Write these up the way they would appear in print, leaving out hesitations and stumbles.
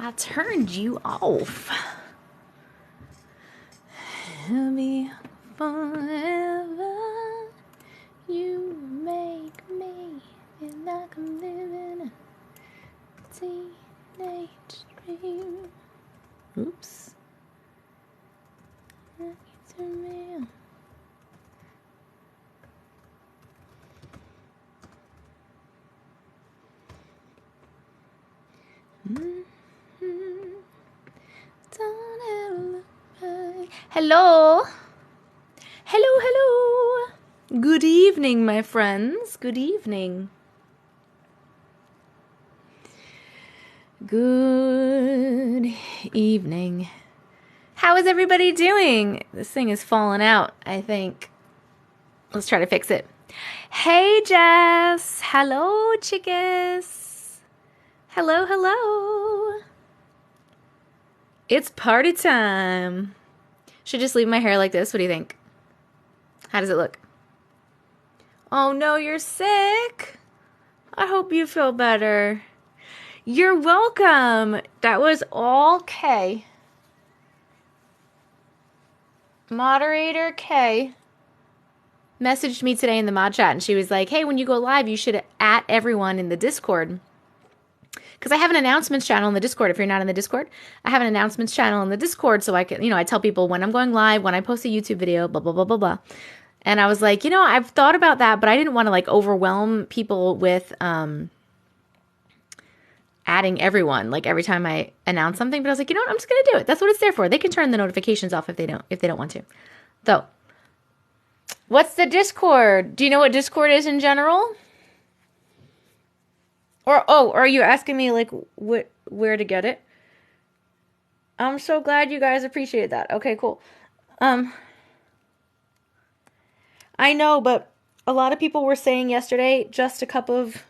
I turned you off. It'll be forever. You make me feel like I'm living a teenage dream. Oops. It's real. Hello. Hello, hello. Good evening, my friends. Good evening. Good evening. How is everybody doing? This thing is falling out, I think. Let's try to fix it. Hey, Jess. Hello, chickas. Hello, hello. It's party time. Should I just leave my hair like this? What do you think? How does it look? Oh no, you're sick. I hope you feel better. You're welcome. That was all K. Moderator K messaged me today in the mod chat and she was like, hey, when you go live, you should at everyone in the Discord. Because I have an announcements channel in the Discord. If you're not in the Discord, I have an announcements channel in the Discord so I can, I tell people when I'm going live, when I post a YouTube video, blah, blah, blah, blah, blah. And I was like, I've thought about that, but I didn't want to overwhelm people with adding everyone every time I announce something. But I was like, I'm just going to do it. That's what it's there for. They can turn the notifications off if they don't want to. So, what's the Discord? Do you know what Discord is in general? Or are you asking me where to get it? I'm so glad you guys appreciate that. Okay, cool. I know, but a lot of people were saying yesterday, just a cup of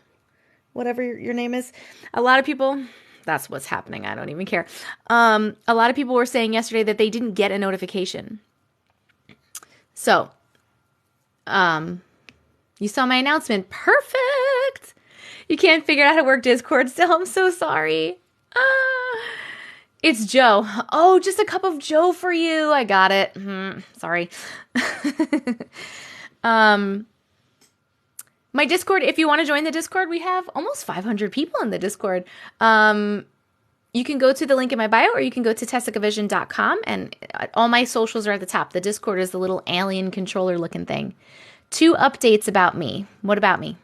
whatever your name is. A lot of people, that's what's happening. I don't even care. A lot of people were saying yesterday that they didn't get a notification. So, you saw my announcement. Perfect. You can't figure out how to work Discord still. I'm so sorry. It's Joe. Oh, just a cup of Joe for you. I got it. Sorry. My Discord, if you want to join the Discord, we have almost 500 people in the Discord. You can go to the link in my bio or you can go to TessicaVision.com and all my socials are at the top. The Discord is the little alien controller looking thing. 2 updates about me. What about me?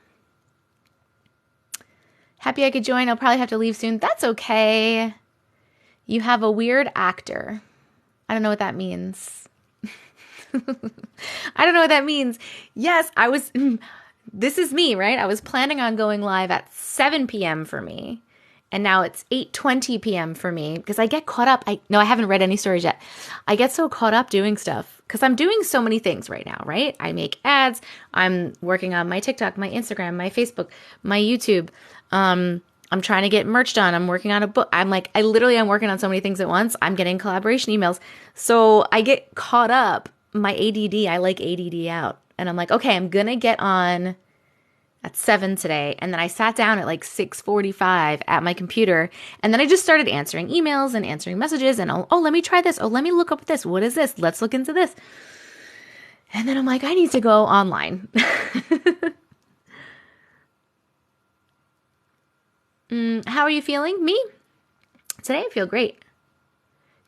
Happy I could join. I'll probably have to leave soon. That's okay. You have a weird actor. I don't know what that means. I don't know what that means. Yes, this is me, right? I was planning on going live at 7 p.m. for me. And now it's 8:20 p.m. for me because I get caught up. I haven't read any stories yet. I get so caught up doing stuff because I'm doing so many things right now, right? I make ads. I'm working on my TikTok, my Instagram, my Facebook, my YouTube. I'm trying to get merch done. I'm working on a book. I'm working on so many things at once. I'm getting collaboration emails. So I get caught up. My ADD, I like ADD out. And I'm like, okay, I'm going to get on at 7 today. And then I sat down at 6:45 at my computer. And then I just started answering emails and answering messages. And let me try this. Oh, let me look up this. What is this? Let's look into this. And then I'm like, I need to go online. How are you feeling? Me? Today I feel great.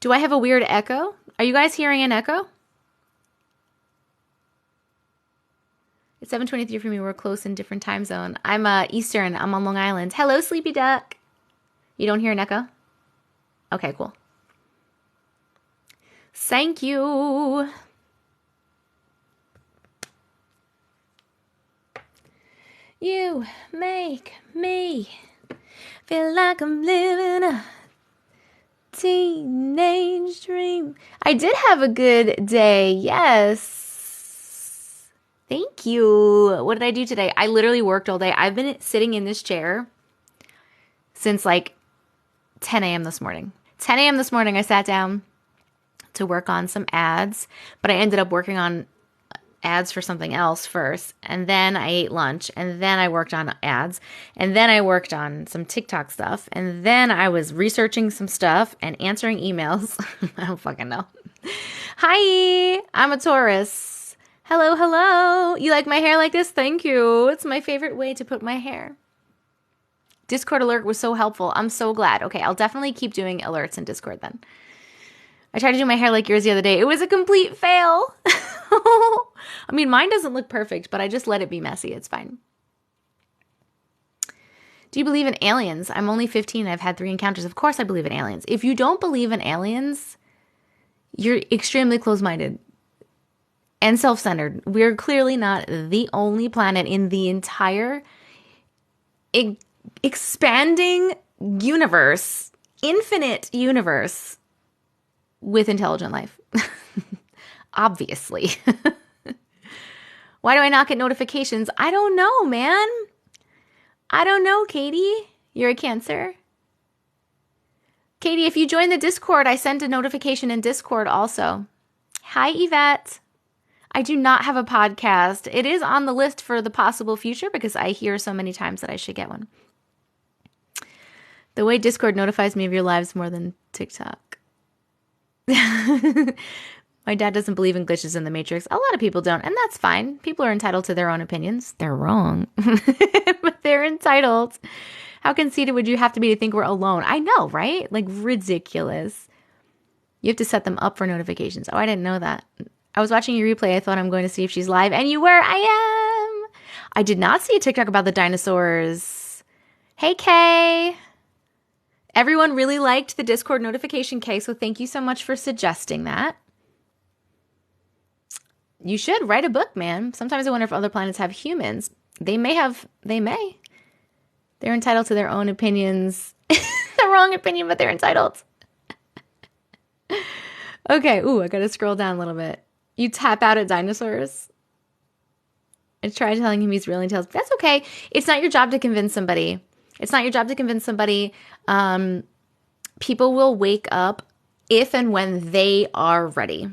Do I have a weird echo? Are you guys hearing an echo? It's 7:23 for me. We're close in different time zone. I'm Eastern. I'm on Long Island. Hello, Sleepy Duck. You don't hear an echo? Okay, cool. Thank you. You make me feel like I'm living a teenage dream. I did have a good day. Yes. Thank you. What did I do today? I literally worked all day. I've been sitting in this chair since 10 a.m. this morning. 10 a.m. this morning, I sat down to work on some ads, but I ended up working on ads for something else first, and then I ate lunch, and then I worked on ads, and then I worked on some TikTok stuff, and then I was researching some stuff and answering emails. I don't fucking know. Hi, I'm a Taurus. Hello, hello. You like my hair like this? Thank you. It's my favorite way to put my hair. Discord alert was so helpful. I'm so glad. Okay, I'll definitely keep doing alerts in Discord then. I tried to do my hair like yours the other day. It was a complete fail. I mean, mine doesn't look perfect, but I just let it be messy. It's fine. Do you believe in aliens? I'm only 15. I've had 3 encounters. Of course I believe in aliens. If you don't believe in aliens, you're extremely close-minded and self-centered. We're clearly not the only planet in the entire expanding universe, infinite universe, with intelligent life. Obviously. Why do I not get notifications? I don't know, man. I don't know, Katie. You're a Cancer. Katie, if you join the Discord, I sent a notification in Discord also. Hi, Yvette. I do not have a podcast. It is on the list for the possible future because I hear so many times that I should get one. The way Discord notifies me of your lives more than TikTok. My dad doesn't believe in glitches in the Matrix. A lot of people don't, and that's fine. People are entitled to their own opinions. They're wrong, but they're entitled. How conceited would you have to be to think we're alone? I know, right? Like, ridiculous. You have to set them up for notifications. Oh, I didn't know that. I was watching your replay. I thought I'm going to see if she's live, and you were. I am. I did not see a TikTok about the dinosaurs. Hey, Kay. Everyone really liked the Discord notification, Kay, so thank you so much for suggesting that. You should write a book, man. Sometimes I wonder if other planets have humans. They may. They're entitled to their own opinions. The wrong opinion, but they're entitled. Okay, ooh, I gotta scroll down a little bit. You tap out at dinosaurs. I tried telling him he's really intelligent. That's okay. It's not your job to convince somebody. People will wake up if and when they are ready.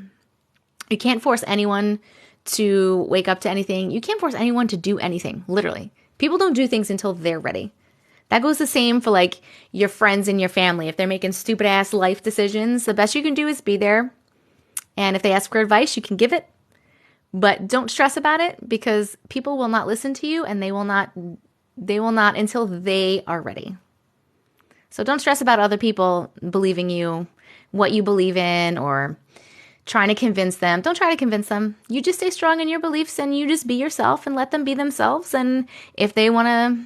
You can't force anyone to wake up to anything. You can't force anyone to do anything, literally. People don't do things until they're ready. That goes the same for like your friends and your family. If they're making stupid ass life decisions, the best you can do is be there. And if they ask for advice, you can give it. But don't stress about it because people will not listen to you and they will not until they are ready. So don't stress about other people believing you, what you believe in, or trying to convince them. Don't try to convince them. You just stay strong in your beliefs and you just be yourself and let them be themselves. And if they want to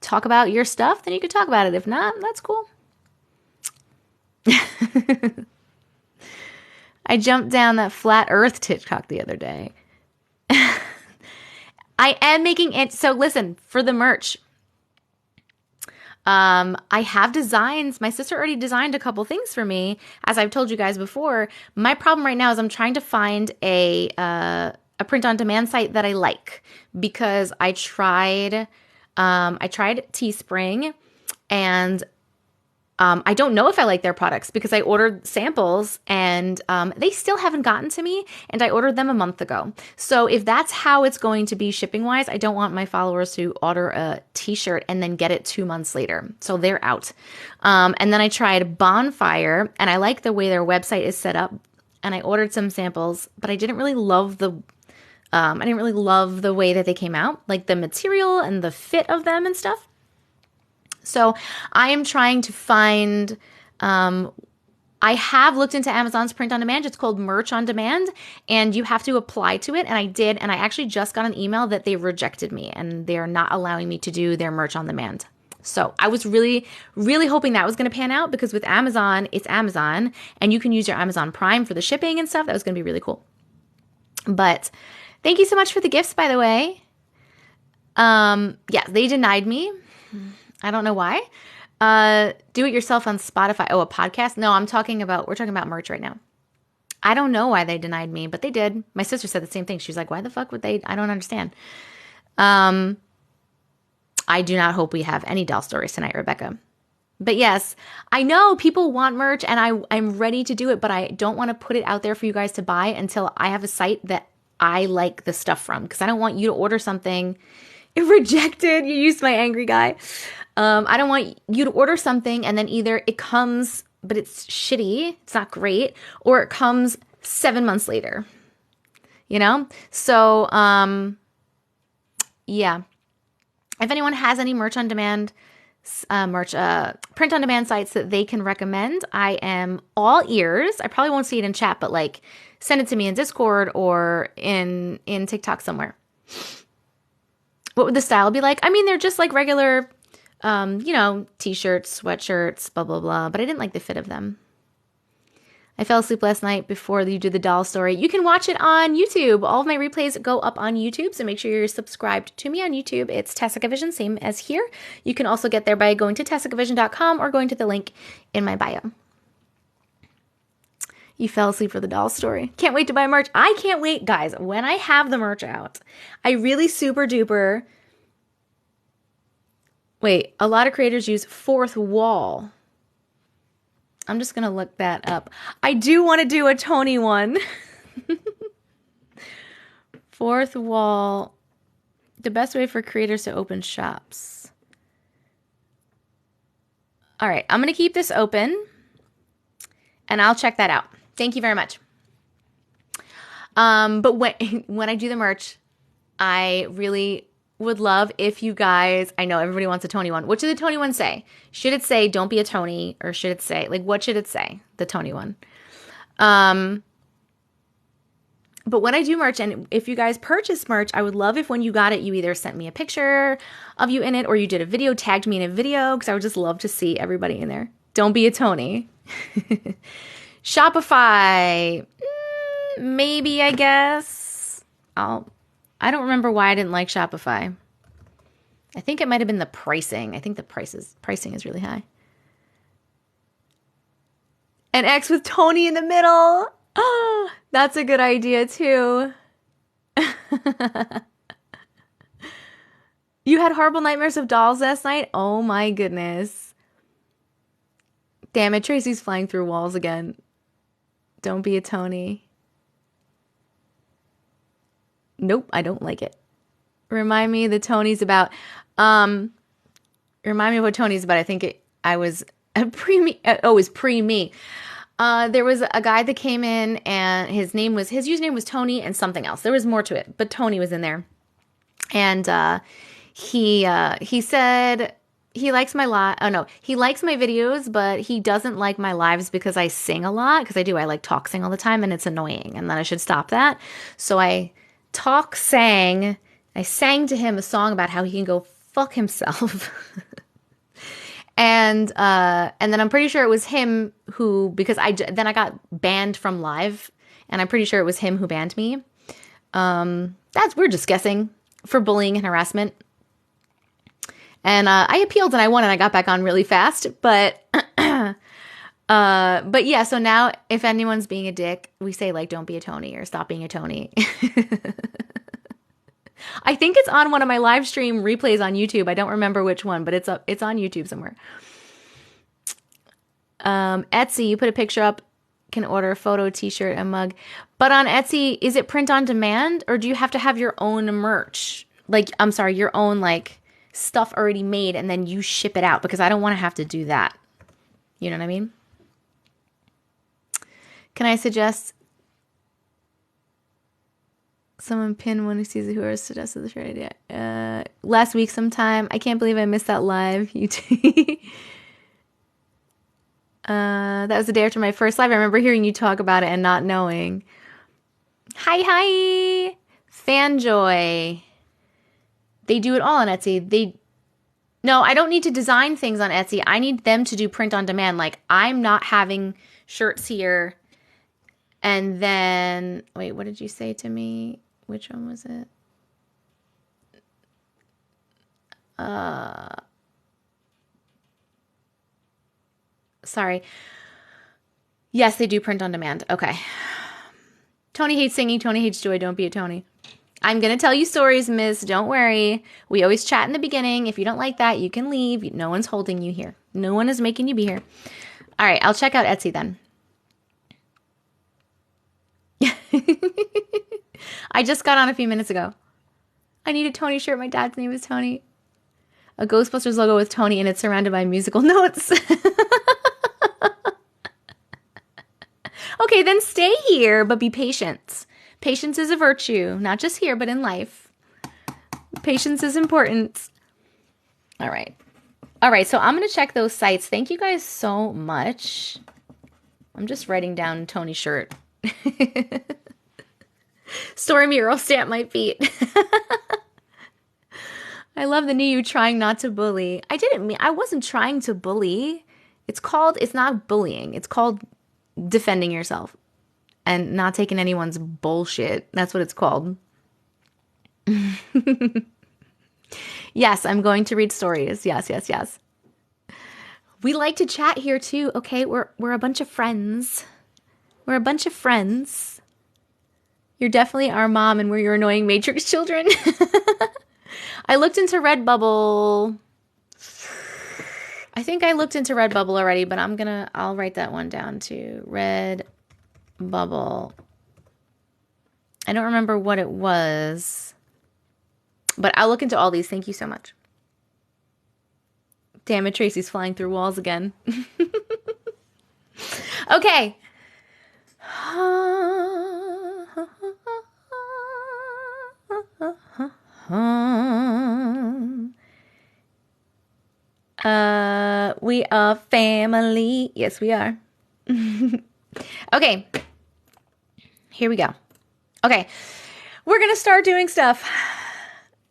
talk about your stuff, then you can talk about it. If not, that's cool. I jumped down that flat earth TikTok the other day. I am making it. So listen, for the merch, I have designs. My sister already designed a couple things for me. As I've told you guys before, my problem right now is I'm trying to find a print on demand site that I like because I tried Teespring and I don't know if I like their products because I ordered samples and they still haven't gotten to me and I ordered them a month ago. So if that's how it's going to be shipping wise, I don't want my followers to order a t-shirt and then get it 2 months later. So they're out. And then I tried Bonfire and I like the way their website is set up and I ordered some samples, but I didn't really love the way that they came out, like the material and the fit of them and stuff. So I am trying to find, I have looked into Amazon's print on demand. It's called merch on demand and you have to apply to it. And I did. And I actually just got an email that they rejected me and they are not allowing me to do their merch on demand. So I was really, really hoping that was going to pan out because with Amazon, it's Amazon and you can use your Amazon Prime for the shipping and stuff. That was going to be really cool. But thank you so much for the gifts, by the way. Yeah, they denied me. I don't know why. Do it yourself on Spotify. Oh, a podcast? No, we're talking about merch right now. I don't know why they denied me, but they did. My sister said the same thing. She's like, why the fuck would they? I don't understand. I do not hope we have any doll stories tonight, Rebecca. But yes, I know people want merch and I'm ready to do it, but I don't want to put it out there for you guys to buy until I have a site that I like the stuff from, because I don't want you to order something rejected. You used my angry guy. I don't want you to order something and then either it comes, but it's shitty, it's not great, or it comes 7 months later, you know? So, yeah. If anyone has any merch on demand, print on demand sites that they can recommend, I am all ears. I probably won't see it in chat, but like send it to me in Discord or in TikTok somewhere. What would the style be like? I mean, they're just like regular, t-shirts, sweatshirts, blah, blah, blah. But I didn't like the fit of them. I fell asleep last night before you did the doll story. You can watch it on YouTube. All of my replays go up on YouTube, so make sure you're subscribed to me on YouTube. It's TessicaVision, same as here. You can also get there by going to TessicaVision.com or going to the link in my bio. You fell asleep for the doll story. Can't wait to buy merch. I can't wait, guys. When I have the merch out, I really super duper... Wait, a lot of creators use fourth wall. I'm just going to look that up. I do want to do a Tony one. Fourth wall. The best way for creators to open shops. All right, I'm going to keep this open and I'll check that out. Thank you very much. But when I do the merch, I really would love if you guys, I know everybody wants a Tony one. What should the Tony one say? Should it say, don't be a Tony? Or should it say, like, what should it say? The Tony one. But when I do merch, and if you guys purchase merch, I would love if when you got it, you either sent me a picture of you in it or you did a video, tagged me in a video, because I would just love to see everybody in there. Don't be a Tony. Shopify. Maybe, I guess. I don't remember why I didn't like Shopify. I think it might have been the pricing. I think the pricing is really high. An X with Tony in the middle. Oh, that's a good idea too. You had horrible nightmares of dolls last night? Oh my goodness. Damn it, Tracy's flying through walls again. Don't be a Tony. Nope, I don't like it. Remind me what Tony's about. I think it was pre-me. It was pre-me. There was a guy that came in and his username was Tony and something else. There was more to it, but Tony was in there. And he said he likes my he likes my videos, but he doesn't like my lives because I sing a lot, because I do. I like talk sing all the time and it's annoying and that I should stop that. So I sang to him a song about how he can go fuck himself. and then I'm pretty sure it was him who, because I got banned from live, and I'm pretty sure it was him who banned me. We're just guessing, for bullying and harassment. And I appealed and I won and I got back on really fast, but yeah, so now if anyone's being a dick, we say like, don't be a Tony or stop being a Tony. I think it's on one of my live stream replays on YouTube. I don't remember which one, but it's on YouTube somewhere. Etsy, you put a picture up, can order a photo, t-shirt, a mug. But on Etsy, is it print on demand or do you have to have your own merch? Your own like stuff already made and then you ship it out, because I don't want to have to do that. You know what I mean? Can I suggest someone pin one who sees whoever suggested the shirt idea? Last week sometime. I can't believe I missed that live. That was the day after my first live. I remember hearing you talk about it and not knowing. Hi. Fanjoy. They do it all on Etsy. No, I don't need to design things on Etsy. I need them to do print on demand. Like, I'm not having shirts here. And then, wait, what did you say to me? Which one was it? Sorry. Yes, they do print on demand. Okay. Tony hates singing. Tony hates joy. Don't be a Tony. I'm going to tell you stories, miss. Don't worry. We always chat in the beginning. If you don't like that, you can leave. No one's holding you here. No one is making you be here. All right. I'll check out Etsy then. I just got on a few minutes ago. I need a Tony shirt. My dad's name is Tony. A Ghostbusters logo with Tony, and it's surrounded by musical notes. Okay, then stay here, but be patient. Patience is a virtue, not just here, but in life. Patience is important. All right. All right, so I'm going to check those sites. Thank you guys so much. I'm just writing down Tony shirt. Story mural, stamp my feet. I love the new you trying not to bully. I wasn't trying to bully. It's not bullying. It's called defending yourself and not taking anyone's bullshit. That's what it's called. Yes, I'm going to read stories. Yes. We like to chat here too. Okay, we're a bunch of friends. We're a bunch of friends. You're definitely our mom and we're your annoying Matrix children. I looked into Redbubble. I think I looked into Redbubble already, but I'll write that one down too. Redbubble. I don't remember what it was, but I'll look into all these. Thank you so much. Damn it, Tracy's flying through walls again. Okay. We are family. Yes, we are. Okay. Here we go. Okay. We're going to start doing stuff.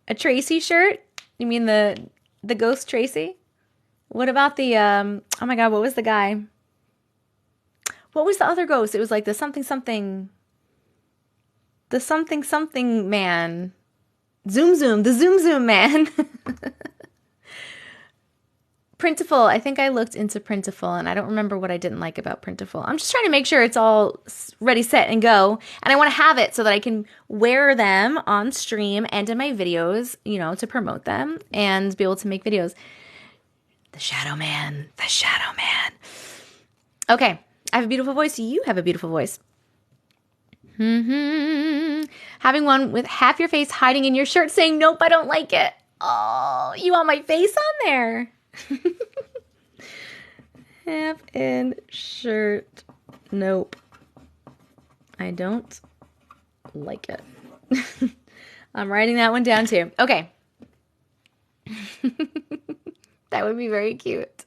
A Tracy shirt? You mean the ghost Tracy? What about the, oh my God, what was the guy? What was the other ghost? It was like the something man. The Zoom man. Printful. I think I looked into Printful and I don't remember what I didn't like about Printful. I'm just trying to make sure it's all ready, set, and go. And I want to have it so that I can wear them on stream and in my videos, to promote them and be able to make videos. The Shadow Man. Okay. I have a beautiful voice. You have a beautiful voice. Having one with half your face hiding in your shirt saying, nope, I don't like it. Oh, you want my face on there? Half in shirt. Nope. I don't like it. I'm writing that one down too. Okay. That would be very cute.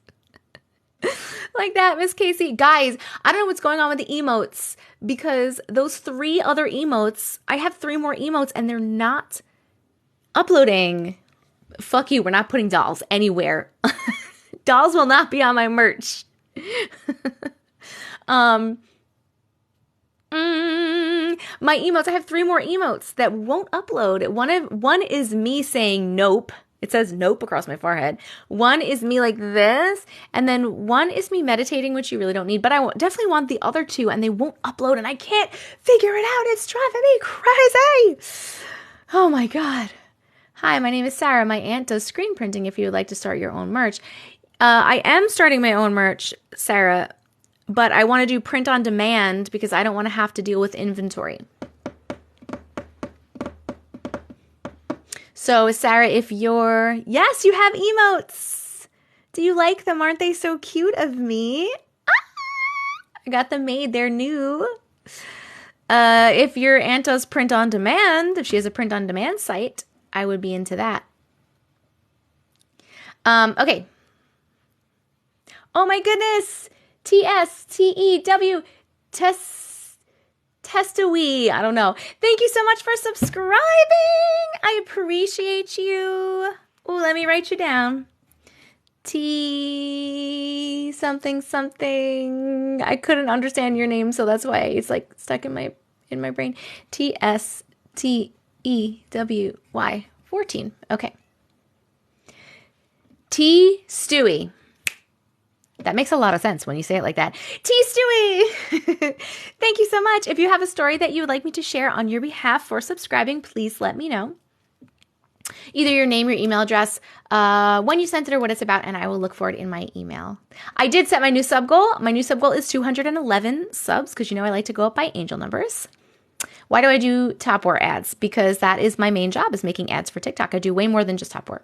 Like that, Miss Casey. Guys, I don't know what's going on with the emotes because those 3 other emotes, I have 3 more emotes and they're not uploading. Fuck you, we're not putting dolls anywhere. Dolls will not be on my merch. My emotes, I have 3 more emotes that won't upload. One is me saying nope. It says nope across my forehead. One is me like this. And then one is me meditating, which you really don't need. But I definitely want the other 2 and they won't upload. And I can't figure it out. It's driving me crazy. Oh my God. Hi, my name is Sarah. My aunt does screen printing if you would like to start your own merch. I am starting my own merch, Sarah. But I want to do print on demand because I don't want to have to deal with inventory. So, Sarah, yes, you have emotes. Do you like them? Aren't they so cute of me? I got them made. They're new. If your aunt does print on demand, if she has a print on demand site, I would be into that. Okay. Oh my goodness. TSTEW. Testawee. I don't know. Thank you so much for subscribing. I appreciate you. Oh, let me write you down. T something. I couldn't understand your name, so that's why it's like stuck in my brain. TSTEWY. 14. Okay. T Stewie. That makes a lot of sense when you say it like that. T Stewie! Thank you so much. If you have a story that you would like me to share on your behalf for subscribing, please let me know. Either your name, your email address, when you sent it or what it's about, and I will look for it in my email. I did set my new sub goal. My new sub goal is 211 subs because I like to go up by angel numbers. Why do I do Topware ads? Because that is my main job, is making ads for TikTok. I do way more than just Topware.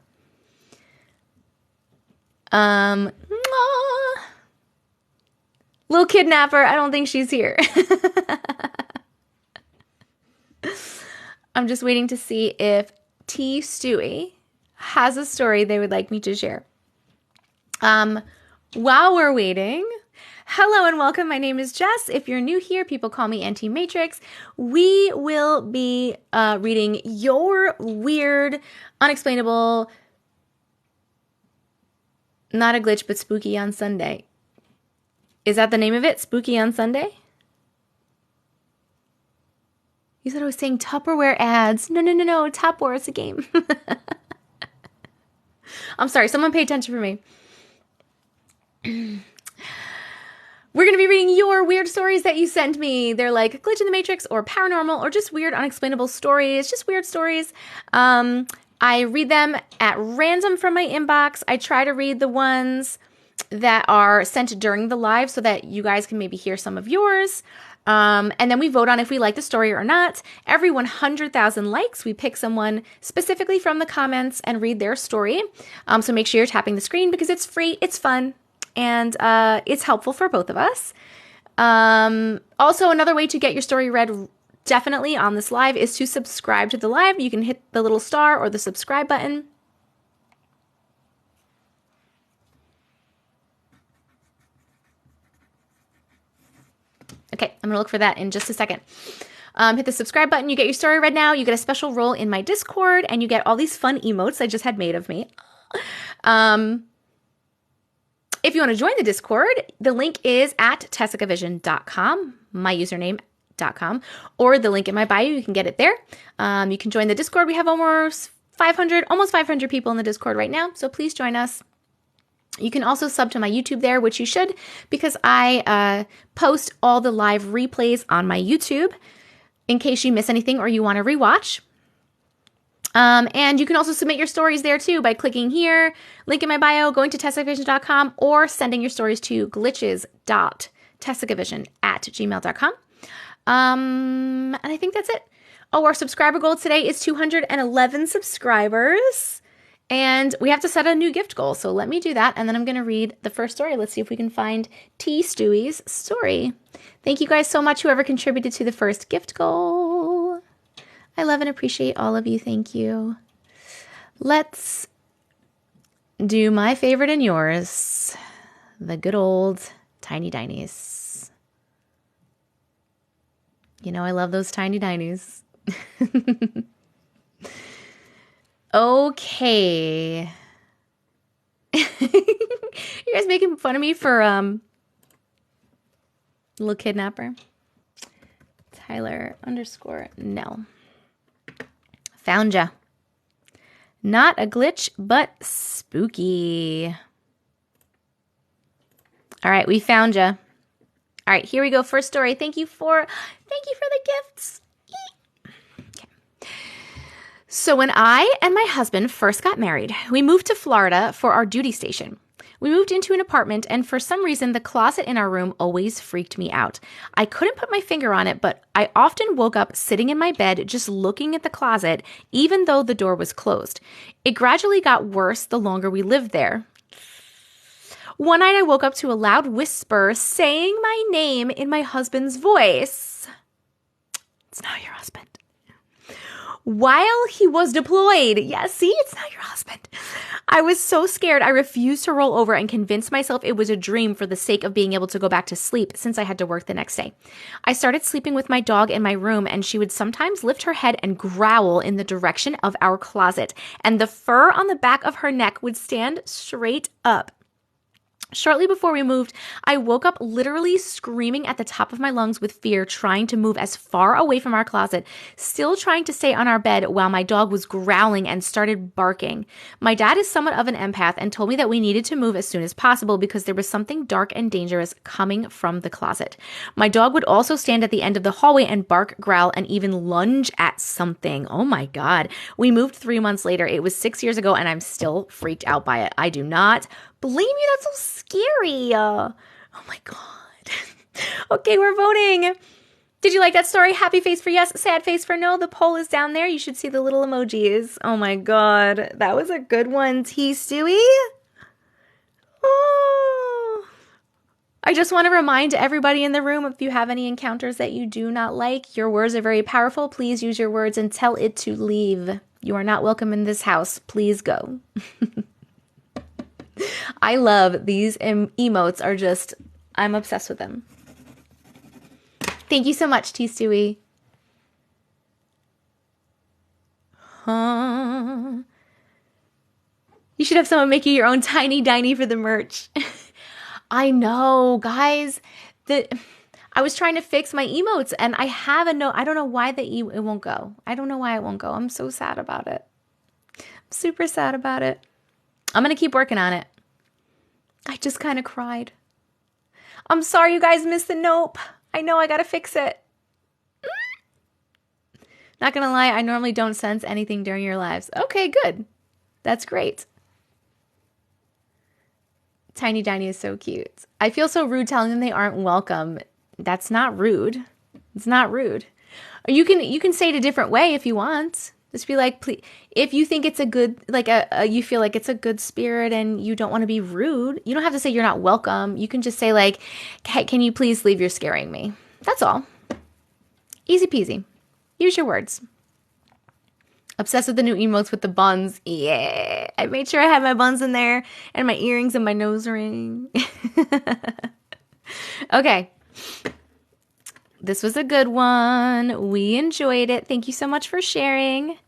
Little kidnapper. I don't think she's here. I'm just waiting to see if T. Stewie has a story they would like me to share. While we're waiting, hello and welcome. My name is Jess. If you're new here, people call me Auntie Matrix. We will be reading your weird, unexplainable, not a glitch, but spooky on Sunday. Is that the name of it? Spooky on Sunday? You said I was saying Tupperware ads. No. Tupperware is a game. I'm sorry. Someone pay attention for me. We're going to be reading your weird stories that you sent me. They're like glitch in the matrix or paranormal or just weird unexplainable stories. Just weird stories. I read them at random from my inbox. I try to read the ones that are sent during the live so that you guys can maybe hear some of yours. And then we vote on if we like the story or not. Every 100,000 likes, we pick someone specifically from the comments and read their story. So make sure you're tapping the screen because it's free, it's fun, and it's helpful for both of us. Also, another way to get your story read definitely on this live is to subscribe to the live. You can hit the little star or the subscribe button. Okay, I'm going to look for that in just a second. Hit the subscribe button. You get your story read now. You get a special role in my Discord, and you get all these fun emotes I just had made of me. If you want to join the Discord, the link is at TessicaVision.com, my username.com, or the link in my bio. You can get it there. You can join the Discord. We have almost 500 people in the Discord right now, so please join us. You can also sub to my YouTube there, which you should, because I post all the live replays on my YouTube in case you miss anything or you want to rewatch. And you can also submit your stories there too by clicking here, link in my bio, going to TessicaVision.com, or sending your stories to glitches.tessicavision@gmail.com. And I think that's it. Oh, our subscriber goal today is 211 subscribers. And we have to set a new gift goal. So let me do that. And then I'm going to read the first story. Let's see if we can find T. Stewie's story. Thank you guys so much, whoever contributed to the first gift goal. I love and appreciate all of you. Thank you. Let's do my favorite and yours. The good old Tiny Dinies. You know I love those Tiny Dinies. Okay. You guys making fun of me for little kidnapper? Tyler_no. Found ya. Not a glitch, but spooky. All right, we found ya. All right, here we go. First story. Thank you for the gifts. So when I and my husband first got married, we moved to Florida for our duty station. We moved into an apartment, and for some reason, the closet in our room always freaked me out. I couldn't put my finger on it, but I often woke up sitting in my bed just looking at the closet, even though the door was closed. It gradually got worse the longer we lived there. One night, I woke up to a loud whisper saying my name in my husband's voice. It's not your husband. While he was deployed. Yeah, see, it's not your husband. I was so scared I refused to roll over and convince myself it was a dream for the sake of being able to go back to sleep since I had to work the next day. I started sleeping with my dog in my room, and she would sometimes lift her head and growl in the direction of our closet, and the fur on the back of her neck would stand straight up. Shortly before we moved, I woke up literally screaming at the top of my lungs with fear, trying to move as far away from our closet, still trying to stay on our bed while my dog was growling and started barking. My dad is somewhat of an empath and told me that we needed to move as soon as possible because there was something dark and dangerous coming from the closet. My dog would also stand at the end of the hallway and bark, growl, and even lunge at something. Oh my God. We moved 3 months later. It was 6 years ago, and I'm still freaked out by it. I do not blame you. That's so scary. Oh my God. Okay, we're voting. Did you like that story? Happy face for yes, sad face for no. The poll is down there. You should see the little emojis. Oh my God. That was a good one, T. Stewie. Oh. I just want to remind everybody in the room, if you have any encounters that you do not like, your words are very powerful. Please use your words and tell it to leave. You are not welcome in this house. Please go. I love these emotes are just, I'm obsessed with them. Thank you so much, T. Stewie. You should have someone make you your own tiny diny for the merch. I know, guys. I was trying to fix my emotes, and I have a note. I don't know why it won't go. I don't know why it won't go. I'm so sad about it. I'm super sad about it. I'm going to keep working on it. I just kind of cried. I'm sorry you guys missed the nope. I know I got to fix it. Not going to lie, I normally don't sense anything during your lives. Okay, good. That's great. Tiny Diny is so cute. I feel so rude telling them they aren't welcome. That's not rude. It's not rude. Or you can say it a different way if you want. Just be like, please, if you think it's a good, like you feel like it's a good spirit and you don't want to be rude, you don't have to say you're not welcome. You can just say like, hey, can you please leave? You're scaring me. That's all. Easy peasy. Use your words. Obsessed with the new emotes with the buns. Yeah. I made sure I had my buns in there and my earrings and my nose ring. Okay. This was a good one. We enjoyed it. Thank you so much for sharing.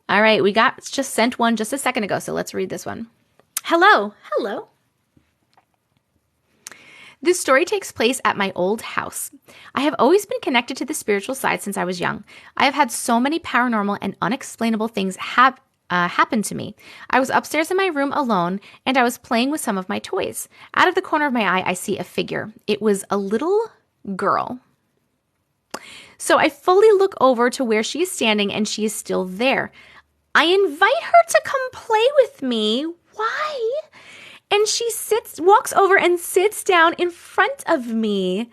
All right. We just sent one just a second ago. So let's read this one. Hello. Hello. This story takes place at my old house. I have always been connected to the spiritual side since I was young. I have had so many paranormal and unexplainable things happen to me. I was upstairs in my room alone, and I was playing with some of my toys. Out of the corner of my eye, I see a figure. It was a little girl. So I fully look over to where she is standing, and she is still there. I invite her to come play with me. Why? And she walks over and sits down in front of me.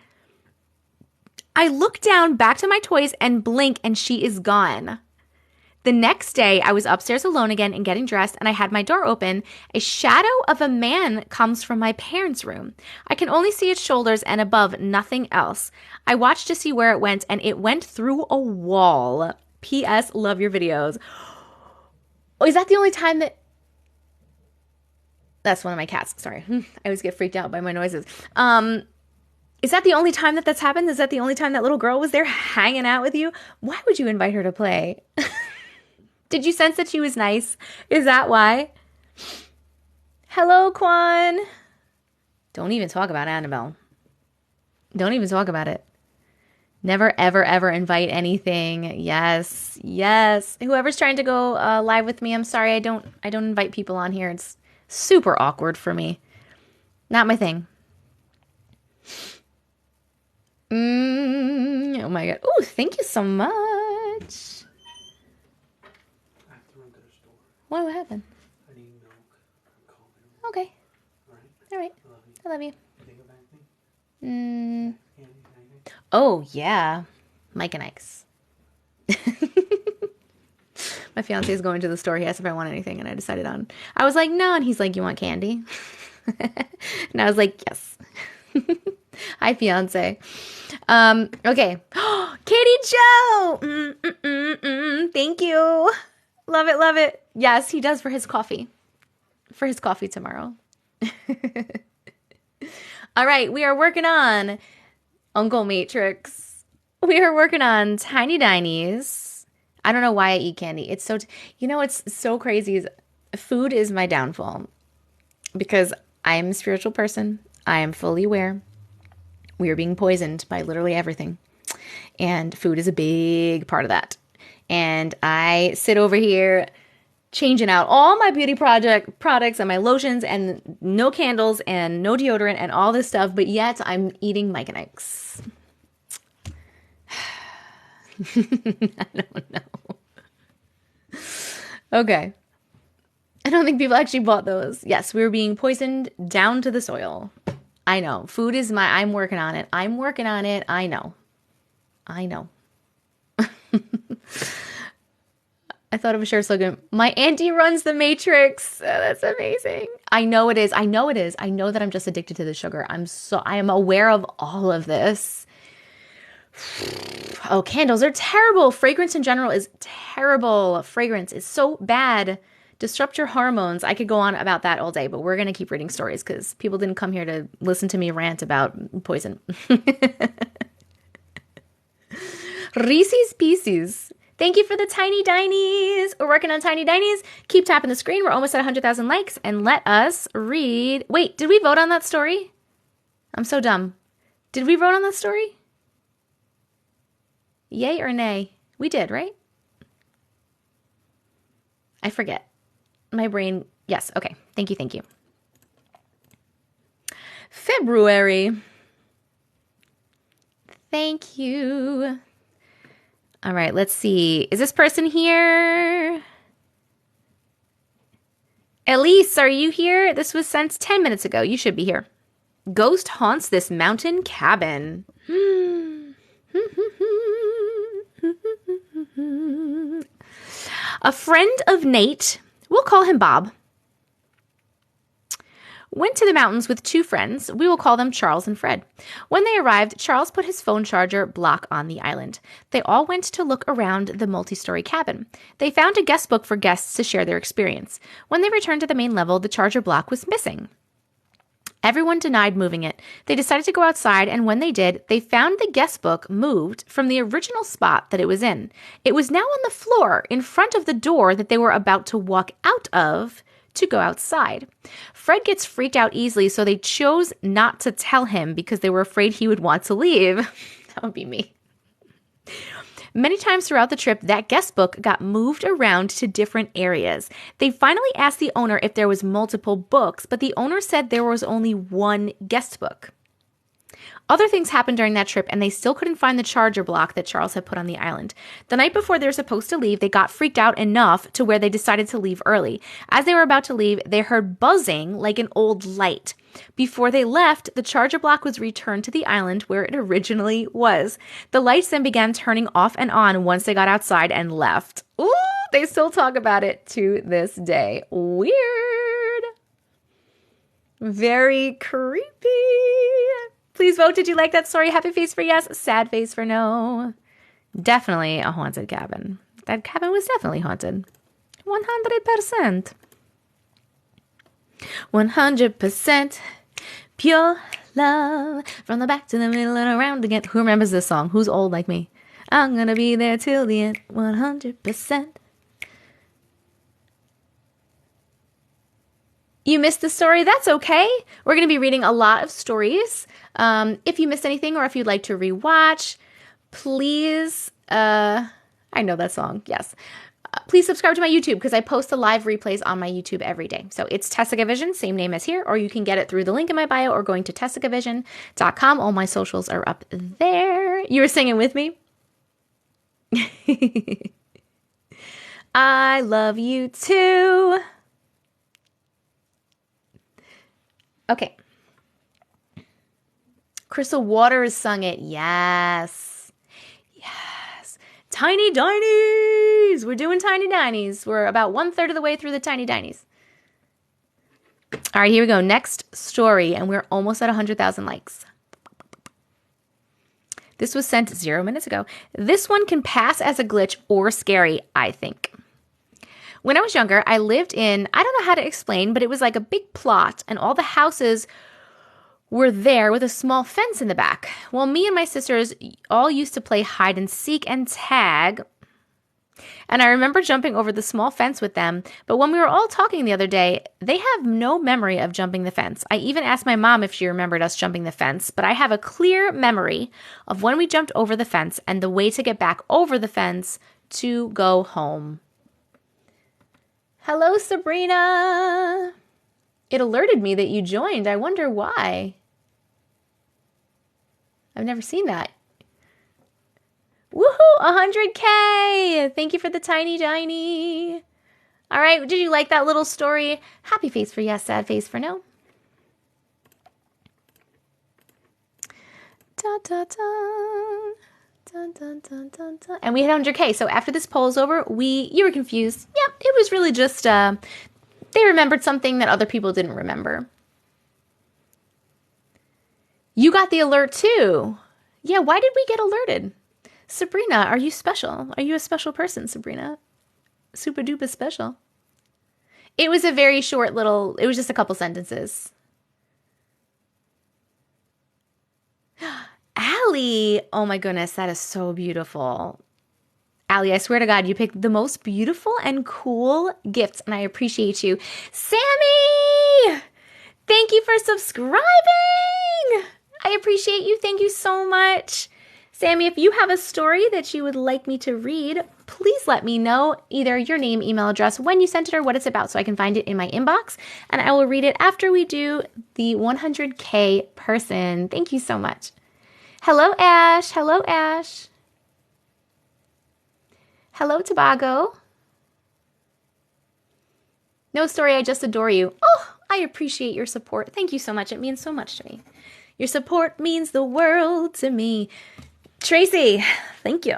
I look down back to my toys and blink, and she is gone. The next day, I was upstairs alone again and getting dressed, and I had my door open. A shadow of a man comes from my parents' room. I can only see its shoulders and above, nothing else. I watched to see where it went, and it went through a wall. P.S. Love your videos. Oh, is that the only time that... That's one of my cats. Sorry. I always get freaked out by my noises. Is that the only time that's happened? Is that the only time that little girl was there hanging out with you? Why would you invite her to play? Did you sense that she was nice? Is that why? Hello, Quan. Don't even talk about Annabelle. Don't even talk about it. Never, ever, ever invite anything. Yes. Yes. Whoever's trying to go live with me, I'm sorry. I don't invite people on here. It's super awkward for me. Not my thing. Oh my God. Oh, thank you so much. I have to run to the store. What happened? I need milk. I'm calling. Okay. All right. I love you. You think of anything? Oh, yeah. Mike and Ike's. My fiance is going to the store. He asked if I want anything, and I decided on. I was like, no, and he's like, you want candy? And I was like, yes. Hi, fiance. Okay. Katie Joe. Thank you. Love it, love it. Yes, he does for his coffee. For his coffee tomorrow. All right, we are working on Uncle Matrix. We are working on Tiny Dinies. I don't know why I eat candy. It's so, it's so crazy. Food is my downfall because I am a spiritual person. I am fully aware. We are being poisoned by literally everything. And food is a big part of that. And I sit over here changing out all my beauty products and my lotions and no candles and no deodorant and all this stuff. But yet I'm eating Mike and Ike's. I don't know. Okay. I don't think people actually bought those. Yes, we were being poisoned down to the soil. I know. Food is I'm working on it. I'm working on it. I know. I know. I thought of a shirt slogan. My auntie runs the Matrix. Oh, that's amazing. I know it is. I know it is. I know that I'm just addicted to the sugar. I am aware of all of this. Oh, candles are terrible. Fragrance in general is terrible. Fragrance is so bad. Disrupt your hormones. I could go on about that all day, but we're going to keep reading stories because people didn't come here to listen to me rant about poison. Reese's Pieces. Thank you for the tiny dinies. We're working on tiny dinies. Keep tapping the screen. We're almost at 100,000 likes. And let us read. Wait, did we vote on that story? I'm so dumb. Did we vote on that story? Yay or nay? We did, right? I forget. My brain. Yes. Okay. Thank you. Thank you. February. Thank you. All right, let's see. Is this person here? Elise, are you here? This was sent 10 minutes ago. You should be here. Ghost haunts this mountain cabin. A friend of Nate, we'll call him Bob, went to the mountains with two friends. We will call them Charles and Fred. When they arrived, Charles put his phone charger block on the island. They all went to look around the multi-story cabin. They found a guest book for guests to share their experience. When they returned to the main level, the charger block was missing. Everyone denied moving it. They decided to go outside, and when they did, they found the guest book moved from the original spot that it was in. It was now on the floor in front of the door that they were about to walk out of to go outside. Fred gets freaked out easily, so they chose not to tell him because they were afraid he would want to leave. That would be me. Many times throughout the trip, that guest book got moved around to different areas. They finally asked the owner if there was multiple books, but the owner said there was only one guest book. Other things happened during that trip, and they still couldn't find the charger block that Charles had put on the island. The night before they were supposed to leave, they got freaked out enough to where they decided to leave early. As they were about to leave, they heard buzzing like an old light. Before they left, the charger block was returned to the island where it originally was. The lights then began turning off and on once they got outside and left. Ooh, they still talk about it to this day. Weird. Very creepy. Please vote. Did you like that story? Happy face for yes, sad face for no. Definitely a haunted cabin. That cabin was definitely haunted. 100%. 100% pure love. From the back to the middle and around again. Who remembers this song? Who's old like me? I'm gonna be there till the end. 100%. You missed the story? That's okay. We're going to be reading a lot of stories. If you missed anything or if you'd like to rewatch, please, I know that song, yes. Please subscribe to my YouTube because I post the live replays on my YouTube every day. So it's TessicaVision, same name as here, or you can get it through the link in my bio or going to TessicaVision.com. All my socials are up there. You were singing with me? I love you too. Okay. Crystal Waters sung it. Yes. Yes. Tiny Dinies. We're doing Tiny Dinies. We're about 1/3 of the way through the Tiny Dinies. All right, here we go. Next story, and we're almost at 100,000 likes. This was sent 0 minutes ago. This one can pass as a glitch or scary, I think. When I was younger, I lived in, I don't know how to explain, but it was like a big plot, and all the houses were there with a small fence in the back. Well, me and my sisters all used to play hide and seek and tag, and I remember jumping over the small fence with them, but when we were all talking the other day, they have no memory of jumping the fence. I even asked my mom if she remembered us jumping the fence, but I have a clear memory of when we jumped over the fence and the way to get back over the fence to go home. Hello, Sabrina. It alerted me that you joined. I wonder why. I've never seen that. Woohoo, 100K. Thank you for the tiny diny. All right, did you like that little story? Happy face for yes, sad face for no. Da, da, da. Dun, dun, dun, dun, dun. And we hit 100K. So after this poll is over, you were confused. Yep, it was really just they remembered something that other people didn't remember. You got the alert too. Yeah, why did we get alerted? Sabrina, are you special? Are you a special person, Sabrina? Super duper special. It was a very short little, it was just a couple sentences. Allie, oh my goodness, that is so beautiful. Allie, I swear to God, you picked the most beautiful and cool gifts, and I appreciate you. Sammy, thank you for subscribing. I appreciate you. Thank you so much. Sammy, if you have a story that you would like me to read, please let me know either your name, email address, when you sent it, or what it's about so I can find it in my inbox, and I will read it after we do the 100K person. Thank you so much. Hello, Ash. Hello, Ash. Hello, Tobago. No story, I just adore you. Oh, I appreciate your support. Thank you so much. It means so much to me. Your support means the world to me. Tracy, thank you.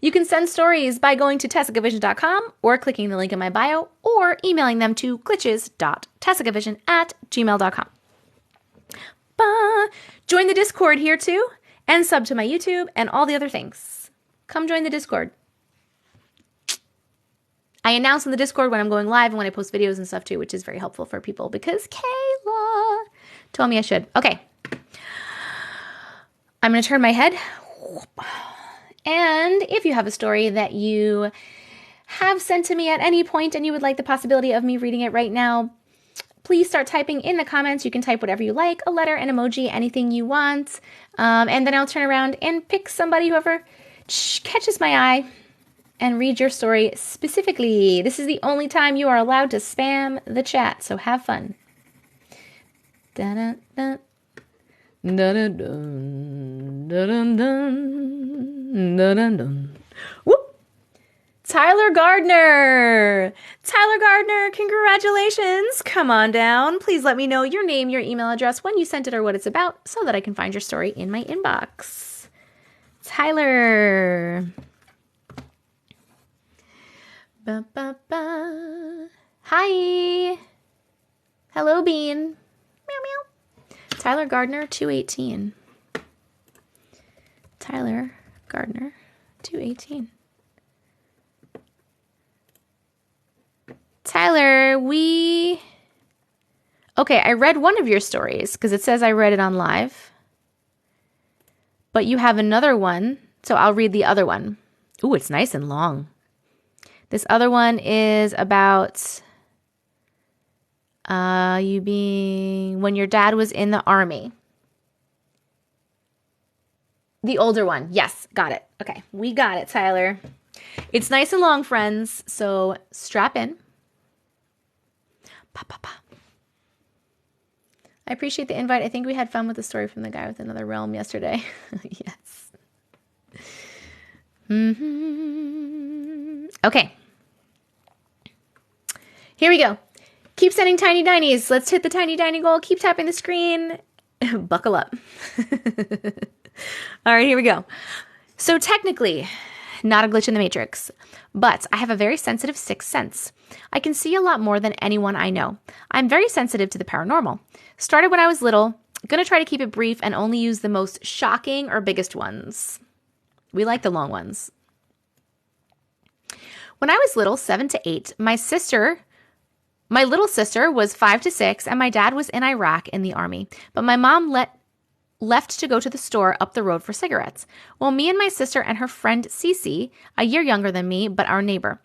You can send stories by going to TessicaVision.com or clicking the link in my bio or emailing them to glitches.tessicavision@gmail.com. Join the Discord here too and sub to my YouTube and all the other things. Come join the Discord. I announce in the Discord when I'm going live and when I post videos and stuff too, which is very helpful for people because Kayla told me I should. Okay. I'm going to turn my head. And if you have a story that you have sent to me at any point and you would like the possibility of me reading it right now, please start typing in the comments. You can type whatever you like, a letter, an emoji, anything you want. And then I'll turn around and pick somebody, whoever catches my eye, and read your story specifically. This is the only time you are allowed to spam the chat, so have fun. Da-da-da. Dun, dun, dun, dun, dun, dun. Whoop. Tyler Gardner. Tyler Gardner, congratulations. Come on down. Please let me know your name, your email address, when you sent it, or what it's about, so that I can find your story in my inbox. Tyler. Ba, ba, ba. Hi. Hello, Bean. Meow, meow. Tyler Gardner, 218. Tyler Gardner, 218. Tyler, okay, I read one of your stories because it says I read it on live. But you have another one, so I'll read the other one. Ooh, it's nice and long. This other one is about you being when your dad was in the army. The older one. Yes, got it. Okay, we got it, Tyler. It's nice and long, friends, so strap in. Pa, pa, pa. I appreciate the invite. I think we had fun with the story from the guy with another realm yesterday. Yes. Mm-hmm. Okay. Here we go. Keep sending tiny dinies. Let's hit the tiny diny goal. Keep tapping the screen. Buckle up. All right, here we go. So technically, not a glitch in the matrix, but I have a very sensitive sixth sense. I can see a lot more than anyone I know. I'm very sensitive to the paranormal. Started when I was little. Gonna try to keep it brief and only use the most shocking or biggest ones. We like the long ones. When I was little, 7 to 8, my little sister was 5 to 6, and my dad was in Iraq in the army. But my mom left to go to the store up the road for cigarettes. Well, me and my sister and her friend Cece, a year younger than me, but our neighbor.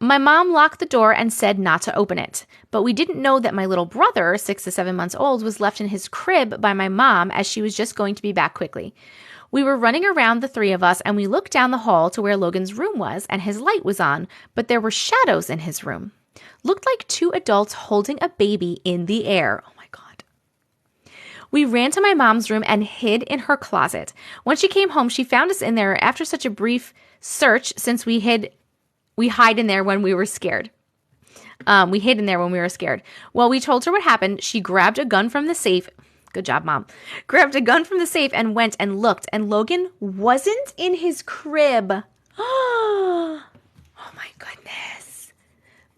My mom locked the door and said not to open it. But we didn't know that my little brother, 6 to 7 months old, was left in his crib by my mom as she was just going to be back quickly. We were running around, the three of us, and we looked down the hall to where Logan's room was, and his light was on, but there were shadows in his room. Looked like 2 adults holding a baby in the air. Oh my God. We ran to my mom's room and hid in her closet. When she came home, she found us in there after such a brief search, since we hide in there when we were scared. We hid in there when we were scared. Well, we told her what happened. She grabbed a gun from the safe, Good job, Mom. Grabbed a gun from the safe and went and looked, and Logan wasn't in his crib. Oh my goodness.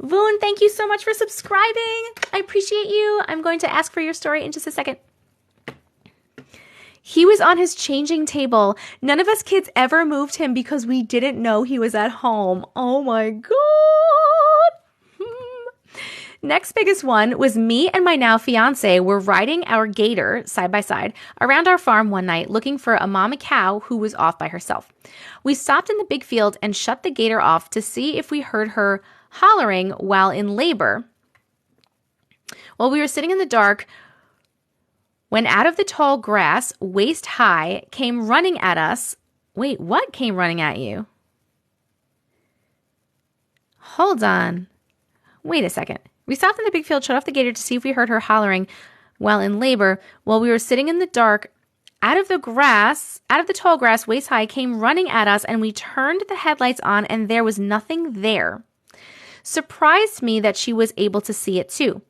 Voon, thank you so much for subscribing. I appreciate you. I'm going to ask for your story in just a second. He was on his changing table. None of us kids ever moved him because we didn't know he was at home. Oh my God. Next biggest one was me and my now fiance were riding our gator side by side around our farm one night looking for a mama cow who was off by herself. We stopped in the big field and shut the gator off to see if we heard her hollering while in labor. While we were sitting in the dark, when out of the tall grass, waist high, came running at us. Wait, what came running at you? Hold on. Wait a second. We stopped in the big field, shut off the gator to see if we heard her hollering while in labor. While we were sitting in the dark, out of the tall grass, waist high, came running at us, and we turned the headlights on, and there was nothing there. Surprised me that she was able to see it too.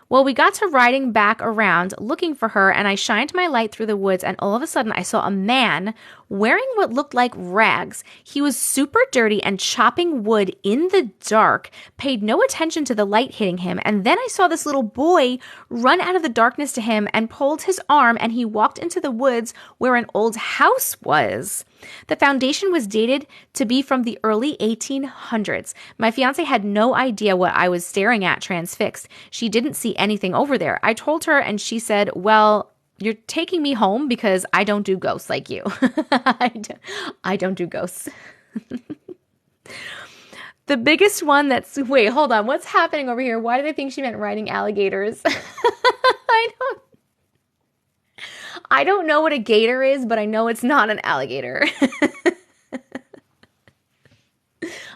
Well, we got to riding back around looking for her, and I shined my light through the woods, and all of a sudden I saw a man wearing what looked like rags. He was super dirty and chopping wood in the dark, paid no attention to the light hitting him, and then I saw this little boy run out of the darkness to him and pulled his arm, and he walked into the woods where an old house was. The foundation was dated to be from the early 1800s. My fiance had no idea what I was staring at, transfixed. She didn't see anything over there. I told her, and she said, well, you're taking me home because I don't do ghosts like you. I don't do ghosts. The biggest one that's... Wait, hold on. What's happening over here? Why did I think she meant riding alligators? I don't know what a gator is, but I know it's not an alligator.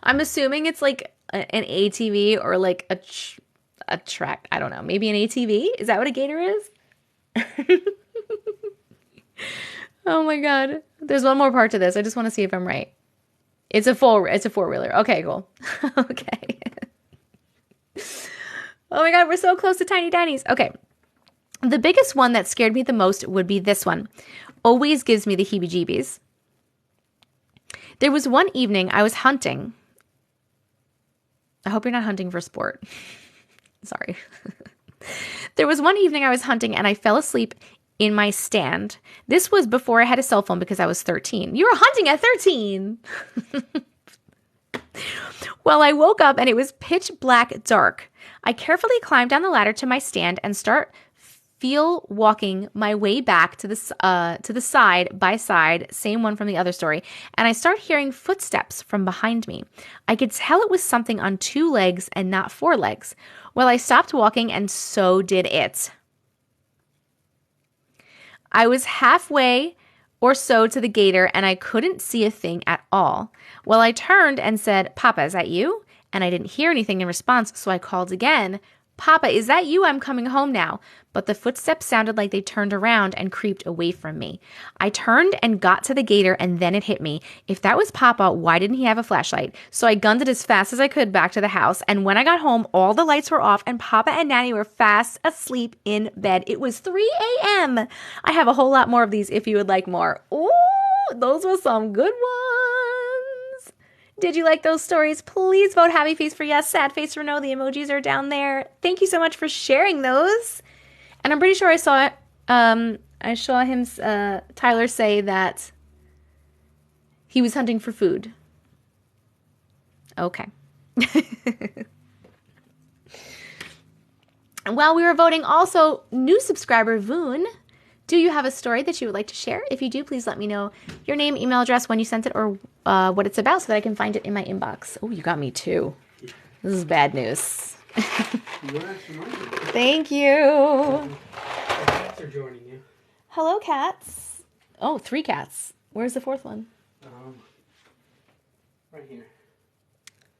I'm assuming it's like an ATV or like a track. I don't know. Maybe an ATV? Is that what a gator is? Oh my God. There's one more part to this. I just want to see if I'm right. It's a four-wheeler. Okay, cool. Okay. Oh my God, we're so close to tiny tinies. Okay. The biggest one that scared me the most would be this one. Always gives me the heebie-jeebies. There was one evening I was hunting. I hope you're not hunting for sport. Sorry. There was one evening I was hunting and I fell asleep in my stand. This was before I had a cell phone because I was 13. You were hunting at 13. Well, I woke up and it was pitch black dark. I carefully climbed down the ladder to my stand and walking my way back to the side by side, same one from the other story, and I start hearing footsteps from behind me. I could tell it was something on 2 legs and not 4 legs. Well, I stopped walking and so did it. I was halfway or so to the gator and I couldn't see a thing at all. Well, I turned and said, "Papa, is that you?" And I didn't hear anything in response, so I called again. "Papa, is that you? I'm coming home now." But the footsteps sounded like they turned around and creeped away from me. I turned and got to the gator and then it hit me. If that was Papa, why didn't he have a flashlight? So I gunned it as fast as I could back to the house. And when I got home, all the lights were off and Papa and Nanny were fast asleep in bed. It was 3 a.m. I have a whole lot more of these if you would like more. Ooh, those were some good ones. Did you like those stories? Please vote happy face for yes, sad face for no. The emojis are down there. Thank you so much for sharing those. And I'm pretty sure I saw him, Tyler, say that he was hunting for food. Okay. And while we were voting, also, new subscriber Voon, do you have a story that you would like to share? If you do, please let me know your name, email address, when you sent it, or what it's about so that I can find it in my inbox. Oh, you got me too. This is bad news. Thank you. The cats are joining you. Hello, cats. Oh, 3 cats. Where's the 4th one? Right here.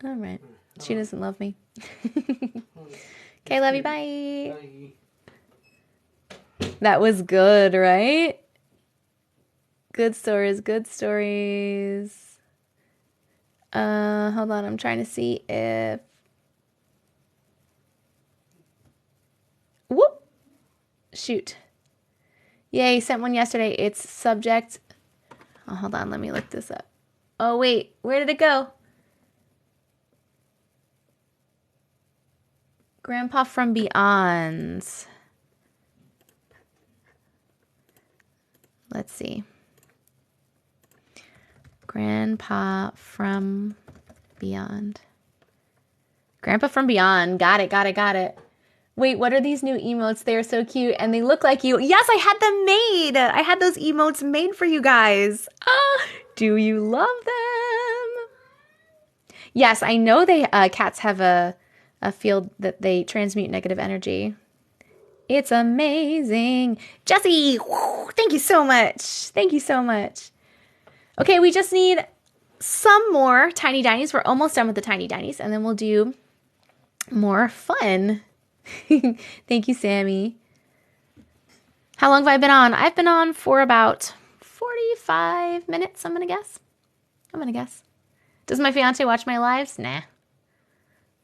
All right. She doesn't love me. Okay, love you. Bye. Bye. That was good, right? Good stories, good stories. Hold on. I'm trying to see if... Whoop. Shoot. Yay, sent one yesterday. It's subject. Oh, hold on. Let me look this up. Oh, wait. Where did it go? Grandpa from Beyond. Let's see. Grandpa from Beyond. Grandpa from Beyond. Got it. Wait, what are these new emotes? They are so cute and they look like you. Yes, I had them made. I had those emotes made for you guys. Do you love them? Yes, I know they cats have a field that they transmute negative energy. It's amazing. Jessie, thank you so much. Thank you so much. Okay, we just need some more Tiny Dinies. We're almost done with the Tiny Dinies, and then we'll do more fun. Thank you, Sammy. How long have I been on? I've been on for about 45 minutes, I'm going to guess. Does my fiance watch my lives? Nah.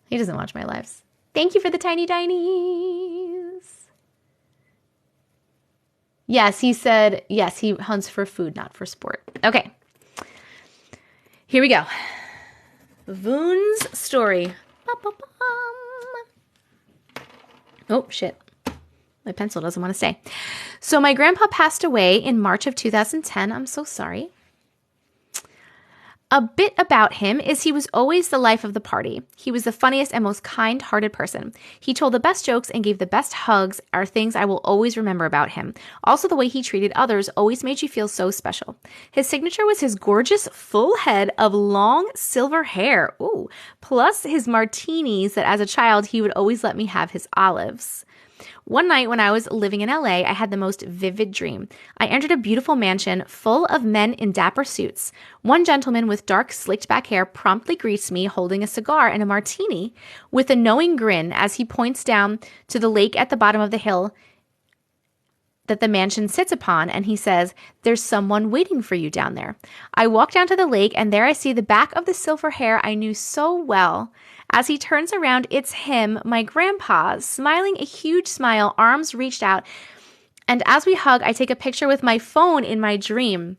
He doesn't watch my lives. Thank you for the Tiny Dinies. Yes, he said, yes, he hunts for food, not for sport. Okay. Here we go. Voon's story. Ba-ba-bum. Oh, shit. My pencil doesn't want to stay. So my grandpa passed away in March of 2010. I'm so sorry. A bit about him is he was always the life of the party. He was the funniest and most kind-hearted person. He told the best jokes and gave the best hugs are things I will always remember about him. Also, the way he treated others always made you feel so special. His signature was his gorgeous full head of long silver hair. Ooh, plus his martinis that as a child he would always let me have his olives. One night when I was living in LA, I had the most vivid dream. I entered a beautiful mansion full of men in dapper suits. One gentleman with dark, slicked back hair promptly greets me holding a cigar and a martini with a knowing grin as he points down to the lake at the bottom of the hill that the mansion sits upon, and he says, "There's someone waiting for you down there." I walk down to the lake, and there I see the back of the silver hair I knew so well. As he turns around, it's him, my grandpa, smiling a huge smile, arms reached out. And as we hug, I take a picture with my phone in my dream.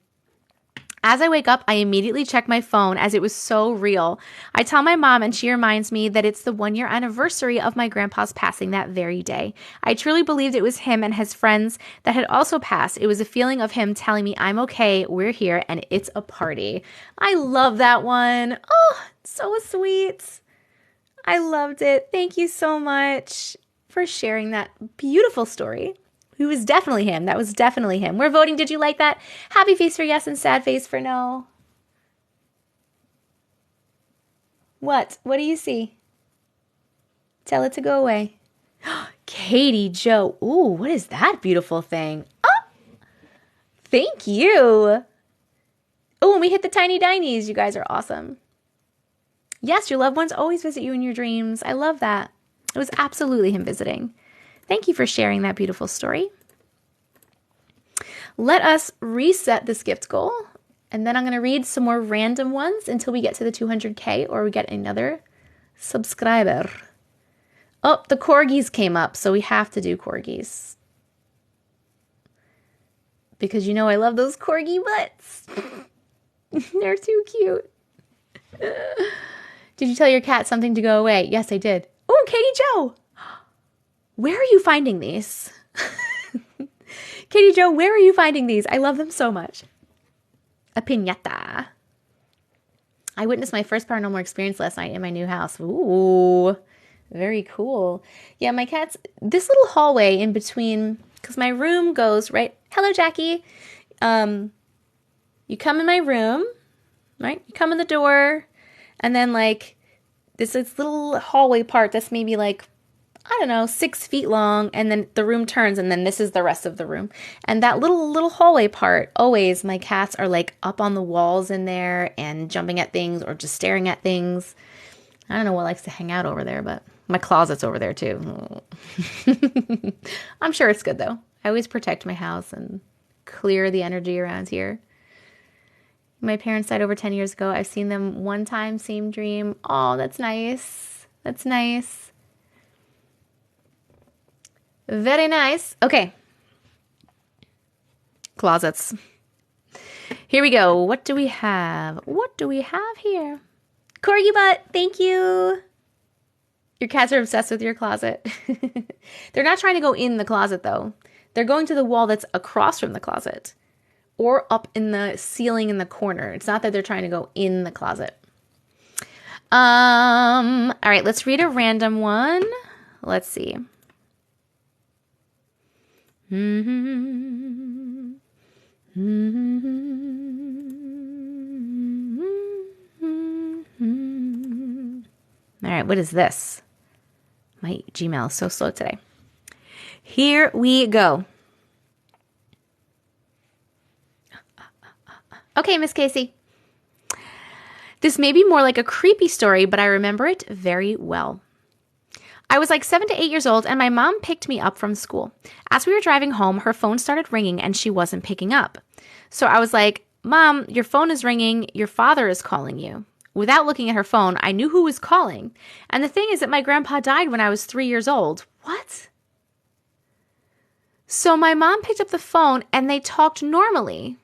As I wake up, I immediately check my phone as it was so real. I tell my mom and she reminds me that it's the 1-year anniversary of my grandpa's passing that very day. I truly believed it was him and his friends that had also passed. It was a feeling of him telling me, "I'm okay, we're here, and it's a party." I love that one. Oh, so sweet. I loved it. Thank you so much for sharing that beautiful story. It was definitely him. That was definitely him. We're voting. Did you like that? Happy face for yes and sad face for no. What? What do you see? Tell it to go away. Katie Joe. Ooh, what is that beautiful thing? Oh, thank you. Oh, and we hit the Tiny Dinies. You guys are awesome. Yes, your loved ones always visit you in your dreams. I love that. It was absolutely him visiting. Thank you for sharing that beautiful story. Let us reset this gift goal, and then I'm going to read some more random ones until we get to the 200K or we get another subscriber. Oh, the corgis came up, so we have to do corgis. Because you know I love those corgi butts. They're too cute. Did you tell your cat something to go away? Yes, I did. Oh, Katie Joe. Where are you finding these? Katie Joe, where are you finding these? I love them so much. A piñata. I witnessed my first paranormal experience last night in my new house. Ooh, very cool. Yeah, my cat's, this little hallway in between, because my room goes right. Hello, Jackie. You come in my room, right? You come in the door, and then like this little hallway part that's maybe like, I don't know, 6 feet long, and then the room turns, and then this is the rest of the room. And that little hallway part, always my cats are like up on the walls in there and jumping at things or just staring at things. I don't know what likes to hang out over there, but my closet's over there too. I'm sure it's good though. I always protect my house and clear the energy around here. My parents died over 10 years ago. I've seen them one time, same dream. Oh, that's nice. That's nice. Very nice. Okay. Closets. Here we go. What do we have? What do we have here? Corgi butt, thank you. Your cats are obsessed with your closet. They're not trying to go in the closet, though. They're going to the wall that's across from the closet or up in the ceiling in the corner. It's not that they're trying to go in the closet. All right, let's read a random one. Let's see. All right, what is this? My Gmail is so slow today. Here we go. Okay, Miss Casey. This may be more like a creepy story, but I remember it very well. I was like 7 to 8 years old, and my mom picked me up from school. As we were driving home, her phone started ringing, and she wasn't picking up. So I was like, Mom, your phone is ringing. Your father is calling you. Without looking at her phone, I knew who was calling. And the thing is that my grandpa died when I was 3 years old. What? So my mom picked up the phone, and they talked normally.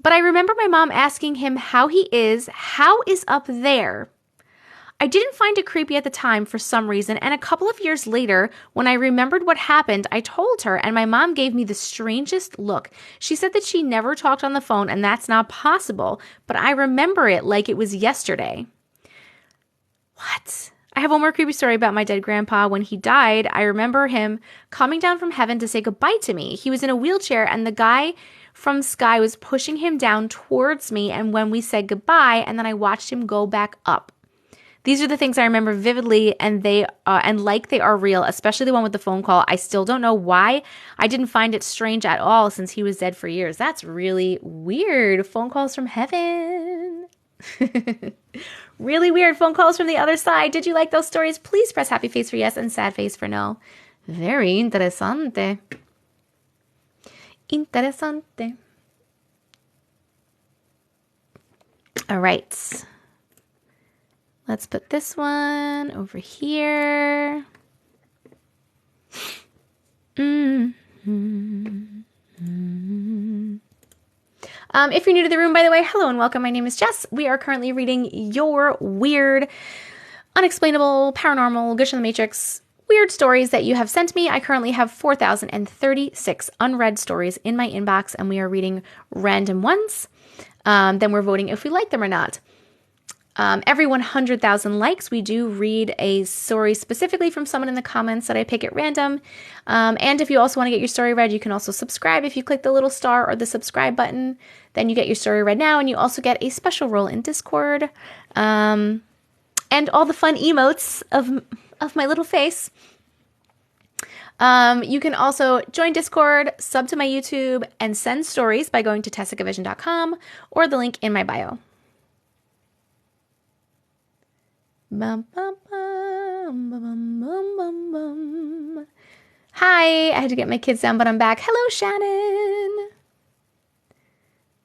But I remember my mom asking him how he is, how is up there. I didn't find it creepy at the time for some reason, and a couple of years later, when I remembered what happened, I told her, and my mom gave me the strangest look. She said that she never talked on the phone, and that's not possible, but I remember it like it was yesterday. What? I have one more creepy story about my dead grandpa. When he died, I remember him coming down from heaven to say goodbye to me. He was in a wheelchair, and the guy from sky was pushing him down towards me, and when we said goodbye, and then I watched him go back up. These are the things I remember vividly, and they are real, especially the one with the phone call. I still don't know why. I didn't find it strange at all since he was dead for years. That's really weird. Phone calls from heaven. Really weird phone calls from the other side. Did you like those stories? Please press happy face for yes and sad face for no. Very interesante. Interesante. All right. Let's put this one over here. If you're new to the room, by the way, hello and welcome. My name is Jess. We are currently reading your weird, unexplainable, paranormal, glitch in the matrix, weird stories that you have sent me. I currently have 4,036 unread stories in my inbox, and we are reading random ones. Then we're voting if we like them or not. Every 100,000 likes, we do read a story specifically from someone in the comments that I pick at random. And if you also want to get your story read, you can also subscribe. If you click the little star or the subscribe button, then you get your story read now, and you also get a special role in Discord. And all the fun emotes of my little face. You can also join Discord, sub to my YouTube, and send stories by going to TessicaVision.com or the link in my bio. Bum, bum, bum, bum, bum, bum, bum. Hi, I had to get my kids down, but I'm back. Hello, Shannon.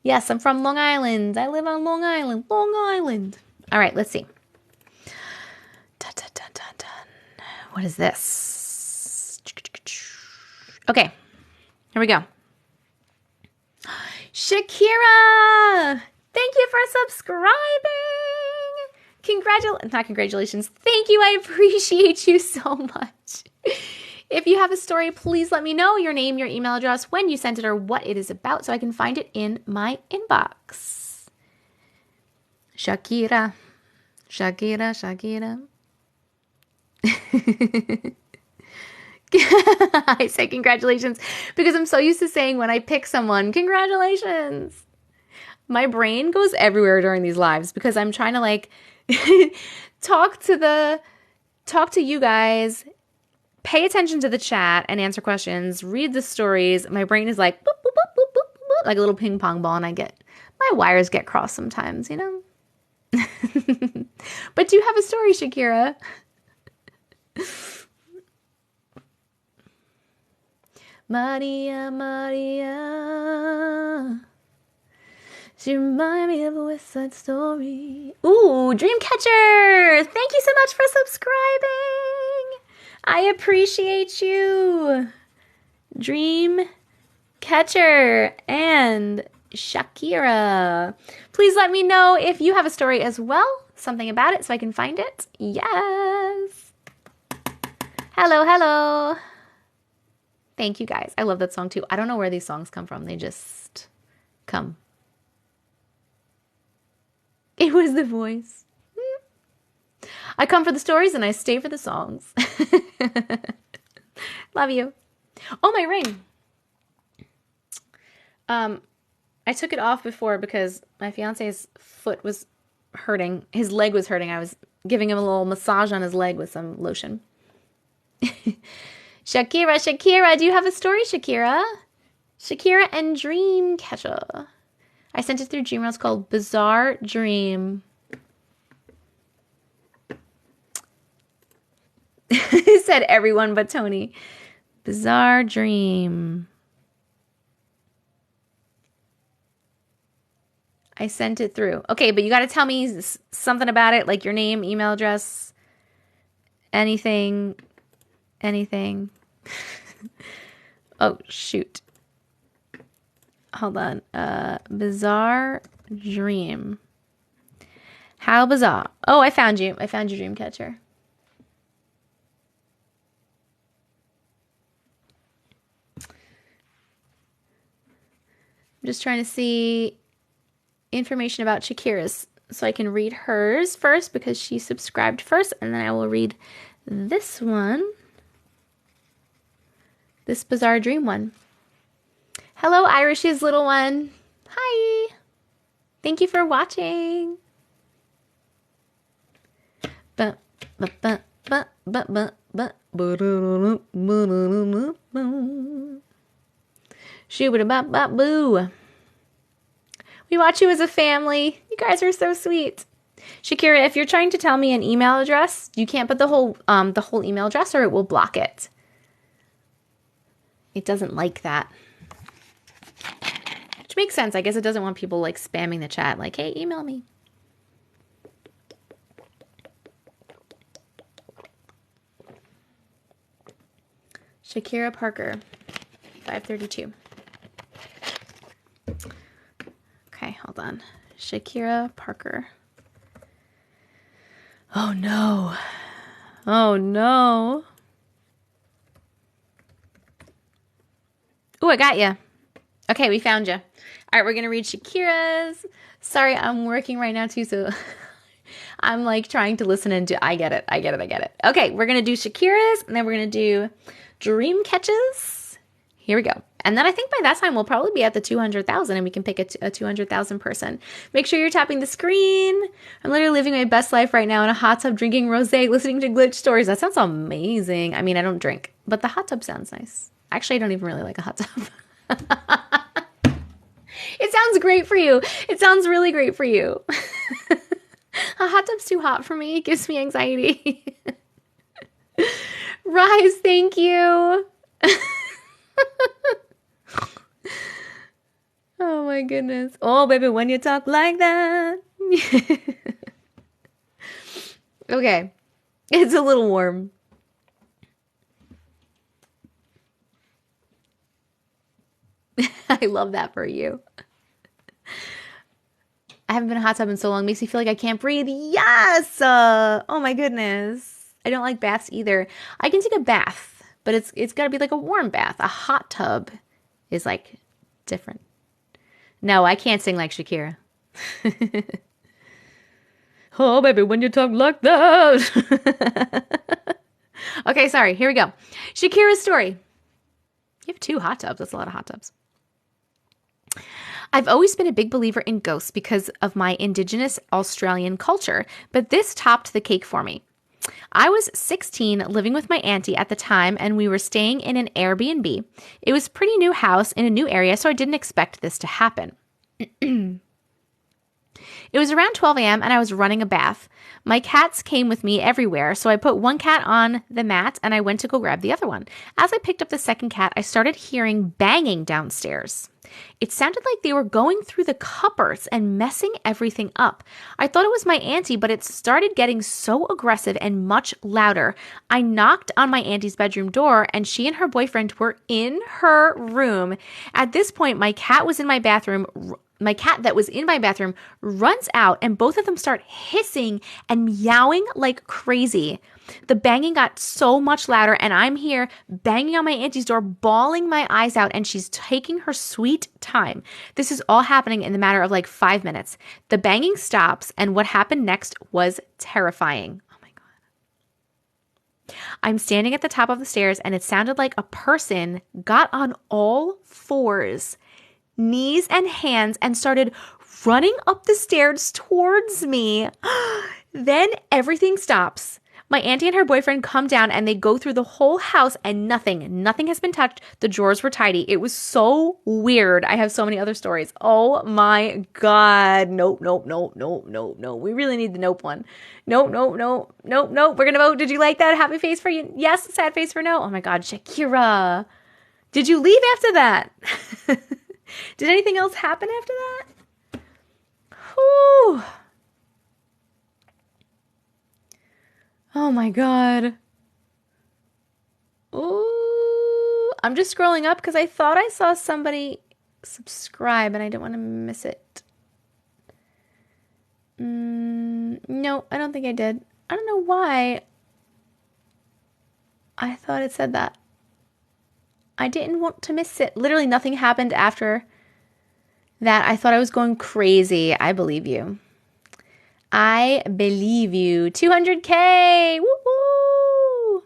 Yes, I'm from Long Island. I live on Long Island. Long Island. All right, let's see. Dun, dun, dun, dun, dun. What is this? Okay, here we go. Shakira, thank you for subscribing. Not congratulations. Thank you. I appreciate you so much. If you have a story, please let me know your name, your email address, when you sent it, or what it is about so I can find it in my inbox. Shakira. Shakira, Shakira. I say congratulations because I'm so used to saying when I pick someone, congratulations. My brain goes everywhere during these lives because I'm trying to talk to you guys, pay attention to the chat and answer questions, read the stories. My brain is like, boop, boop, boop, boop, boop, boop, like a little ping pong ball, and my wires get crossed sometimes, you know? But do you have a story, Shakira? Maria, Maria. She reminds me of a West Side Story. Ooh, Dreamcatcher! Thank you so much for subscribing. I appreciate you. Dreamcatcher. Catcher and Shakira. Please let me know if you have a story as well. Something about it so I can find it. Yes. Hello, hello. Thank you guys. I love that song too. I don't know where these songs come from. They just come. It was the voice. I come for the stories and I stay for the songs. Love you. Oh, my ring. I took it off before because my fiance's foot was hurting. His leg was hurting. I was giving him a little massage on his leg with some lotion. Shakira, do you have a story, Shakira? Shakira and Dreamcatcher. I sent it through Gmail. It's called Bizarre Dream. He said everyone but Tony. Bizarre Dream. I sent it through. Okay, but you got to tell me something about it, like your name, email address, anything. Oh, shoot. Hold on. Bizarre Dream. How bizarre. Oh, I found you. I found your dream catcher. I'm just trying to see information about Shakira's so I can read hers first because she subscribed first, and then I will read this one. This Bizarre Dream one. Hello, Irish's little one. Hi. Thank you for watching. Shoo-ba-da-ba-ba-boo. We watch you as a family. You guys are so sweet. Shakira, if you're trying to tell me an email address, you can't put the whole email address or it will block it. It doesn't like that. Which makes sense. I guess it doesn't want people like spamming the chat like, hey, email me. Shakira Parker, 532. Okay, hold on. Shakira Parker. Oh no. Oh no. Ooh, I got you. Okay, we found you. All right, we're going to read Shakira's. Sorry, I'm working right now too, so I'm like trying to listen and do. I get it. Okay, we're going to do Shakira's, and then we're going to do Dream Catches. Here we go. And then I think by that time we'll probably be at the 200,000 and we can pick a 200,000 person. Make sure you're tapping the screen. I'm literally living my best life right now in a hot tub, drinking rosé, listening to glitch stories. That sounds amazing. I mean, I don't drink, but the hot tub sounds nice. Actually, I don't even really like a hot tub. It sounds great for you. It sounds really great for you. A hot tub's too hot for me. It gives me anxiety. Rise, thank you. Oh my goodness. Oh, baby, when you talk like that. Okay. It's a little warm. I love that for you. I haven't been in a hot tub in so long. Makes me feel like I can't breathe. Yes! Oh my goodness. I don't like baths either. I can take a bath, but it's got to be like a warm bath. A hot tub is like different. No, I can't sing like Shakira. Oh, baby, when you talk like that. Okay, sorry. Here we go. Shakira's story. You have 2 hot tubs. That's a lot of hot tubs. I've always been a big believer in ghosts because of my indigenous Australian culture, but this topped the cake for me. I was 16, living with my auntie at the time, and we were staying in an Airbnb. It was a pretty new house in a new area, so I didn't expect this to happen. It was around 12 a.m. and I was running a bath. My cats came with me everywhere, so I put one cat on the mat and I went to go grab the other one. As I picked up the second cat, I started hearing banging downstairs. It sounded like they were going through the cupboards and messing everything up. I thought it was my auntie, but it started getting so aggressive and much louder. I knocked on my auntie's bedroom door and she and her boyfriend were in her room. At this point, my cat that was in my bathroom runs out and both of them start hissing and meowing like crazy. The banging got so much louder and I'm here banging on my auntie's door, bawling my eyes out, and she's taking her sweet time. This is all happening in the matter of like 5 minutes. The banging stops and what happened next was terrifying. Oh my God. I'm standing at the top of the stairs and it sounded like a person got on all fours, knees and hands, and started running up the stairs towards me. Then everything stops. My auntie and her boyfriend come down and they go through the whole house and nothing has been touched. The drawers were tidy. It was so weird. I have so many other stories. Oh my God. Nope. We really need the nope one. Nope. We're going to vote. Did you like that? Happy face for you? Yes. Sad face for no. Oh my God. Shakira. Did you leave after that? Did anything else happen after that? Whew. Oh my God. Ooh. I'm just scrolling up because I thought I saw somebody subscribe and I didn't want to miss it. No, I don't think I did. I don't know why. I thought it said that. I didn't want to miss it. Literally nothing happened after that. I thought I was going crazy. I believe you. I believe you. 200K. Woo-hoo.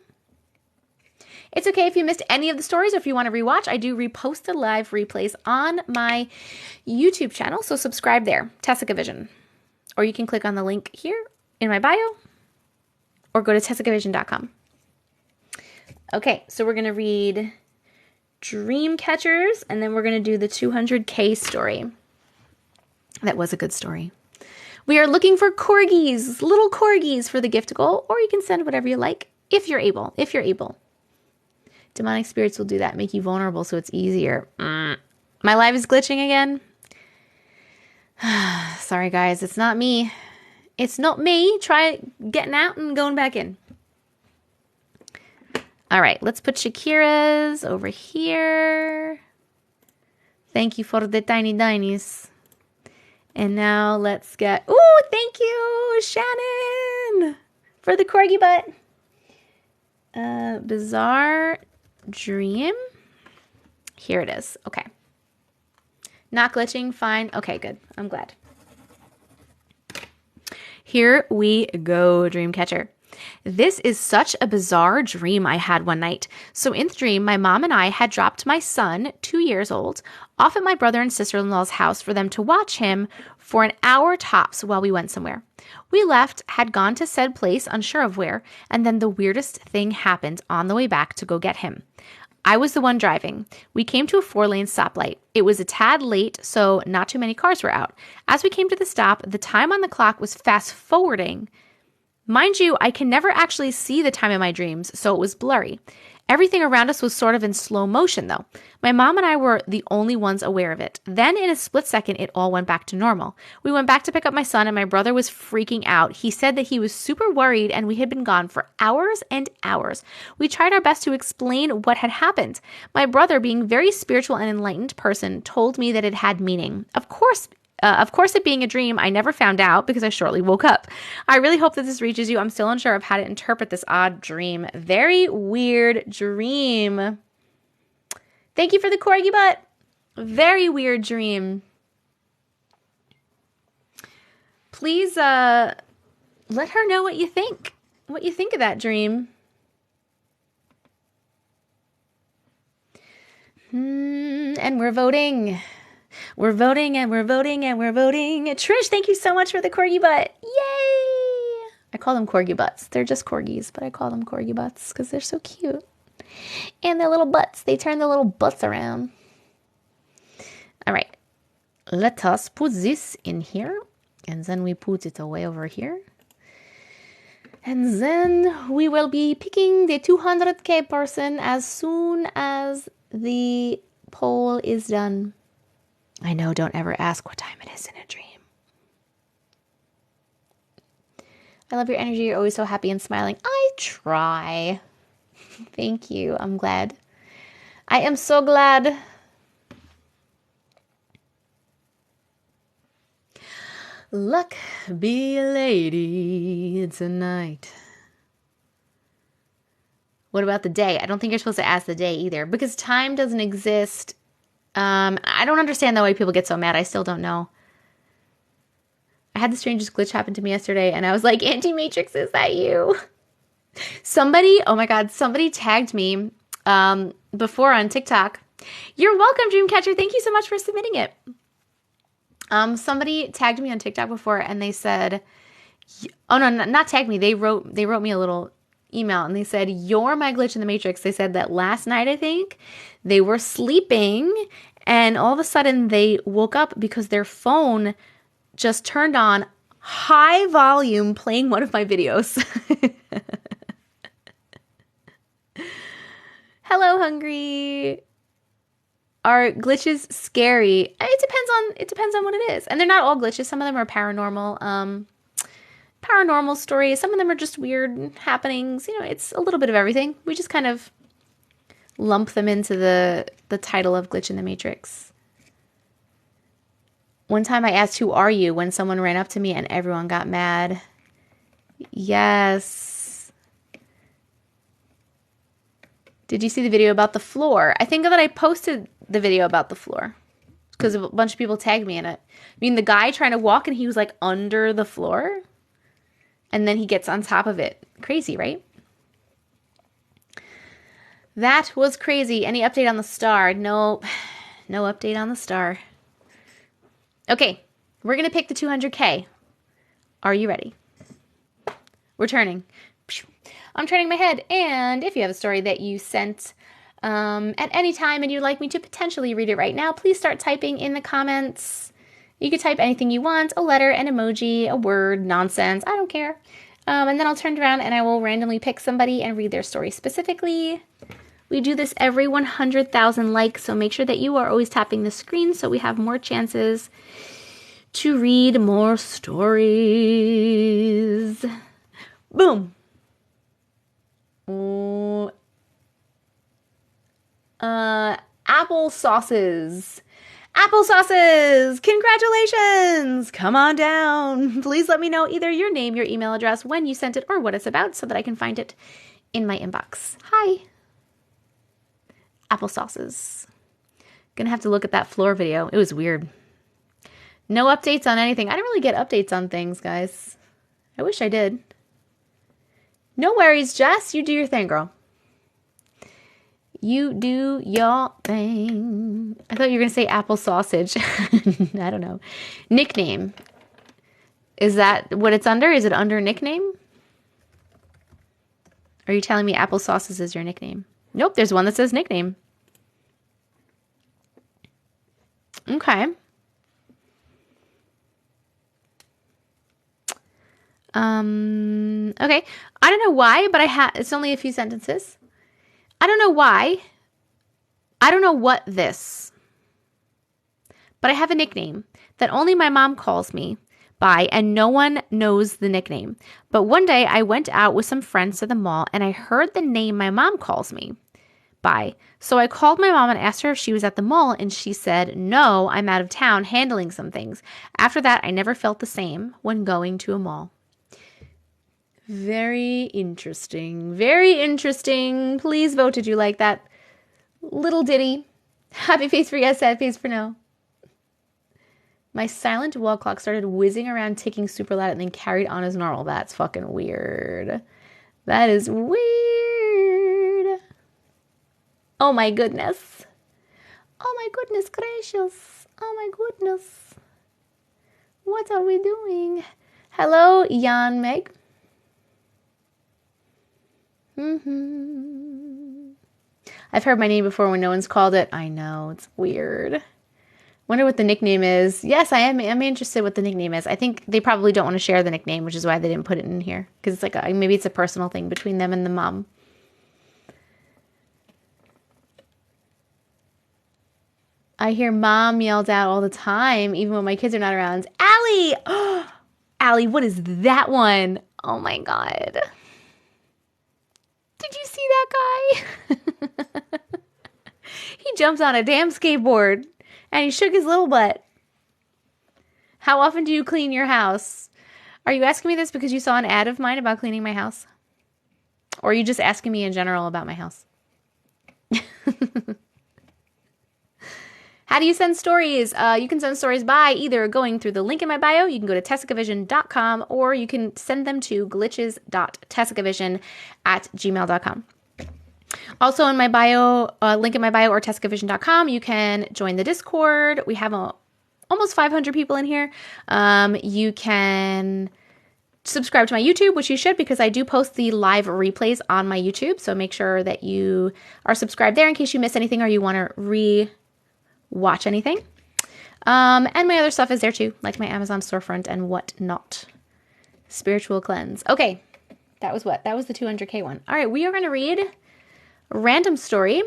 It's okay if you missed any of the stories or if you want to rewatch. I do repost the live replays on my YouTube channel, so subscribe there, TessicaVision. Or you can click on the link here in my bio or go to TessicaVision.com. Okay, so we're going to read Dream Catchers and then we're going to do the 200K story. That was a good story. We are looking for corgis, little corgis for the gift goal, or you can send whatever you like if you're able. Demonic spirits will do that, make you vulnerable so it's easier. My live is glitching again. Sorry, guys. It's not me. It's not me. Try getting out and going back in. All right. Let's put Shakira's over here. Thank you for the tiny dinies. And now let's get... Ooh, thank you, Shannon, for the corgi butt. Bizarre dream. Here it is. Okay. Not glitching. Fine. Okay, good. I'm glad. Here we go, dream catcher. This is such a bizarre dream I had one night. So in the dream, my mom and I had dropped my son, 2 years old, off at my brother and sister-in-law's house for them to watch him for an hour tops while we went somewhere. We left, had gone to said place, unsure of where, and then the weirdest thing happened on the way back to go get him. I was the one driving. We came to a 4-lane stoplight. It was a tad late, so not too many cars were out. As we came to the stop, the time on the clock was fast forwarding. Mind you, I can never actually see the time in my dreams, so it was blurry. Everything around us was sort of in slow motion, though. My mom and I were the only ones aware of it. Then, in a split second, it all went back to normal. We went back to pick up my son, and my brother was freaking out. He said that he was super worried, and we had been gone for hours and hours. We tried our best to explain what had happened. My brother, being a very spiritual and enlightened person, told me that it had meaning. Of course, it being a dream, I never found out because I shortly woke up. I really hope that this reaches you. I'm still unsure of how to interpret this odd dream. Very weird dream. Thank you for the corgi butt. Very weird dream. Please let her know what you think. What you think of that dream. And we're voting. We're voting and we're voting and we're voting. Trish, thank you so much for the corgi butt. Yay! I call them corgi butts. They're just corgis, but I call them corgi butts because they're so cute. And their little butts. They turn their little butts around. All right. Let us put this in here. And then we put it away over here. And then we will be picking the 200K person as soon as the poll is done. I know, don't ever ask what time it is in a dream. I love your energy. You're always so happy and smiling. I try. Thank you. I'm glad. I am so glad. Luck be a lady tonight. What about the day? I don't think you're supposed to ask the day either because time doesn't exist. I don't understand the way people get so mad. I still don't know. I had the strangest glitch happen to me yesterday and I was like, Auntie Matrix, is that you? Somebody, oh my God, somebody tagged me before on TikTok. You're welcome, Dreamcatcher. Thank you so much for submitting it. Somebody tagged me on TikTok before and they said, oh no, not tagged me. They wrote me a little email and they said, you're my glitch in the Matrix. They said that last night, I think, they were sleeping and all of a sudden they woke up because their phone just turned on high volume playing one of my videos. Hello, Hungry. Are glitches scary? It depends on what it is. And they're not all glitches. Some of them are paranormal stories. Some of them are just weird happenings. You know, it's a little bit of everything. We just kind of lump them into the title of Glitch in the Matrix. One time I asked, who are you? When someone ran up to me and everyone got mad. Yes. Did you see the video about the floor? I think that I posted the video about the floor because a bunch of people tagged me in it. I mean, the guy trying to walk and he was like under the floor and then he gets on top of it. Crazy, right? That was crazy. Any update on the star? Nope. No update on the star. Okay, we're going to pick the 200K. Are you ready? We're turning. I'm turning my head. And if you have a story that you sent at any time and you'd like me to potentially read it right now, please start typing in the comments. You could type anything you want, a letter, an emoji, a word, nonsense. I don't care. And then I'll turn around and I will randomly pick somebody and read their story specifically. We do this every 100,000 likes, so make sure that you are always tapping the screen so we have more chances to read more stories. Boom. Apple sauces. Congratulations. Come on down. Please let me know either your name, your email address, when you sent it, or what it's about so that I can find it in my inbox. Hi. Apple sauces. Gonna have to look at that floor video. It was weird. No updates on anything. I didn't really get updates on things, guys. I wish I did. No worries, Jess. You do your thing, girl. You do your thing. I thought you were going to say apple sausage. I don't know. Nickname. Is that what it's under? Is it under nickname? Are you telling me apple sauces is your nickname? Nope, there's one that says nickname. Okay. Okay. I don't know why, but it's only a few sentences. I don't know why. I don't know what this. But I have a nickname that only my mom calls me by, and no one knows the nickname. But one day I went out with some friends to the mall and I heard the name my mom calls me by. So I called my mom and asked her if she was at the mall, and she said, no, I'm out of town handling some things. After that, I never felt the same when going to a mall. Very interesting. Very interesting. Please vote. Did you like that little ditty? Happy face for yes, sad face for no. My silent wall clock started whizzing around, ticking super loud, and then carried on as normal. That's fucking weird. That is weird. Oh my goodness. Oh my goodness gracious. Oh my goodness. What are we doing? Hello, Jan Meg. I've heard my name before when no one's called it. I know, it's weird. Wonder what the nickname is. Yes, I'm interested what the nickname is. I think they probably don't want to share the nickname, which is why they didn't put it in here. Because it's like maybe it's a personal thing between them and the mom. I hear mom yelled out all the time, even when my kids are not around. Allie! Allie, what is that one? Oh my God. Did you see that guy? He jumps on a damn skateboard and he shook his little butt. How often do you clean your house? Are you asking me this because you saw an ad of mine about cleaning my house? Or are you just asking me in general about my house? How do you send stories? You can send stories by either going through the link in my bio. You can go to TessicaVision.com, or you can send them to glitches.tessicavision@gmail.com. Also in my bio, link in my bio or TessicaVision.com, you can join the Discord. We have almost 500 people in here. You can subscribe to my YouTube, which you should, because I do post the live replays on my YouTube. So make sure that you are subscribed there in case you miss anything or you want to watch anything. And my other stuff is there too, like my Amazon storefront and whatnot. Spiritual cleanse. Okay, that was what? That was the 200K one. All right, we are going to read a random story.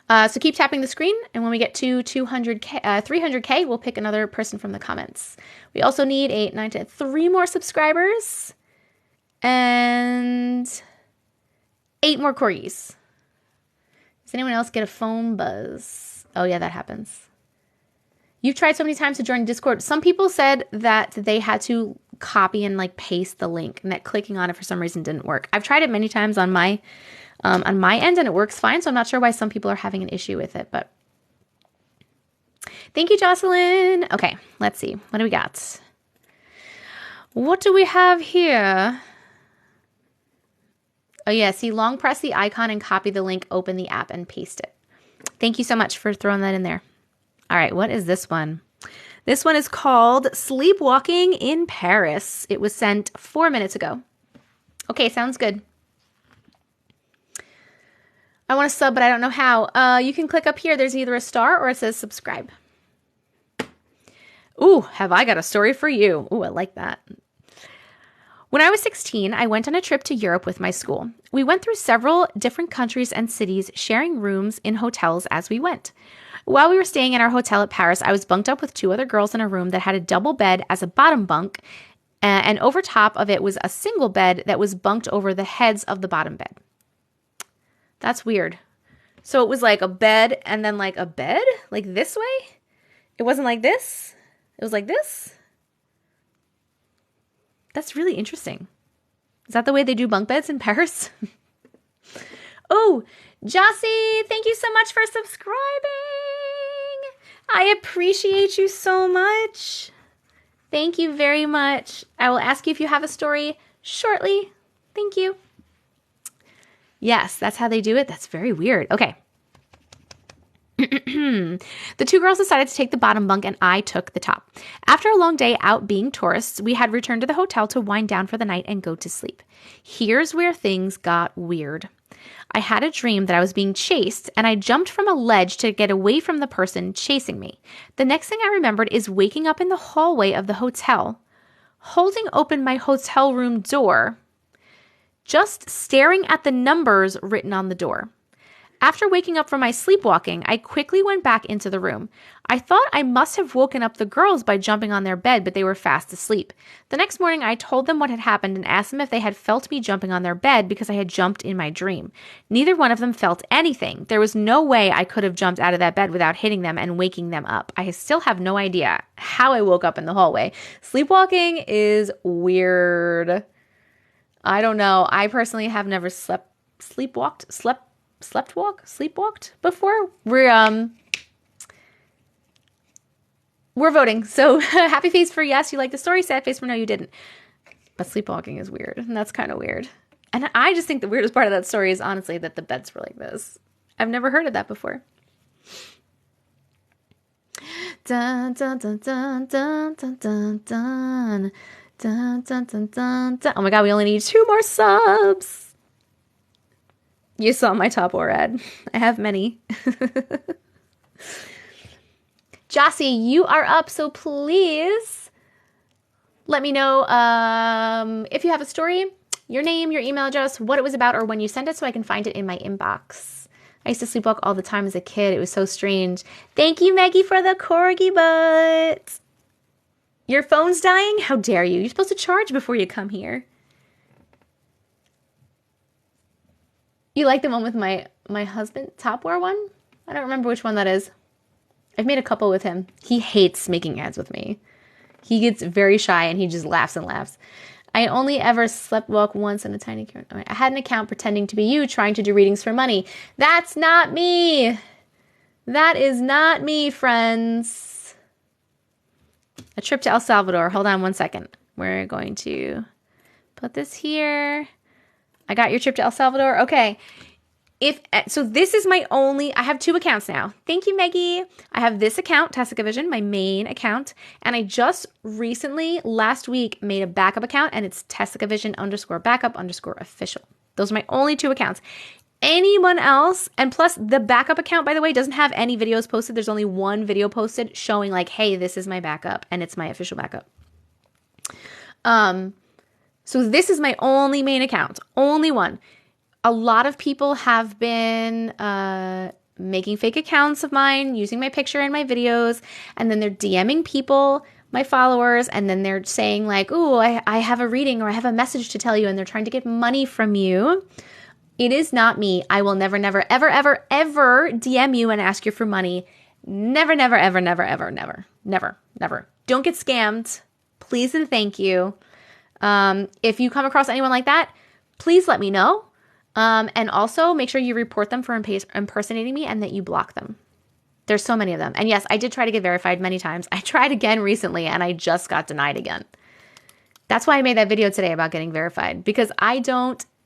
So keep tapping the screen, and when we get to 300K, we'll pick another person from the comments. We also need 3 more subscribers and 8 more corgis. Does anyone else get a phone buzz? Oh, yeah, that happens. You've tried so many times to join Discord. Some people said that they had to copy and like paste the link, and that clicking on it for some reason didn't work. I've tried it many times on my end, and it works fine. So I'm not sure why some people are having an issue with it, but thank you, Jocelyn. Okay, let's see. What do we got? What do we have here? Oh, yeah. See, long press the icon and copy the link, open the app, and paste it. Thank you so much for throwing that in there. All right. What is this one? This one is called Sleepwalking in Paris. It was sent 4 minutes ago. Okay. Sounds good. I want to sub, but I don't know how. You can click up here. There's either a star or it says subscribe. Ooh, have I got a story for you. Ooh, I like that. When I was 16, I went on a trip to Europe with my school. We went through several different countries and cities, sharing rooms in hotels as we went. While we were staying in our hotel at Paris, I was bunked up with 2 other girls in a room that had a double bed as a bottom bunk, and over top of it was a single bed that was bunked over the heads of the bottom bed. That's weird. So it was like a bed and then like a bed? Like this way? It wasn't like this? It was like this? That's really interesting. Is that the way they do bunk beds in Paris? Oh, Jossie, thank you so much for subscribing. I appreciate you so much. Thank you very much. I will ask you if you have a story shortly. Thank you. Yes, that's how they do it. That's very weird. Okay. The 2 girls decided to take the bottom bunk and I took the top. After a long day out being tourists, we had returned to the hotel to wind down for the night and go to sleep. Here's where things got weird. I had a dream that I was being chased and I jumped from a ledge to get away from the person chasing me. The next thing I remembered is waking up in the hallway of the hotel, holding open my hotel room door, just staring at the numbers written on the door. After waking up from my sleepwalking, I quickly went back into the room. I thought I must have woken up the girls by jumping on their bed, but they were fast asleep. The next morning, I told them what had happened and asked them if they had felt me jumping on their bed because I had jumped in my dream. Neither one of them felt anything. There was no way I could have jumped out of that bed without hitting them and waking them up. I still have no idea how I woke up in the hallway. Sleepwalking is weird. I don't know. I personally have never sleepwalked before. We're voting. So happy face for yes, you like the story. Sad face for no, you didn't. But sleepwalking is weird, and that's kind of weird. And I just think the weirdest part of that story is honestly that the beds were like this. I've never heard of that before. Dun, dun, dun, dun, dun, dun, dun, dun. Dun, dun, dun, dun, dun. Oh my god, we only need 2 more subs. You saw my top or ad. I have many. Jossie, you are up, so please let me know if you have a story, your name, your email address, what it was about, or when you sent it so I can find it in my inbox. I used to sleepwalk all the time as a kid. It was so strange. Thank you, Maggie, for the corgi butt. Your phone's dying? How dare you? You're supposed to charge before you come here. You like the one with my husband, Topware one? I don't remember which one that is. I've made a couple with him. He hates making ads with me. He gets very shy and he just laughs and laughs. I only ever sleptwalk once in a tiny account. I had an account pretending to be you, trying to do readings for money. That's not me. That is not me, friends. A trip to El Salvador. Hold on one second. We're going to put this here. I got your trip to El Salvador. Okay. So this is my only, I have 2 accounts now. Thank you, Maggie. I have this account, TessicaVision, my main account. And I just recently, last week, made a backup account, and it's TessicaVision_backup_official. Those are my only 2 accounts. Anyone else, and plus the backup account, by the way, doesn't have any videos posted. There's only 1 video posted showing like, hey, this is my backup, and it's my official backup. So this is my only main account, only one. A lot of people have been making fake accounts of mine, using my picture in my videos, and then they're DMing people, my followers, and then they're saying like, ooh, I have a reading or I have a message to tell you, and they're trying to get money from you. It is not me. I will never, never, ever, ever, ever DM you and ask you for money. Never, never, ever, never, ever, never, never, never. Don't get scammed. Please and thank you. If you come across anyone like that, please let me know. And also make sure you report them for impersonating me and that you block them. There's so many of them. And yes, I did try to get verified many times. I tried again recently and I just got denied again. That's why I made that video today about getting verified, because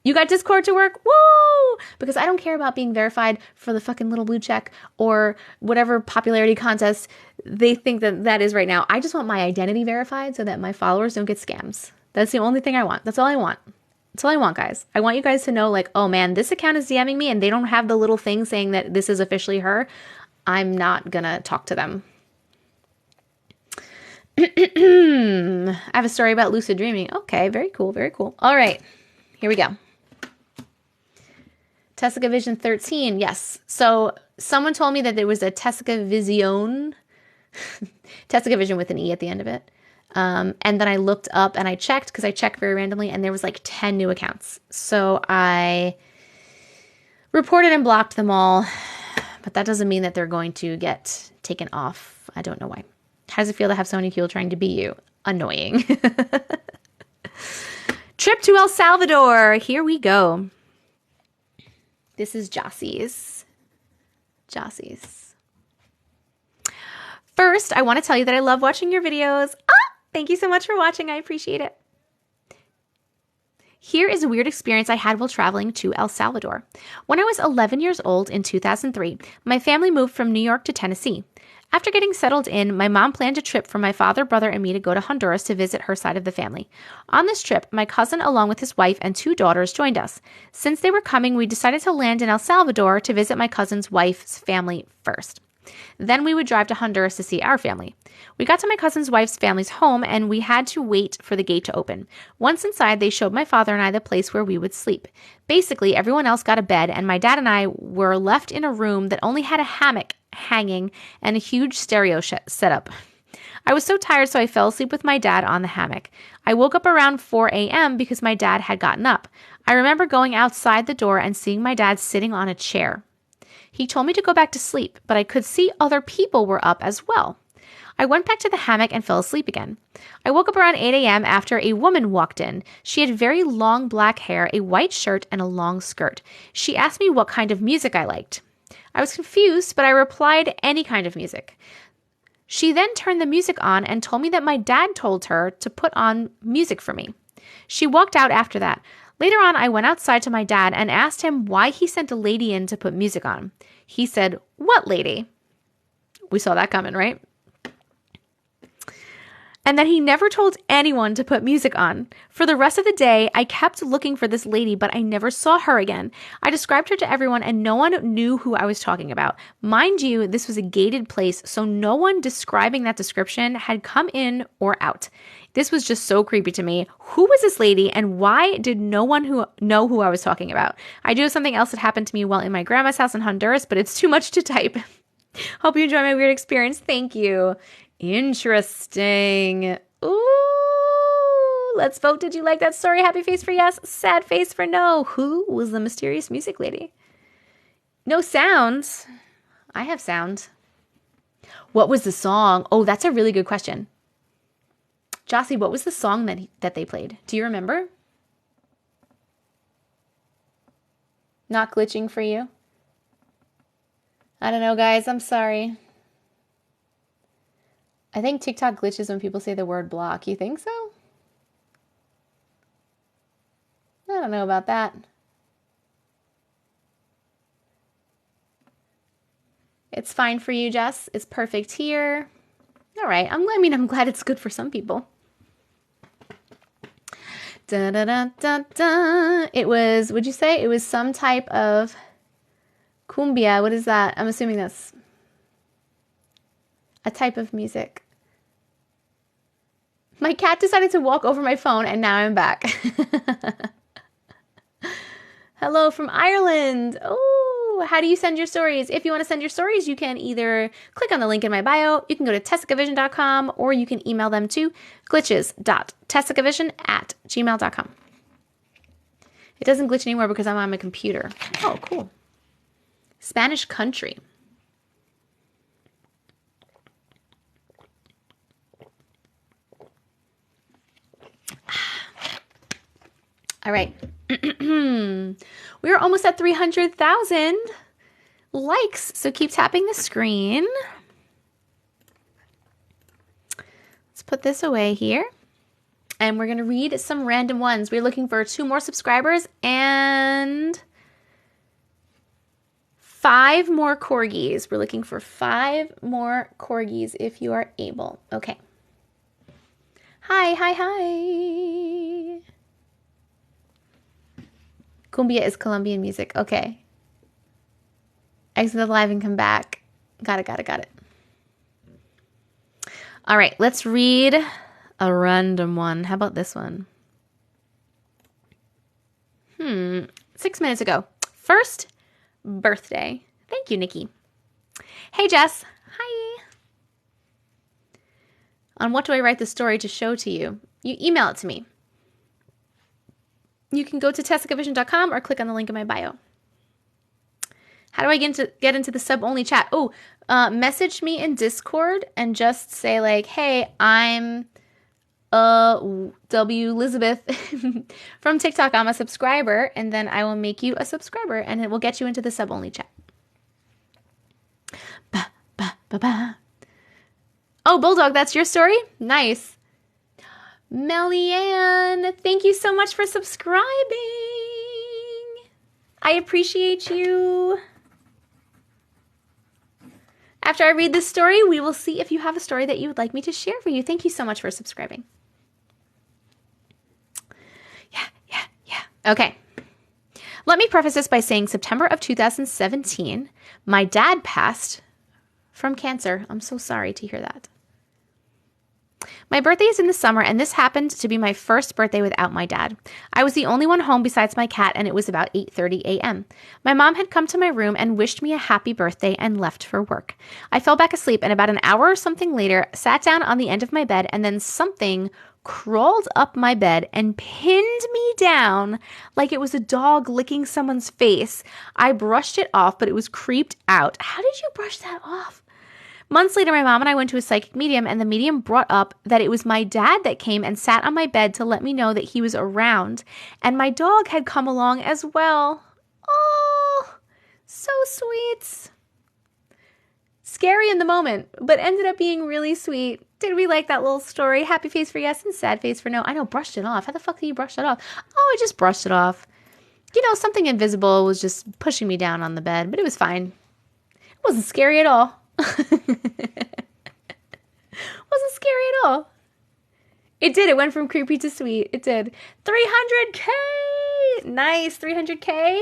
you got Discord to work? Woo! Because I don't care about being verified for the fucking little blue check or whatever popularity contest they think that is right now. I just want my identity verified so that my followers don't get scams. That's the only thing I want. That's all I want. That's all I want, guys. I want you guys to know, like, oh man, this account is DMing me and they don't have the little thing saying that this is officially her. I'm not gonna talk to them. I have a story about lucid dreaming. Okay, very cool, very cool. All right, here we go. TessicaVision 13, yes. So someone told me that there was a TessicaVision, TessicaVision with an E at the end of it. And then I looked up and I checked, because I check very randomly, and there was like 10 new accounts. So I reported and blocked them all, but that doesn't mean that they're going to get taken off. I don't know why. How does it feel to have so many people trying to be you? Annoying. Trip to El Salvador. Here we go. This is Jossie's. First, I want to tell you that I love watching your videos. Thank you so much for watching. I appreciate it. Here is a weird experience I had while traveling to El Salvador. When I was 11 years old in 2003, my family moved from New York to Tennessee. After getting settled in, my mom planned a trip for my father, brother, and me to go to Honduras to visit her side of the family. On this trip, my cousin, along with his wife and 2 daughters, joined us. Since they were coming, we decided to land in El Salvador to visit my cousin's wife's family first. Then we would drive to Honduras to see our family. We got to my cousin's wife's family's home, and we had to wait for the gate to open. Once inside, they showed my father and I the place where we would sleep. Basically, everyone else got a bed, and my dad and I were left in a room that only had a hammock hanging and a huge stereo set up. I was so tired, so I fell asleep with my dad on the hammock. I woke up around 4 a.m. because my dad had gotten up. I remember going outside the door and seeing my dad sitting on a chair. He told me to go back to sleep, but I could see other people were up as well. I went back to the hammock and fell asleep again. I woke up around 8 a.m. after a woman walked in. She had very long black hair, a white shirt, and a long skirt. She asked me what kind of music I liked. I was confused, but I replied any kind of music. She then turned the music on and told me that my dad told her to put on music for me. She walked out after that. Later on, I went outside to my dad and asked him why he sent a lady in to put music on. He said, "What lady?" We saw that coming, right? and that he never told anyone to put music on. For the rest of the day, I kept looking for this lady, but I never saw her again. I described her to everyone, and no one knew who I was talking about. Mind you, this was a gated place, so no one describing that description had come in or out. This was just so creepy to me. Who was this lady, and why did no one know who I was talking about? I do have something else that happened to me while in my grandma's house in Honduras, but it's too much to type. Hope you enjoy my weird experience. Thank you. Interesting. Ooh, let's vote. Did you like that story? Happy face for yes, sad face for no. Who was the mysterious music lady? No sounds. I have sound. What was the song? Oh, that's a really good question. Jossie, what was the song that they played? Do you remember? Not glitching for you? I don't know, guys. I'm sorry. I think TikTok glitches when people say the word block. You think so? I don't know about that. It's fine for you, Jess. It's perfect here. All right. I'm glad it's good for some people. Da, da, da, da, da. It was, would you say? It was some type of cumbia. What is that? I'm assuming that's a type of music. My cat decided to walk over my phone, and now I'm back. Hello from Ireland. Oh, how do you send your stories? If you want to send your stories, you can either click on the link in my bio, you can go to TessicaVision.com, or you can email them to glitches.tessicavision@gmail.com. It doesn't glitch anymore because I'm on my computer. Oh, cool. Spanish country. All right. We're almost at 300,000 likes, so keep tapping the screen. Let's put this away here. And we're going to read some random ones. We're looking for 2 more subscribers and 5 more corgis. We're looking for 5 more corgis if you are able. Okay. Hi, hi, hi. Cumbia is Colombian music. Okay. Exit the live and come back. Got it. All right, let's read a random one. How about this one? 6 minutes ago. First birthday. Thank you, Nikki. Hey, Jess. Hi. On what do I write the story to show to you? You email it to me. You can go to TessicaVision.com or click on the link in my bio. How do I get into the sub-only chat? Oh, message me in Discord and just say like, hey, I'm W. Elizabeth from TikTok. I'm a subscriber, and then I will make you a subscriber, and it will get you into the sub-only chat. Ba, ba, ba, ba. Oh, Bulldog, that's your story? Nice. Melly-Ann, thank you so much for subscribing. I appreciate you. After I read this story, we will see if you have a story that you would like me to share for you. Thank you so much for subscribing. Yeah. Okay. Let me preface this by saying September of 2017, my dad passed from cancer. I'm so sorry to hear that. My birthday is in the summer, and this happened to be my first birthday without my dad. I was the only one home besides my cat, and it was about 8:30 a.m. My mom had come to my room and wished me a happy birthday and left for work. I fell back asleep, and about an hour or something later, sat down on the end of my bed, and then something crawled up my bed and pinned me down like it was a dog licking someone's face. I brushed it off, but it was creeped out. How did you brush that off? Months later, my mom and I went to a psychic medium, and the medium brought up that it was my dad that came and sat on my bed to let me know that he was around, and my dog had come along as well. Oh, so sweet. Scary in the moment, but ended up being really sweet. Did we like that little story? Happy face for yes and sad face for no. I know, brushed it off. How the fuck did you brush it off? Oh, I just brushed it off. You know, something invisible was just pushing me down on the bed, but it was fine. It wasn't scary at all. Wasn't scary at all. It did. It went from creepy to sweet. It did. 300K. Nice. 300K.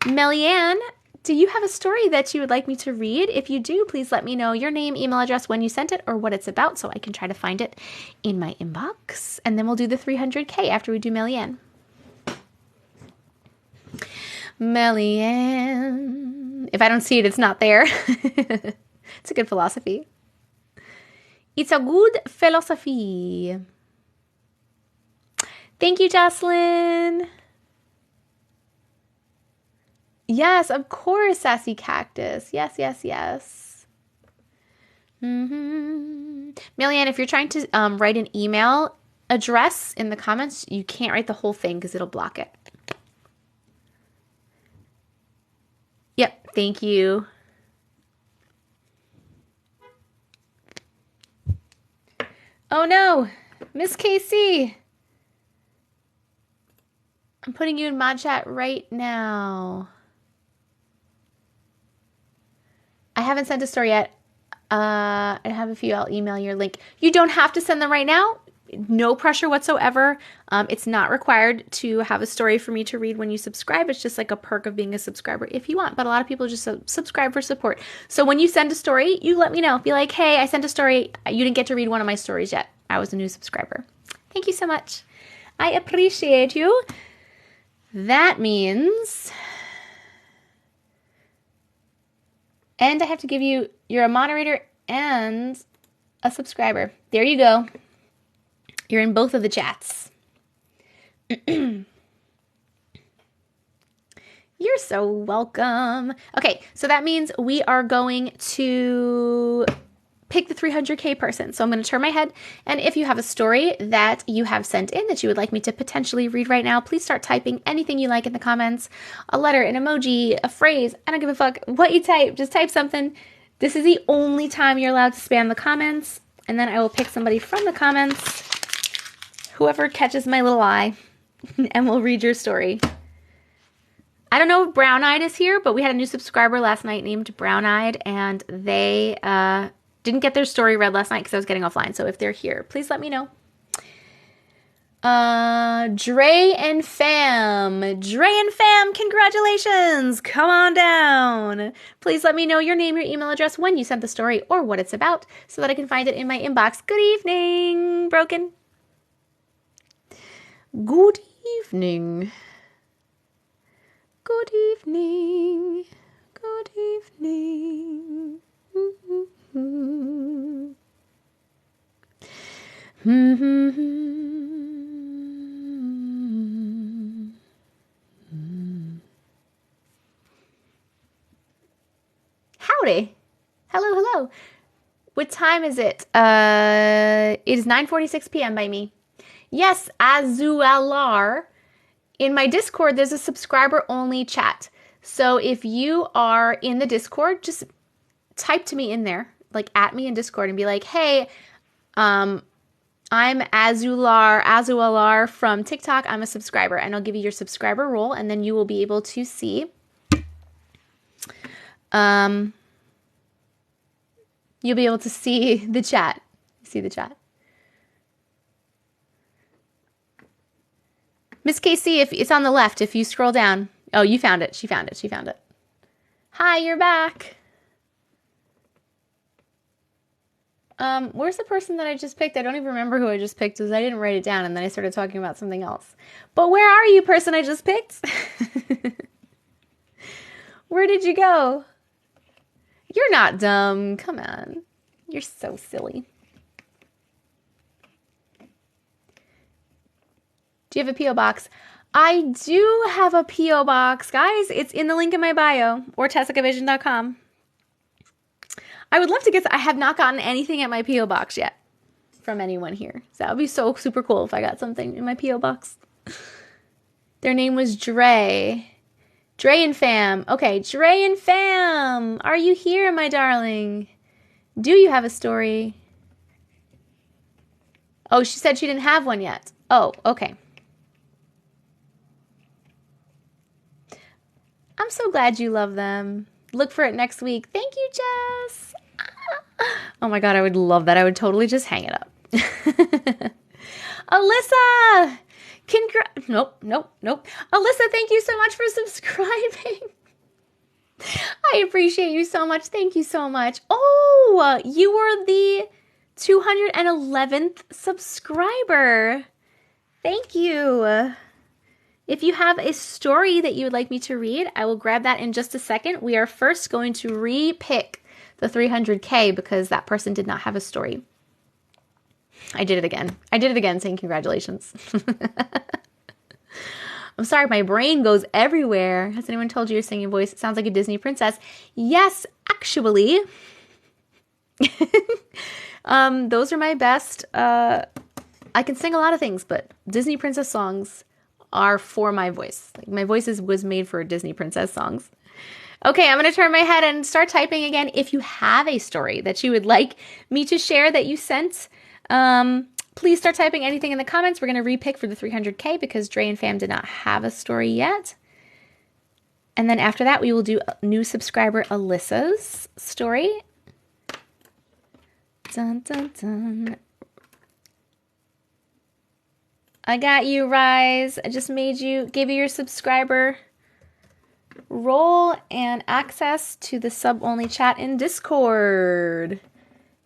Mellyanne, do you have a story that you would like me to read? If you do, please let me know your name, email address, when you sent it, or what it's about so I can try to find it in my inbox. And then we'll do the 300K after we do Mellyanne. Mellyanne. If I don't see it, it's not there. It's a good philosophy. It's a good philosophy. Thank you, Jocelyn. Yes, of course, Sassy Cactus. Yes, yes, yes. Mellyanne, if you're trying to write an email address in the comments, you can't write the whole thing because it'll block it. Yep, thank you. Oh no, Miss KC. I'm putting you in mod chat right now. I haven't sent a story yet. I have a few. I'll email your link. You don't have to send them right now. No pressure whatsoever. It's not required to have a story for me to read when you subscribe. It's just like a perk of being a subscriber if you want. But a lot of people just subscribe for support. So when you send a story, you let me know. Be like, hey, I sent a story. You didn't get to read one of my stories yet. I was a new subscriber. Thank you so much. I appreciate you. That means... And I have to give you, you're a moderator and a subscriber. There you go. You're in both of the chats. You're so welcome. Okay, so that means we are going to pick the 300K person. So I'm going to turn my head. And if you have a story that you have sent in that you would like me to potentially read right now, please start typing anything you like in the comments. A letter, an emoji, a phrase. I don't give a fuck what you type. Just type something. This is the only time you're allowed to spam the comments. And then I will pick somebody from the comments. Whoever catches my little eye. And we'll read your story. I don't know if Brown Eyed is here, but we had a new subscriber last night named Brown Eyed. And they... didn't get their story read last night because I was getting offline. So if they're here, please let me know. Dre and Fam, congratulations. Come on down. Please let me know your name, your email address, when you sent the story, or what it's about so that I can find it in my inbox. Good evening, Broken. Good evening. Good evening. Good evening. Howdy. Hello, hello. What time is it? It is 9:46 p.m. by me. Yes, Azualar. In my Discord, there's a subscriber-only chat. So if you are in the Discord, just type to me in there, like at me in Discord and be like, hey, I'm Azualar from TikTok. I'm a subscriber, and I'll give you your subscriber role, and then you will be able to see, you'll be able to see the chat. See the chat. Miss KC, if it's on the left, if you scroll down. Oh, you found it. She found it. She found it. Hi, you're back. Where's the person that I just picked? I don't even remember who I just picked because I didn't write it down and then I started talking about something else. But where are you, person I just picked? Where did you go? You're not dumb. Come on. You're so silly. Do you have a P.O. box? I do have a P.O. box, guys. It's in the link in my bio or TessicaVision.com. I would love to I have not gotten anything at my P.O. box yet from anyone here. So that would be so super cool if I got something in my P.O. box. Their name was Dre. Dre and Fam. Okay, Dre and Fam. Are you here, my darling? Do you have a story? Oh, she said she didn't have one yet. Oh, okay. I'm so glad you love them. Look for it next week. Thank you, Jess. Oh my God, I would love that. I would totally just hang it up. Alyssa! Nope. Alyssa, thank you so much for subscribing. I appreciate you so much. Thank you so much. Oh, you were the 211th subscriber. Thank you. If you have a story that you would like me to read, I will grab that in just a second. We are first going to re-pick the 300K because that person did not have a story. I did it again saying congratulations. I'm sorry, my brain goes everywhere. Has anyone told you your singing voice sounds like a Disney princess? Yes, actually. Those are my best. I can sing a lot of things, but Disney princess songs are for my voice. Like, my voice was made for Disney princess songs. Okay, I'm going to turn my head and start typing again. If you have a story that you would like me to share that you sent, please start typing anything in the comments. We're going to repick for the 300K because Dre and Fam did not have a story yet. And then after that, we will do new subscriber Alyssa's story. Dun, dun, dun. I got you, Rise. I just gave you your subscriber role and access to the sub-only chat in Discord.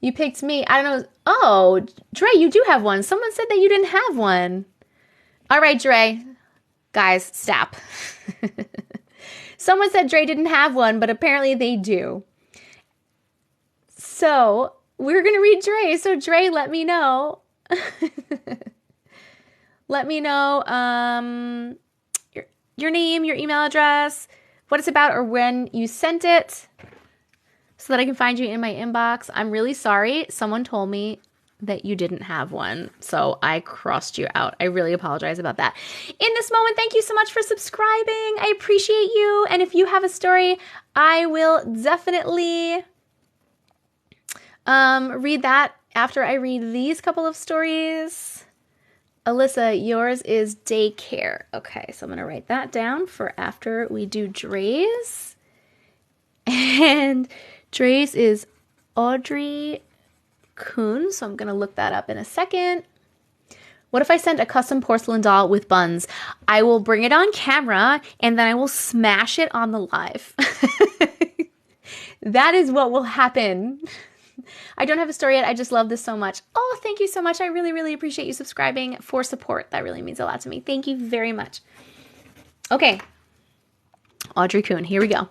You picked me. I don't know. Oh, Dre, you do have one. Someone said that you didn't have one. All right, Dre. Guys, stop. Someone said Dre didn't have one, but apparently they do. So we're going to read Dre. So Dre, let me know. Let me know your name, your email address, what it's about, or when you sent it, so that I can find you in my inbox. I'm really sorry. Someone told me that you didn't have one, so I crossed you out. I really apologize about that. In this moment, thank you so much for subscribing. I appreciate you. And if you have a story, I will definitely read that after I read these couple of stories. Alyssa, yours is daycare. Okay, so I'm going to write that down for after we do Dre's. And Dre's is Audrey Kuhn, so I'm going to look that up in a second. What if I sent a custom porcelain doll with buns? I will bring it on camera, and then I will smash it on the live. That is what will happen. I don't have a story yet. I just love this so much. Oh, thank you so much. I really, really appreciate you subscribing for support. That really means a lot to me. Thank you very much. Okay. Audrey Kuhn, here we go.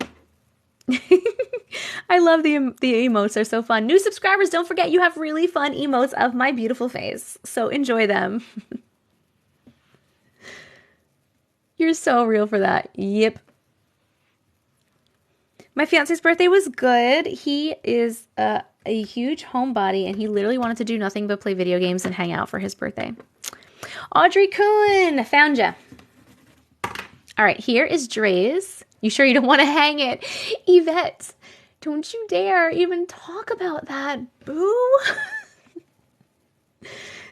I love the emotes. They're so fun. New subscribers, don't forget you have really fun emotes of my beautiful face. So enjoy them. You're so real for that. Yep. My fiance's birthday was good. He is a huge homebody, and he literally wanted to do nothing but play video games and hang out for his birthday. Audrey Kuhn, found ya. All right, here is Dre's. You sure you don't want to hang it? Yvette, don't you dare even talk about that, boo.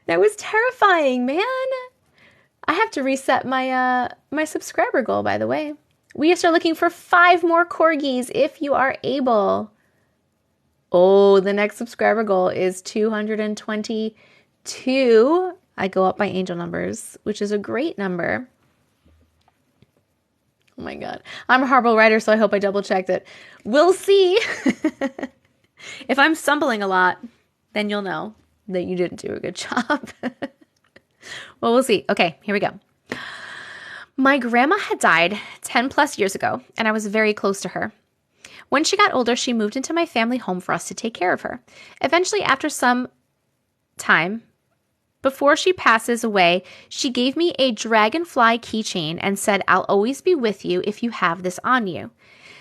That was terrifying, man. I have to reset my my subscriber goal, by the way. We are still looking for 5 more corgis if you are able. Oh, the next subscriber goal is 222. I go up by angel numbers, which is a great number. Oh my God. I'm a horrible writer, so I hope I double checked it. We'll see. If I'm stumbling a lot, then you'll know that you didn't do a good job. Well, we'll see. Okay, here we go. My grandma had died 10 plus years ago, and I was very close to her. When she got older, she moved into my family home for us to take care of her. Eventually, after some time, before she passes away, she gave me a dragonfly keychain and said, "I'll always be with you if you have this on you."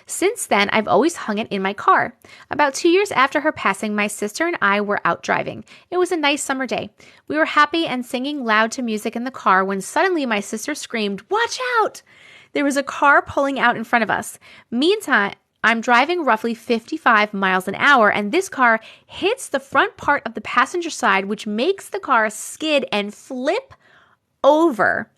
Since then, I've always hung it in my car. About 2 years after her passing, my sister and I were out driving. It was a nice summer day. We were happy and singing loud to music in the car when suddenly my sister screamed, "Watch out!" There was a car pulling out in front of us. Meantime, I'm driving roughly 55 miles an hour, and this car hits the front part of the passenger side, which makes the car skid and flip over.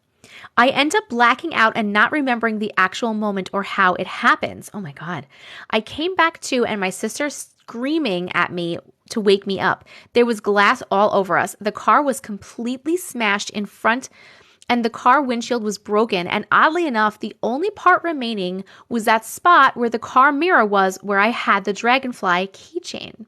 I end up blacking out and not remembering the actual moment or how it happens. Oh my God. I came back to, and my sister screaming at me to wake me up. There was glass all over us. The car was completely smashed in front and the car windshield was broken. And oddly enough, the only part remaining was that spot where the car mirror was where I had the dragonfly keychain.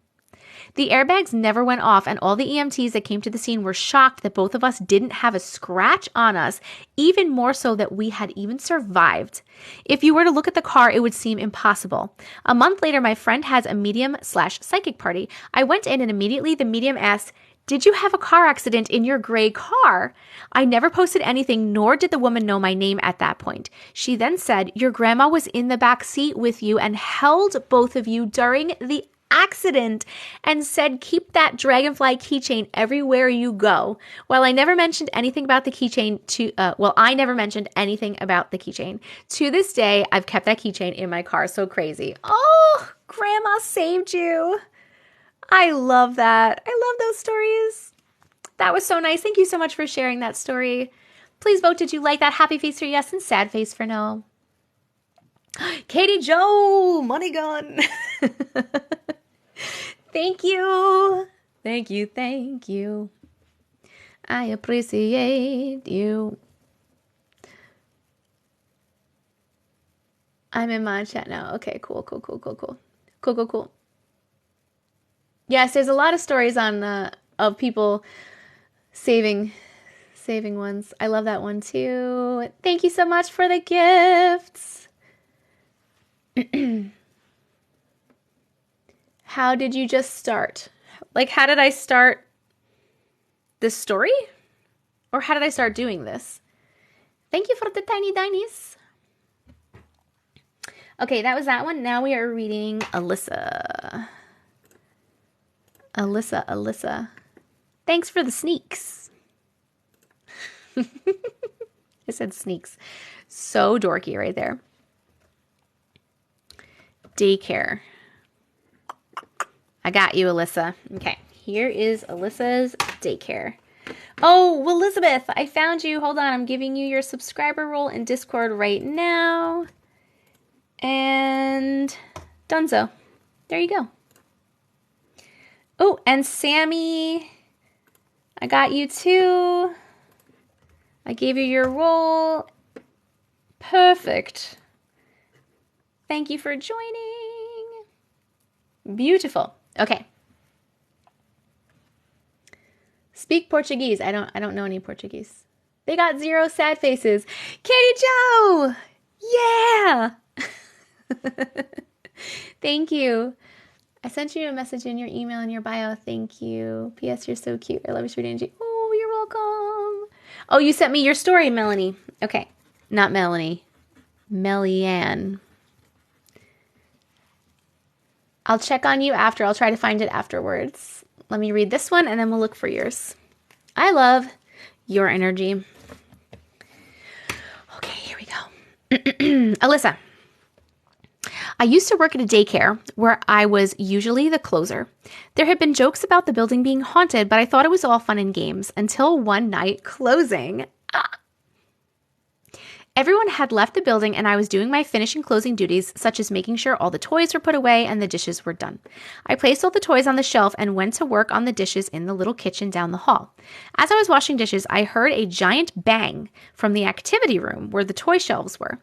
The airbags never went off, and all the EMTs that came to the scene were shocked that both of us didn't have a scratch on us, even more so that we had even survived. If you were to look at the car, it would seem impossible. A month later, my friend has a medium/psychic party. I went in and immediately the medium asked, "Did you have a car accident in your gray car?" I never posted anything, nor did the woman know my name at that point. She then said, "Your grandma was in the back seat with you and held both of you during the accident and said, keep that dragonfly keychain everywhere you go." While I never mentioned anything about the keychain I never mentioned anything about the keychain. To this day, I've kept that keychain in my car. So crazy. Oh, grandma saved you. I love that. I love those stories. That was so nice. Thank you so much for sharing that story. Please vote, did you like that? Happy face for yes and sad face for no. Katie Joe, money gun. Thank you. Thank you. Thank you. I appreciate you. I'm in my chat now. Okay, cool. Cool. Yes, there's a lot of stories on of people saving ones. I love that one too. Thank you so much for the gifts. How did you just start? Like, how did I start this story? Or how did I start doing this? Thank you for the tiny dinies. Okay, that was that one. Now we are reading Alyssa. Alyssa. Thanks for the sneaks. I said sneaks. So dorky right there. Daycare. I got you, Alyssa. Okay, here is Alyssa's daycare. Oh, Elizabeth, I found you. Hold on, I'm giving you your subscriber role in Discord right now. And Dunzo. There you go. Oh, and Sammy, I got you too. I gave you your role. Perfect. Thank you for joining. Beautiful. Okay. Speak Portuguese. I don't know any Portuguese. They got 0 sad faces. Katie Joe! Yeah! Thank you. I sent you a message in your email in your bio. Thank you. P.S. You're so cute. I love your sweet energy. Oh, you're welcome. Oh, you sent me your story, Melanie. Okay. Not Melanie. Melianne. I'll check on you after. I'll try to find it afterwards. Let me read this one and then we'll look for yours. I love your energy. Okay, here we go. Alyssa. I used to work at a daycare where I was usually the closer. There had been jokes about the building being haunted, but I thought it was all fun and games until one night closing. Everyone had left the building and I was doing my finishing closing duties, such as making sure all the toys were put away and the dishes were done. I placed all the toys on the shelf and went to work on the dishes in the little kitchen down the hall. As I was washing dishes, I heard a giant bang from the activity room where the toy shelves were.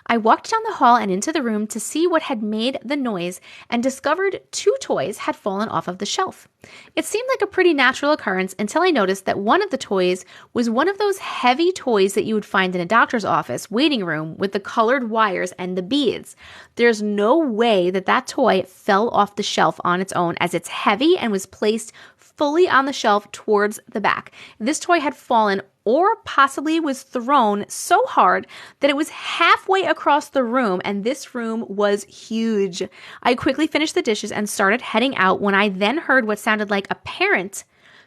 I walked down the hall and into the room to see what had made the noise and discovered 2 toys had fallen off of the shelf. It seemed like a pretty natural occurrence until I noticed that one of the toys was one of those heavy toys that you would find in a doctor's office waiting room with the colored wires and the beads. There's no way that that toy fell off the shelf on its own, as it's heavy and was placed fully on the shelf towards the back. This toy had fallen or possibly was thrown so hard that it was halfway across the room, and this room was huge. I quickly finished the dishes and started heading out when I then heard what sounded like a parent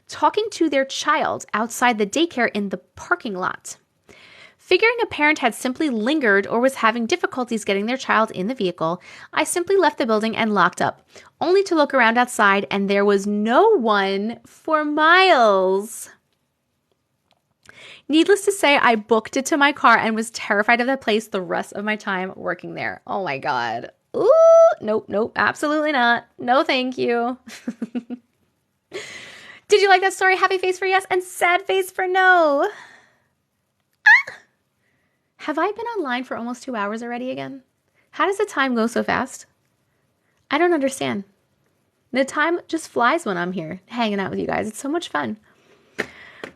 talking to their child outside the daycare in the parking lot. Figuring a parent had simply lingered or was having difficulties getting their child in the vehicle, I simply left the building and locked up, only to look around outside and there was no one for miles. Needless to say, I booked it to my car and was terrified of the place the rest of my time working there. Oh my God. Ooh, nope, absolutely not. No, thank you. Did you like that story? Happy face for yes and sad face for no. Ah! Have I been online for almost 2 hours already again? How does the time go so fast? I don't understand. The time just flies when I'm here hanging out with you guys. It's so much fun.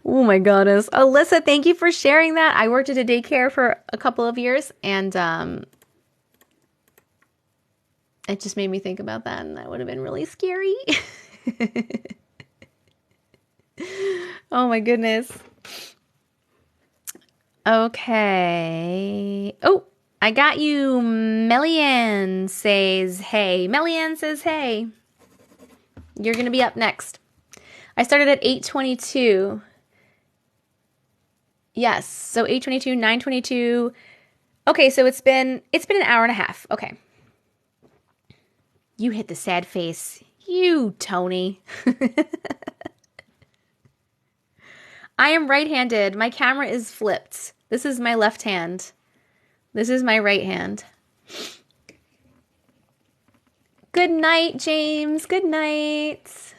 Oh my goodness. Alyssa, thank you for sharing that. I worked at a daycare for a couple of years, and it just made me think about that, and that would have been really scary. Oh my goodness. Okay. Oh, I got you. Melian says hey. Melian says hey. You're going to be up next. I started at 8:22. Yes. So 8:22, 9:22. Okay, so it's been an hour and a half. Okay. You hit the sad face. You, Tony. I am right-handed. My camera is flipped. This is my left hand. This is my right hand. Good night, James. Good night.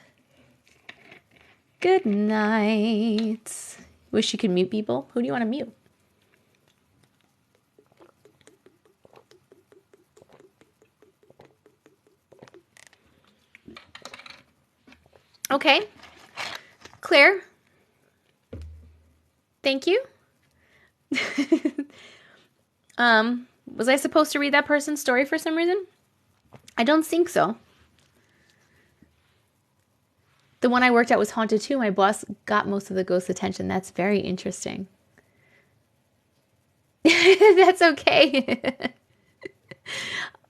Good night. Wish you could mute people. Who do you want to mute? Okay. Claire. Thank you. Was I supposed to read that person's story for some reason? I don't think so. The one I worked at was haunted too. My boss got most of the ghost's attention. That's very interesting. That's okay.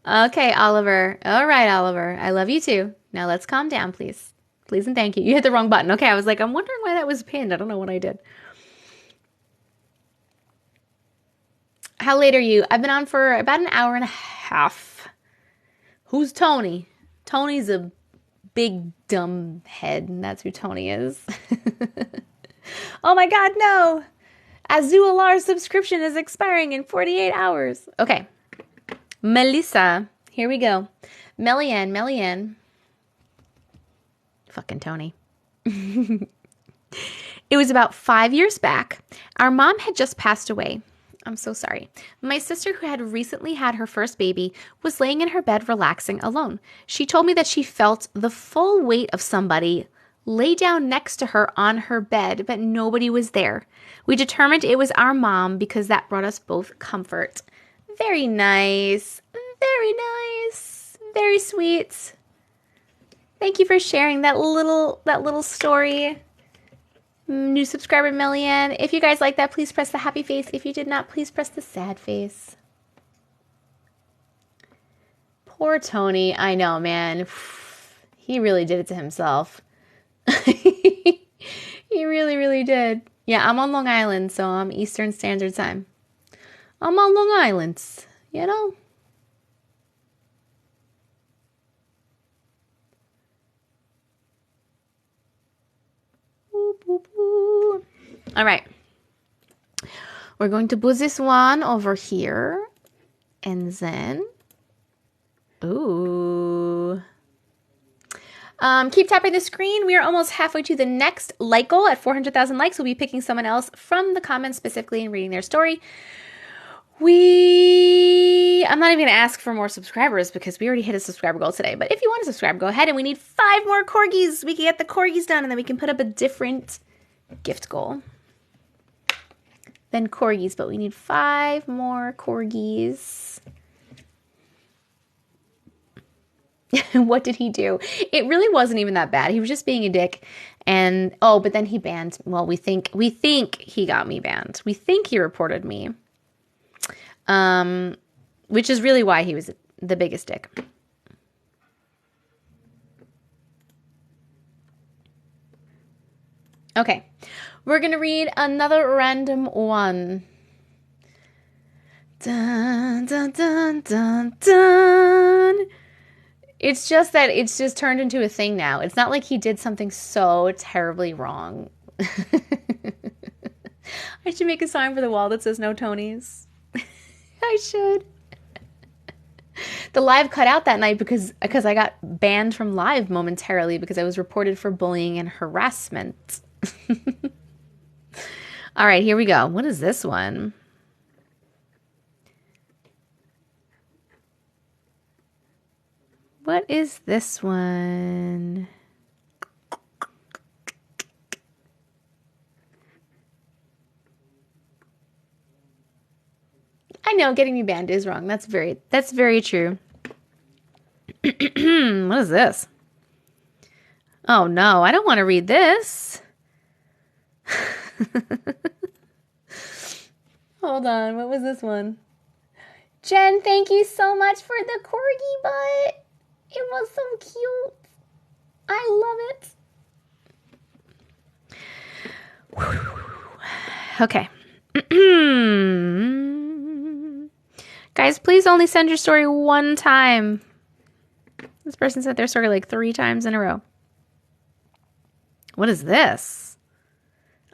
Okay, Oliver. All right, Oliver. I love you too. Now let's calm down, please. Please and thank you. You hit the wrong button. Okay, I was like, I'm wondering why that was pinned. I don't know what I did. How late are you? I've been on for about an hour and a half. Who's Tony? Tony's a big dumb head, and that's who Tony is. Oh my God, no! Azualar's subscription is expiring in 48 hours. Okay. Melissa. Here we go. Melian. Fucking Tony. It was about 5 years back. Our mom had just passed away. I'm so sorry. My sister, who had recently had her first baby, was laying in her bed relaxing alone. She told me that she felt the full weight of somebody lay down next to her on her bed, but nobody was there. We determined it was our mom because that brought us both comfort. Very nice. Very nice. Very sweet. Thank you for sharing that little story. New subscriber Millian. If you guys like that, please press the happy face. If you did not, please press the sad face. Poor Tony. I know, man. He really did it to himself. He really, really did. Yeah, I'm on Long Island, so I'm Eastern Standard Time. I'm on Long Island, you know? All right. We're going to put this one over here. And then... Ooh. Keep tapping the screen. We are almost halfway to the next like goal. At 400,000 likes, we'll be picking someone else from the comments specifically and reading their story. I'm not even going to ask for more subscribers because we already hit a subscriber goal today. But if you want to subscribe, go ahead. And we need 5 more corgis. We can get the corgis done, and then we can put up a different gift goal than corgis. But we need 5 more corgis. What did he do? It really wasn't even that bad. He was just being a dick. And, but then he banned. Well, we think he got me banned. We think he reported me. Which is really why he was the biggest dick. Okay, we're going to read another random one. Dun, dun, dun, dun, dun. It's just that it's just turned into a thing now. It's not like he did something so terribly wrong. I should make a sign for the wall that says no Tonys. I should. The live cut out that night because I got banned from live momentarily because I was reported for bullying and harassment. All right, here we go. What is this one? What is this one? I know getting me banned is wrong. That's very true. What is this? Oh no, I don't want to read this. Hold on, what was this one? Jen, thank you so much for the corgi butt. It was so cute. I love it. Okay. Guys, please only send your story one time. This person sent their story like 3 times in a row. What is this?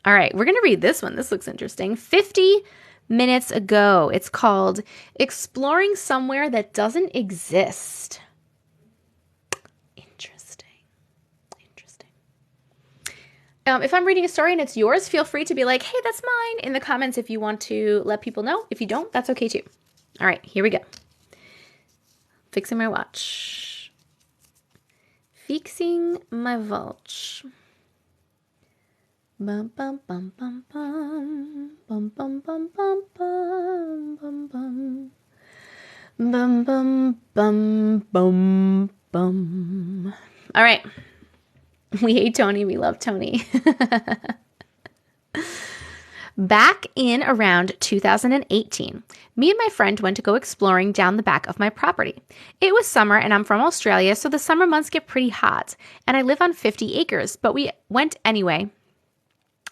All right, we're going to read this one. This looks interesting. 50 minutes ago. It's called Exploring Somewhere That Doesn't Exist. Interesting. If I'm reading a story and it's yours, feel free to be like, hey, that's mine in the comments if you want to let people know. If you don't, that's okay too. All right, here we go. Fixing my watch. Fixing my watch. Bum bum bum bum bum bum bum bum bum bum bum bum bum bum bum bum. All right. We hate Tony. We love Tony. Back in around 2018, me and my friend went to go exploring down the back of my property. It was summer and I'm from Australia, so the summer months get pretty hot. And I live on 50 acres, but we went anyway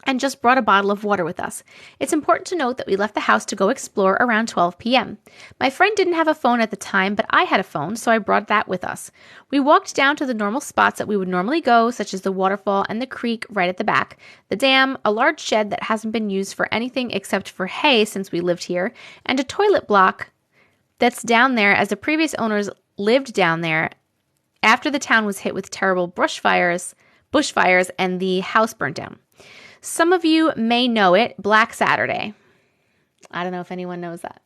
and just brought a bottle of water with us. It's important to note that we left the house to go explore around 12 p.m. My friend didn't have a phone at the time, but I had a phone, so I brought that with us. We walked down to the normal spots that we would normally go, such as the waterfall and the creek right at the back, the dam, a large shed that hasn't been used for anything except for hay since we lived here, and a toilet block that's down there as the previous owners lived down there after the town was hit with terrible bushfires and the house burnt down. Some of you may know it, Black Saturday. I don't know if anyone knows that.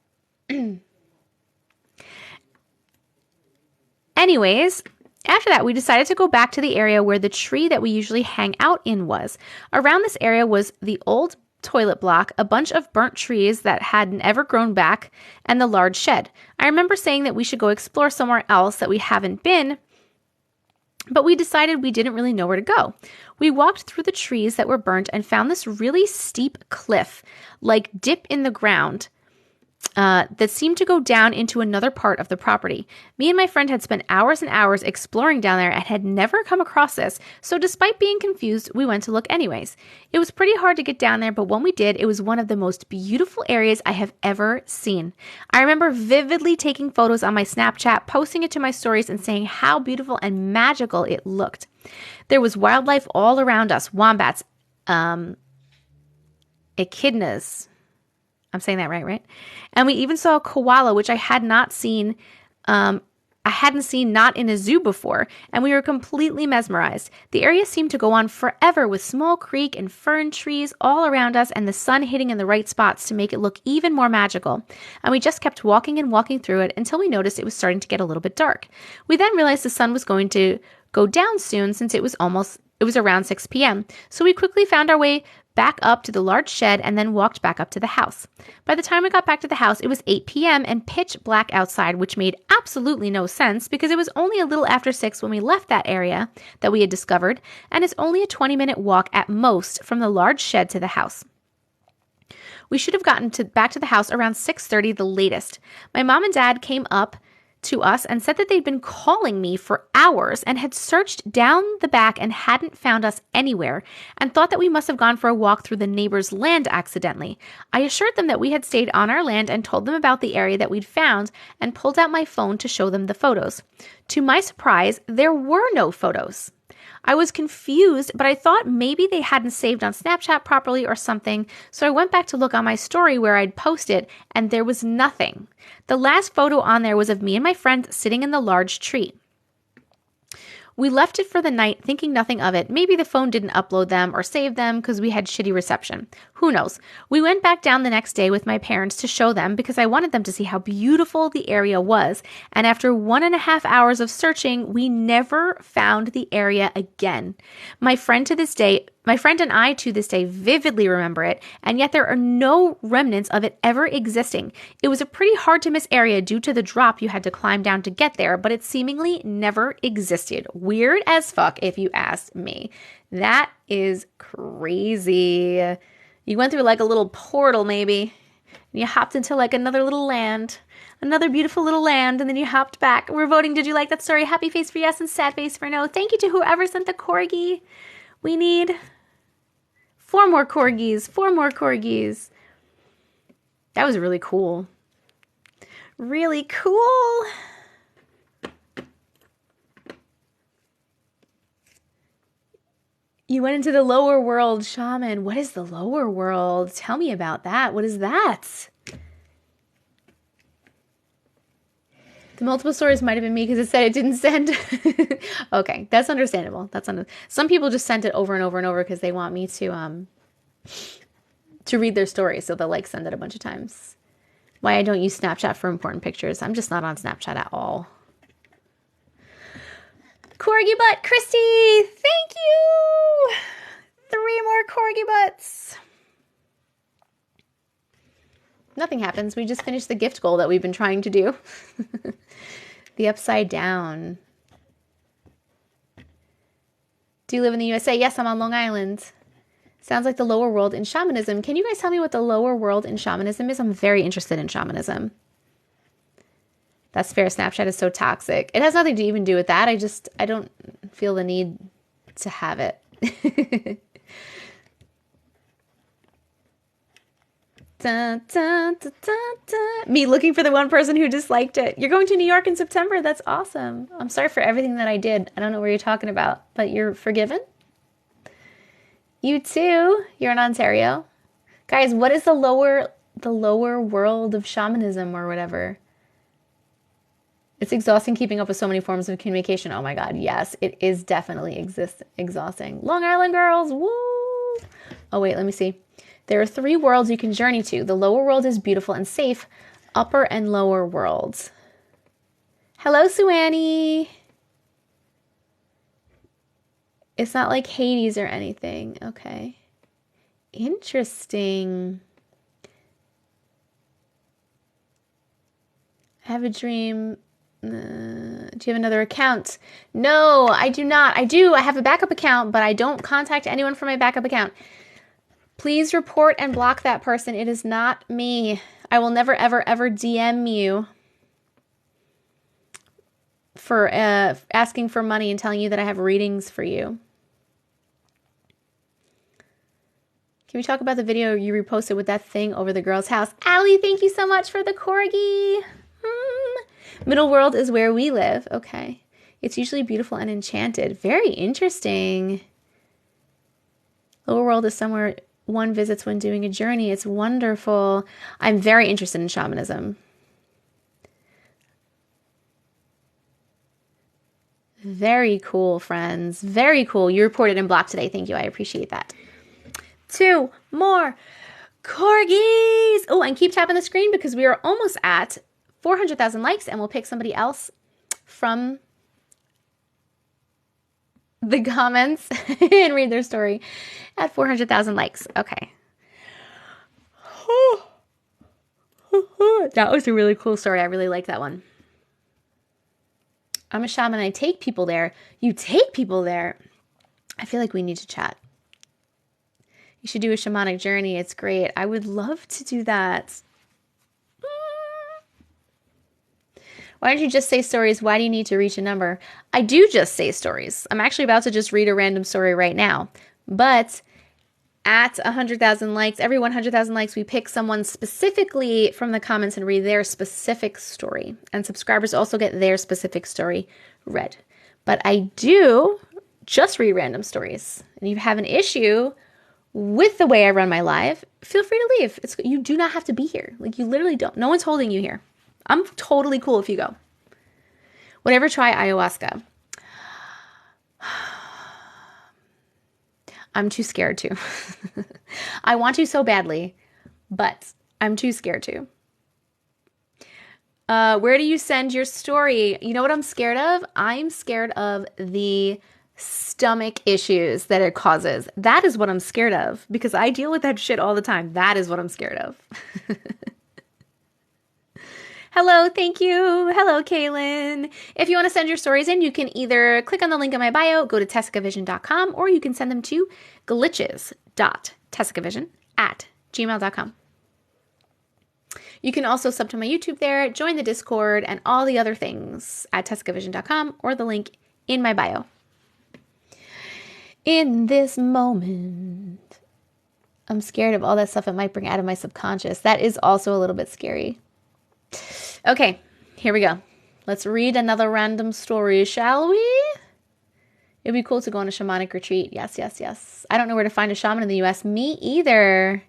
Anyways, after that, we decided to go back to the area where the tree that we usually hang out in was. Around this area was the old toilet block, a bunch of burnt trees that hadn't ever grown back, and the large shed. I remember saying that we should go explore somewhere else that we haven't been, but we decided we didn't really know where to go. We walked through the trees that were burnt and found this really steep cliff, like dip in the ground, that seemed to go down into another part of the property. Me and my friend had spent hours and hours exploring down there and had never come across this, so despite being confused, we went to look anyways. It was pretty hard to get down there, but when we did, it was one of the most beautiful areas I have ever seen. I remember vividly taking photos on my Snapchat, posting it to my stories, and saying how beautiful and magical it looked. There was wildlife all around us, wombats, echidnas. I'm saying that right? And we even saw a koala, which I had not seen. I hadn't seen not in a zoo before, and we were completely mesmerized. The area seemed to go on forever with small creek and fern trees all around us and the sun hitting in the right spots to make it look even more magical. And we just kept walking and walking through it until we noticed it was starting to get a little bit dark. We then realized the sun was going to go down soon since it was around 6 p.m. So we quickly found our way back up to the large shed and then walked back up to the house. By the time we got back to the house, it was 8 p.m. and pitch black outside, which made absolutely no sense because it was only a little after 6 when we left that area that we had discovered, and it's only a 20-minute walk at most from the large shed to the house. We should have gotten back to the house around 6:30 the latest. My mom and dad came up to us and said that they'd been calling me for hours and had searched down the back and hadn't found us anywhere and thought that we must have gone for a walk through the neighbor's land accidentally. I assured them that we had stayed on our land and told them about the area that we'd found and pulled out my phone to show them the photos. To my surprise, there were no photos. I was confused, but I thought maybe they hadn't saved on Snapchat properly or something, so I went back to look on my story where I'd posted, and there was nothing. The last photo on there was of me and my friend sitting in the large tree. We left it for the night, thinking nothing of it. Maybe the phone didn't upload them or save them because we had shitty reception. Who knows? We went back down the next day with my parents to show them because I wanted them to see how beautiful the area was. And after 1.5 hours of searching, we never found the area again. My friend and I to this day vividly remember it, and yet there are no remnants of it ever existing. It was a pretty hard to miss area due to the drop you had to climb down to get there, but it seemingly never existed. Weird as fuck if you ask me. That is crazy. You went through like a little portal maybe, and you hopped into like another little land, another beautiful little land, and then you hopped back. We're voting, did you like that story? Happy face for yes and sad face for no. Thank you to whoever sent the corgi. We need 4 more corgis, 4 more corgis. That was really cool. Really cool. You went into the lower world, shaman. What is the lower world? Tell me about that. What is that? The multiple stories might have been me because it said it didn't send. Okay, that's understandable. Some people just sent it over and over and over because they want me to read their story, so they'll like send it a bunch of times. Why I don't use Snapchat for important pictures. I'm just not on Snapchat at all. Corgi butt, Christy! Thank you! 3 more corgi butts. Nothing happens. We just finished the gift goal that we've been trying to do. The upside down. Do you live in the USA? Yes, I'm on Long Island. Sounds like the lower world in shamanism. Can you guys tell me what the lower world in shamanism is? I'm very interested in shamanism. That's fair. Snapchat is so toxic. It has nothing to even do with that. I don't feel the need to have it. Dun, dun, dun, dun, dun. Me looking for the one person who disliked it. You're going to New York in September. That's awesome. I'm sorry for everything that I did. I don't know what you're talking about, but you're forgiven. You too. You're in Ontario. Guys, what is the lower world of shamanism or whatever? It's exhausting keeping up with so many forms of communication. Oh my God, yes, it is definitely exhausting. Long Island girls, woo! Oh wait, let me see. There are 3 worlds you can journey to. The lower world is beautiful and safe. Upper and lower worlds. Hello, Suannie. It's not like Hades or anything. Okay. Interesting. I have a dream. Do you have another account? No, I do not. I have a backup account, but I don't contact anyone from my backup account. Please report and block that person. It is not me. I will never, ever, ever DM you for asking for money and telling you that I have readings for you. Can we talk about the video you reposted with that thing over the girl's house? Allie, thank you so much for the corgi. Middle world is where we live. Okay. It's usually beautiful and enchanted. Very interesting. Lower world is somewhere one visits when doing a journey. It's wonderful. I'm very interested in shamanism. Very cool, friends. Very cool. You reported and blocked today. Thank you. I appreciate that. 2 more corgis. Oh, and keep tapping the screen because we are almost at 400,000 likes and we'll pick somebody else from the comments and read their story at 400,000 likes. Okay. That was a really cool story. I really like that one. I'm a shaman. I take people there. You take people there. I feel like we need to chat. You should do a shamanic journey. It's great. I would love to do that. Why don't you just say stories? Why do you need to reach a number? I do just say stories. I'm actually about to just read a random story right now. But at 100,000 likes, every 100,000 likes, we pick someone specifically from the comments and read their specific story. And subscribers also get their specific story read. But I do just read random stories and you have an issue with the way I run my live, feel free to leave. You do not have to be here. Like, you literally don't. No one's holding you here. I'm totally cool if you go. Whatever, try ayahuasca. I'm too scared to. I want to so badly, but I'm too scared to. Where do you send your story? You know what I'm scared of? I'm scared of the stomach issues that it causes. That is what I'm scared of because I deal with that shit all the time. That is what I'm scared of. Hello, thank you. Hello, Kaylin. If you want to send your stories in, you can either click on the link in my bio, go to TessicaVision.com, or you can send them to glitches.tessicavision@gmail.com. You can also sub to my YouTube there, join the Discord, and all the other things at TessicaVision.com or the link in my bio. In this moment, I'm scared of all that stuff it might bring out of my subconscious. That is also a little bit scary. Okay, here we go. Let's read another random story, shall we? It'd be cool to go on a shamanic retreat. Yes, yes, yes. I don't know where to find a shaman in the U.S. Me either.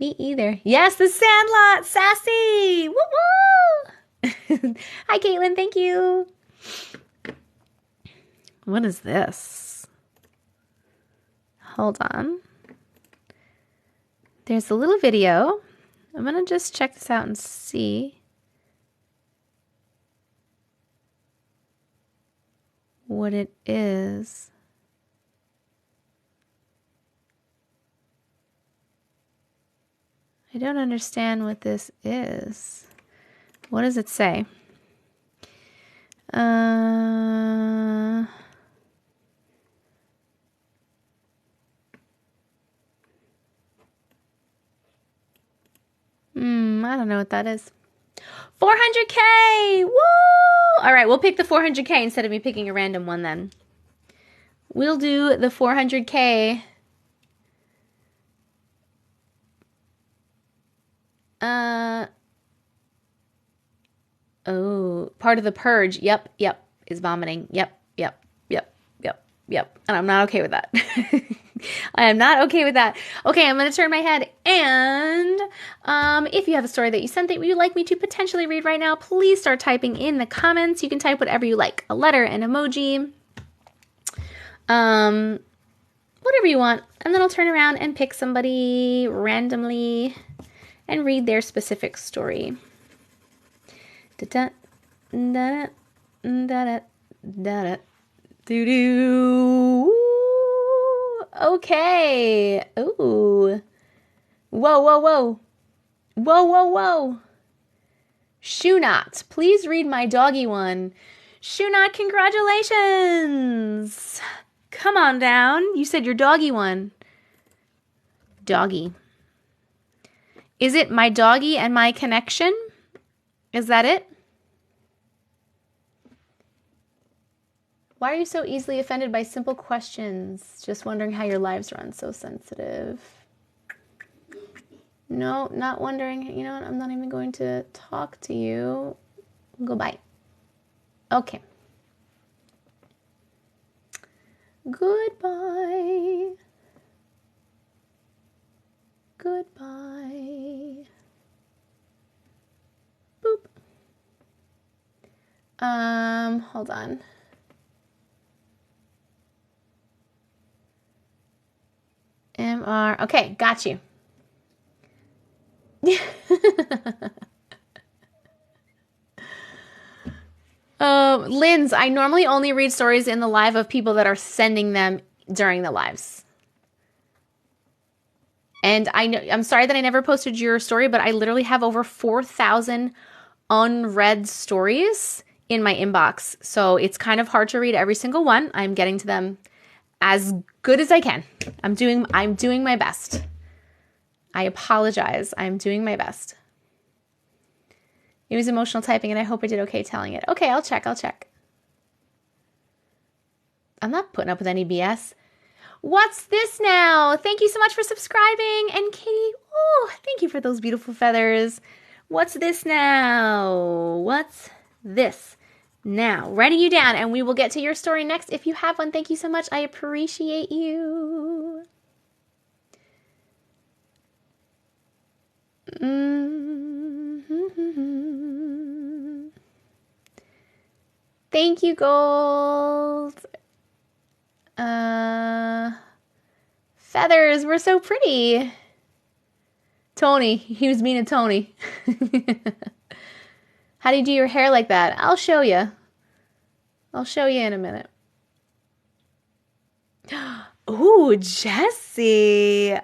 Me either. Yes, the Sandlot! Sassy! Woo-woo! Hi, Caitlin. Thank you. What is this? Hold on. There's a little video. I'm going to just check this out and see what it is. I don't understand what this is. What does it say? I don't know what that is. 400K! Woo! All right, we'll pick the 400K instead of me picking a random one then. We'll do the 400K. Oh, part of the purge. Yep, is vomiting. Yep. And I'm not okay with that. I am not okay with that. Okay, I'm going to turn my head. And if you have a story that you sent that you would like me to potentially read right now, please start typing in the comments. You can type whatever you like. A letter, an emoji, whatever you want. And then I'll turn around and pick somebody randomly and read their specific story. Da-da, da-da, da-da, da-da. Doo-doo. Okay. Ooh. Whoa. Shoe Knot. Please read my doggy one. Shoe Knot, congratulations. Come on down. You said your doggy one. Doggy. Is it my doggy and my connection? Is that it? Why are you so easily offended by simple questions? Just wondering how your lives run. So sensitive. No, not wondering. You know what? I'm not even going to talk to you. Goodbye. Okay. Goodbye. Goodbye. Boop. Hold on. MR. Okay, got you. Linz, I normally only read stories in the live of people that are sending them during the lives. And I'm sorry that I never posted your story, but I literally have over 4,000 unread stories in my inbox. So it's kind of hard to read every single one. I'm getting to them as good as I can. I'm doing my best. I apologize. I'm doing my best. It was emotional typing, and I hope I did okay telling it. Okay, I'll check. I'm not putting up with any BS. What's this now? Thank you so much for subscribing. And Katie, oh, thank you for those beautiful feathers. What's this now? What's this Now, writing you down, and we will get to your story next. If you have one, thank you so much. I appreciate you. Thank you, Gold. Feathers were so pretty. Tony, he was mean to Tony. How do you do your hair like that? I'll show you. I'll show you in a minute. Ooh, Jessie.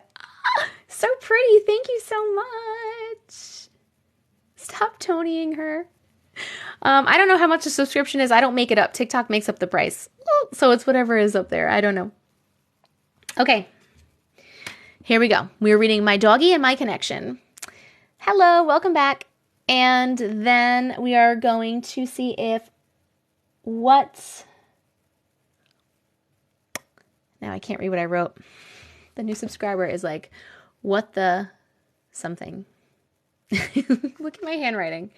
So pretty. Thank you so much. Stop Tonying her. I don't know how much a subscription is. I don't make it up. TikTok makes up the price. So it's whatever is up there. I don't know. Okay. Here we go. We're reading My Doggy and My Connection. Hello. Welcome back. And then we are going to see if what... Now I can't read what I wrote. The new subscriber is like, what the something. Look at my handwriting.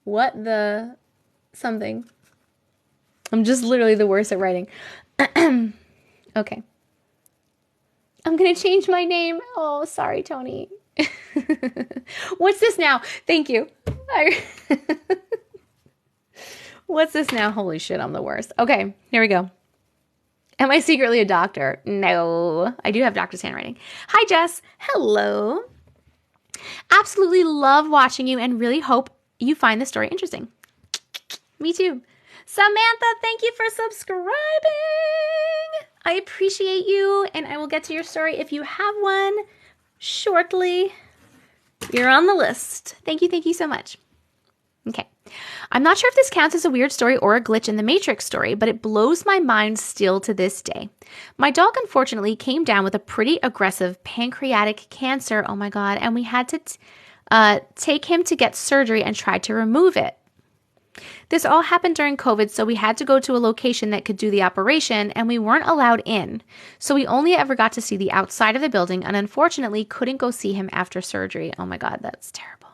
What the something. I'm just literally the worst at writing. Okay. I'm going to change my name. Oh, sorry, Tony. What's this now? Thank you. What's this now? Holy shit, I'm the worst. Okay, here we go. Am I secretly a doctor? No, I do have doctor's handwriting. Hi, Jess. Hello. Absolutely love watching you and really hope you find the story interesting. Me too. Samantha, thank you for subscribing. I appreciate you, and I will get to your story if you have one shortly. You're on the list. Thank you so much. Okay. I'm not sure if this counts as a weird story or a glitch in the Matrix story, but it blows my mind still to this day. My dog, unfortunately, came down with a pretty aggressive pancreatic cancer. Oh my God. And we had to take him to get surgery and try to remove it. This all happened during COVID, so we had to go to a location that could do the operation, and we weren't allowed in. So we only ever got to see the outside of the building, and unfortunately couldn't go see him after surgery. Oh my God, that's terrible.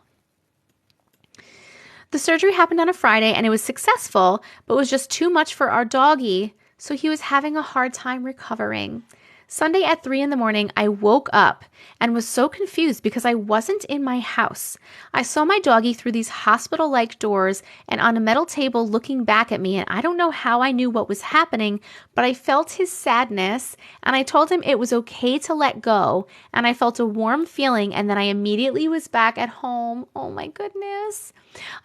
The surgery happened on a Friday, and it was successful, but was just too much for our doggy, so he was having a hard time recovering. Sunday at 3 a.m, I woke up and was so confused because I wasn't in my house. I saw my doggy through these hospital-like doors and on a metal table looking back at me, and I don't know how I knew what was happening, but I felt his sadness, and I told him it was okay to let go, and I felt a warm feeling, and then I immediately was back at home. Oh my goodness.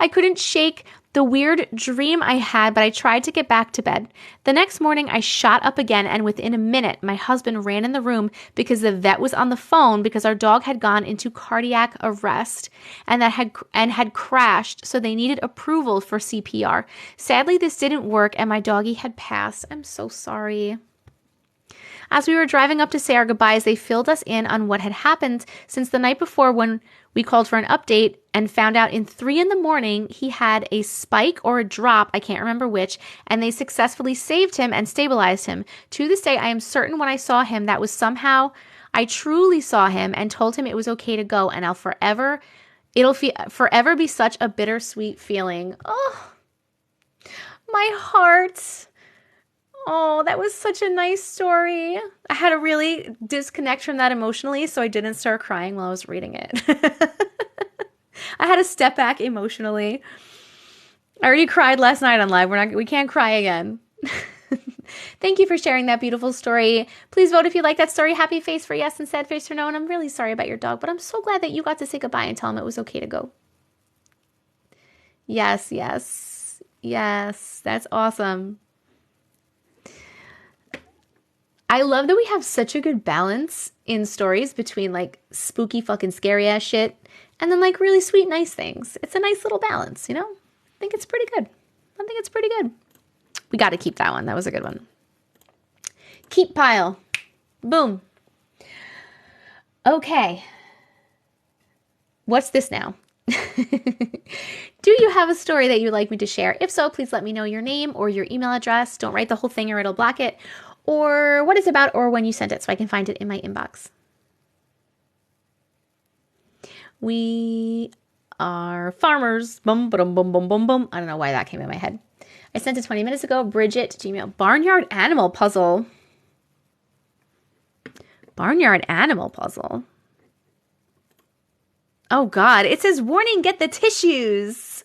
I couldn't shake the weird dream I had, but I tried to get back to bed. The next morning, I shot up again, and within a minute, my husband ran in the room because the vet was on the phone because our dog had gone into cardiac arrest and had crashed, so they needed approval for CPR. Sadly, this didn't work, and my doggy had passed. I'm so sorry. As we were driving up to say our goodbyes, they filled us in on what had happened since the night before when we called for an update and found out in 3 a.m. he had a spike or a drop, I can't remember which, and they successfully saved him and stabilized him. To this day, I am certain when I saw him that was somehow I truly saw him and told him it was okay to go, and it'll forever be such a bittersweet feeling. Oh, my heart. Oh, that was such a nice story. I had to really disconnect from that emotionally, so I didn't start crying while I was reading it. I had to step back emotionally. I already cried last night on live. We can't cry again. Thank you for sharing that beautiful story. Please vote if you like that story. Happy face for yes and sad face for no. And I'm really sorry about your dog, but I'm so glad that you got to say goodbye and tell him it was okay to go. Yes, yes, yes. That's awesome. I love that we have such a good balance in stories between like spooky fucking scary ass shit and then like really sweet nice things. It's a nice little balance, you know? I think it's pretty good. We got to keep that one. That was a good one. Keep pile. Boom. Okay. What's this now? Do you have a story that you'd like me to share? If so, please let me know your name or your email address. Don't write the whole thing or it'll block it. Or what it's about, or when you sent it so I can find it in my inbox. We are farmers. Bum, ba-dum, bum, bum, bum, bum. I don't know why that came in my head. I sent it 20 minutes ago. Bridget, Gmail. Barnyard animal puzzle. Barnyard animal puzzle. Oh, God. It says, warning, get the tissues.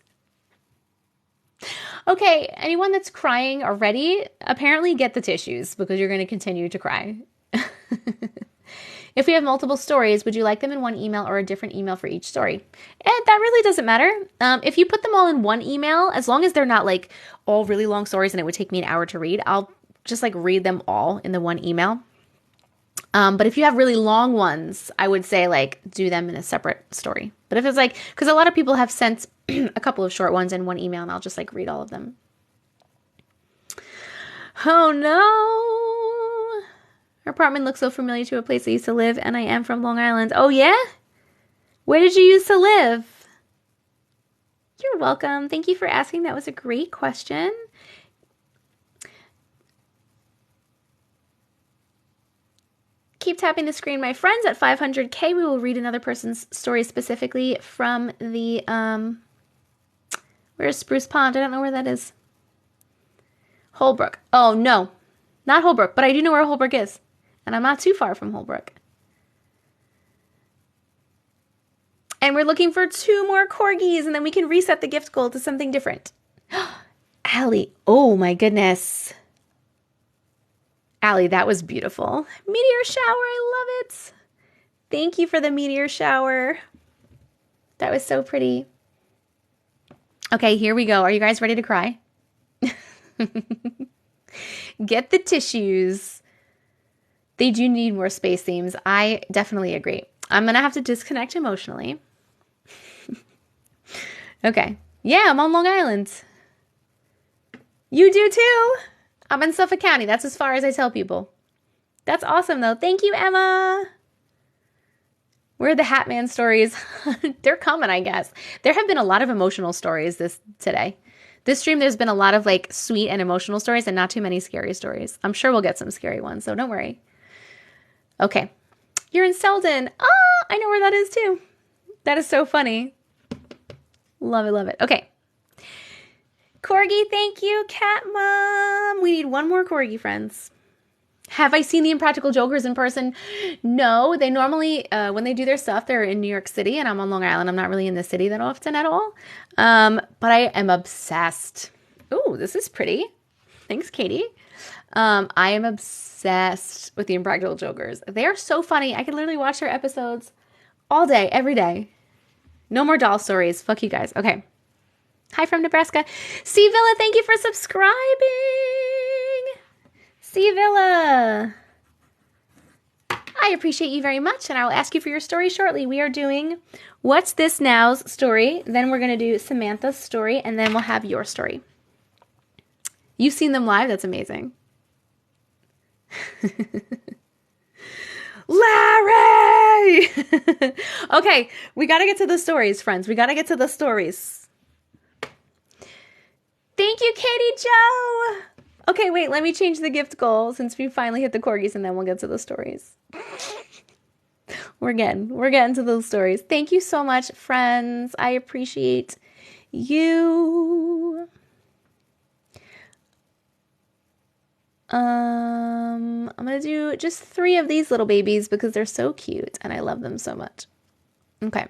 Okay, anyone that's crying already, apparently get the tissues because you're going to continue to cry. If we have multiple stories, would you like them in one email or a different email for each story? And that really doesn't matter. If you put them all in one email, as long as they're not like all really long stories and it would take me an hour to read, I'll just like read them all in the one email. But if you have really long ones, I would say like do them in a separate story. But if it's like, because a lot of people have sent a couple of short ones in one email and I'll just like read all of them. Oh no. Her apartment looks so familiar to a place I used to live, and I am from Long Island. Oh, yeah? Where did you used to live? You're welcome. Thank you for asking. That was a great question. Keep tapping the screen, my friends. At 500K, we will read another person's story specifically from the, where's Spruce Pond? I don't know where that is. Holbrook. Oh, no. Not Holbrook, but I do know where Holbrook is. And I'm not too far from Holbrook. And we're looking for 2 more corgis, and then we can reset the gift goal to something different. Allie, oh my goodness. Allie, that was beautiful. Meteor shower, I love it. Thank you for the meteor shower. That was so pretty. Okay, here we go. Are you guys ready to cry? Get the tissues. They do need more space themes. I definitely agree. I'm going to have to disconnect emotionally. Okay. Yeah, I'm on Long Island. You do too. I'm in Suffolk County. That's as far as I tell people. That's awesome though. Thank you, Emma. Where are the Hat Man stories? They're coming, I guess. There have been a lot of emotional stories today. This stream, there's been a lot of like sweet and emotional stories and not too many scary stories. I'm sure we'll get some scary ones, so don't worry. Okay. You're in Selden. Ah, I know where that is too. That is so funny. Love it, love it. Okay. Corgi, thank you, Cat Mom. We need one more Corgi, friends. Have I seen the Impractical Jokers in person? No, they normally, when they do their stuff, they're in New York City, and I'm on Long Island. I'm not really in the city that often at all. But I am obsessed. Ooh, this is pretty. Thanks, Katie. I am obsessed with the Impractical Jokers. They are so funny. I can literally watch their episodes all day, every day. No more doll stories. Fuck you guys. Okay. Hi from Nebraska. C Villa, thank you for subscribing. C Villa. I appreciate you very much, and I will ask you for your story shortly. We are doing What's This Now's story. Then we're going to do Samantha's story, and then we'll have your story. You've seen them live? That's amazing. Larry! Okay, we got to get to the stories, friends. We got to get to the stories. Thank you, Katie Joe. Okay, wait, let me change the gift goal since we finally hit the corgis, and then we'll get to the stories. We're getting to those stories. Thank you so much, friends. I appreciate you. I'm going to do just 3 of these little babies because they're so cute and I love them so much. Okay.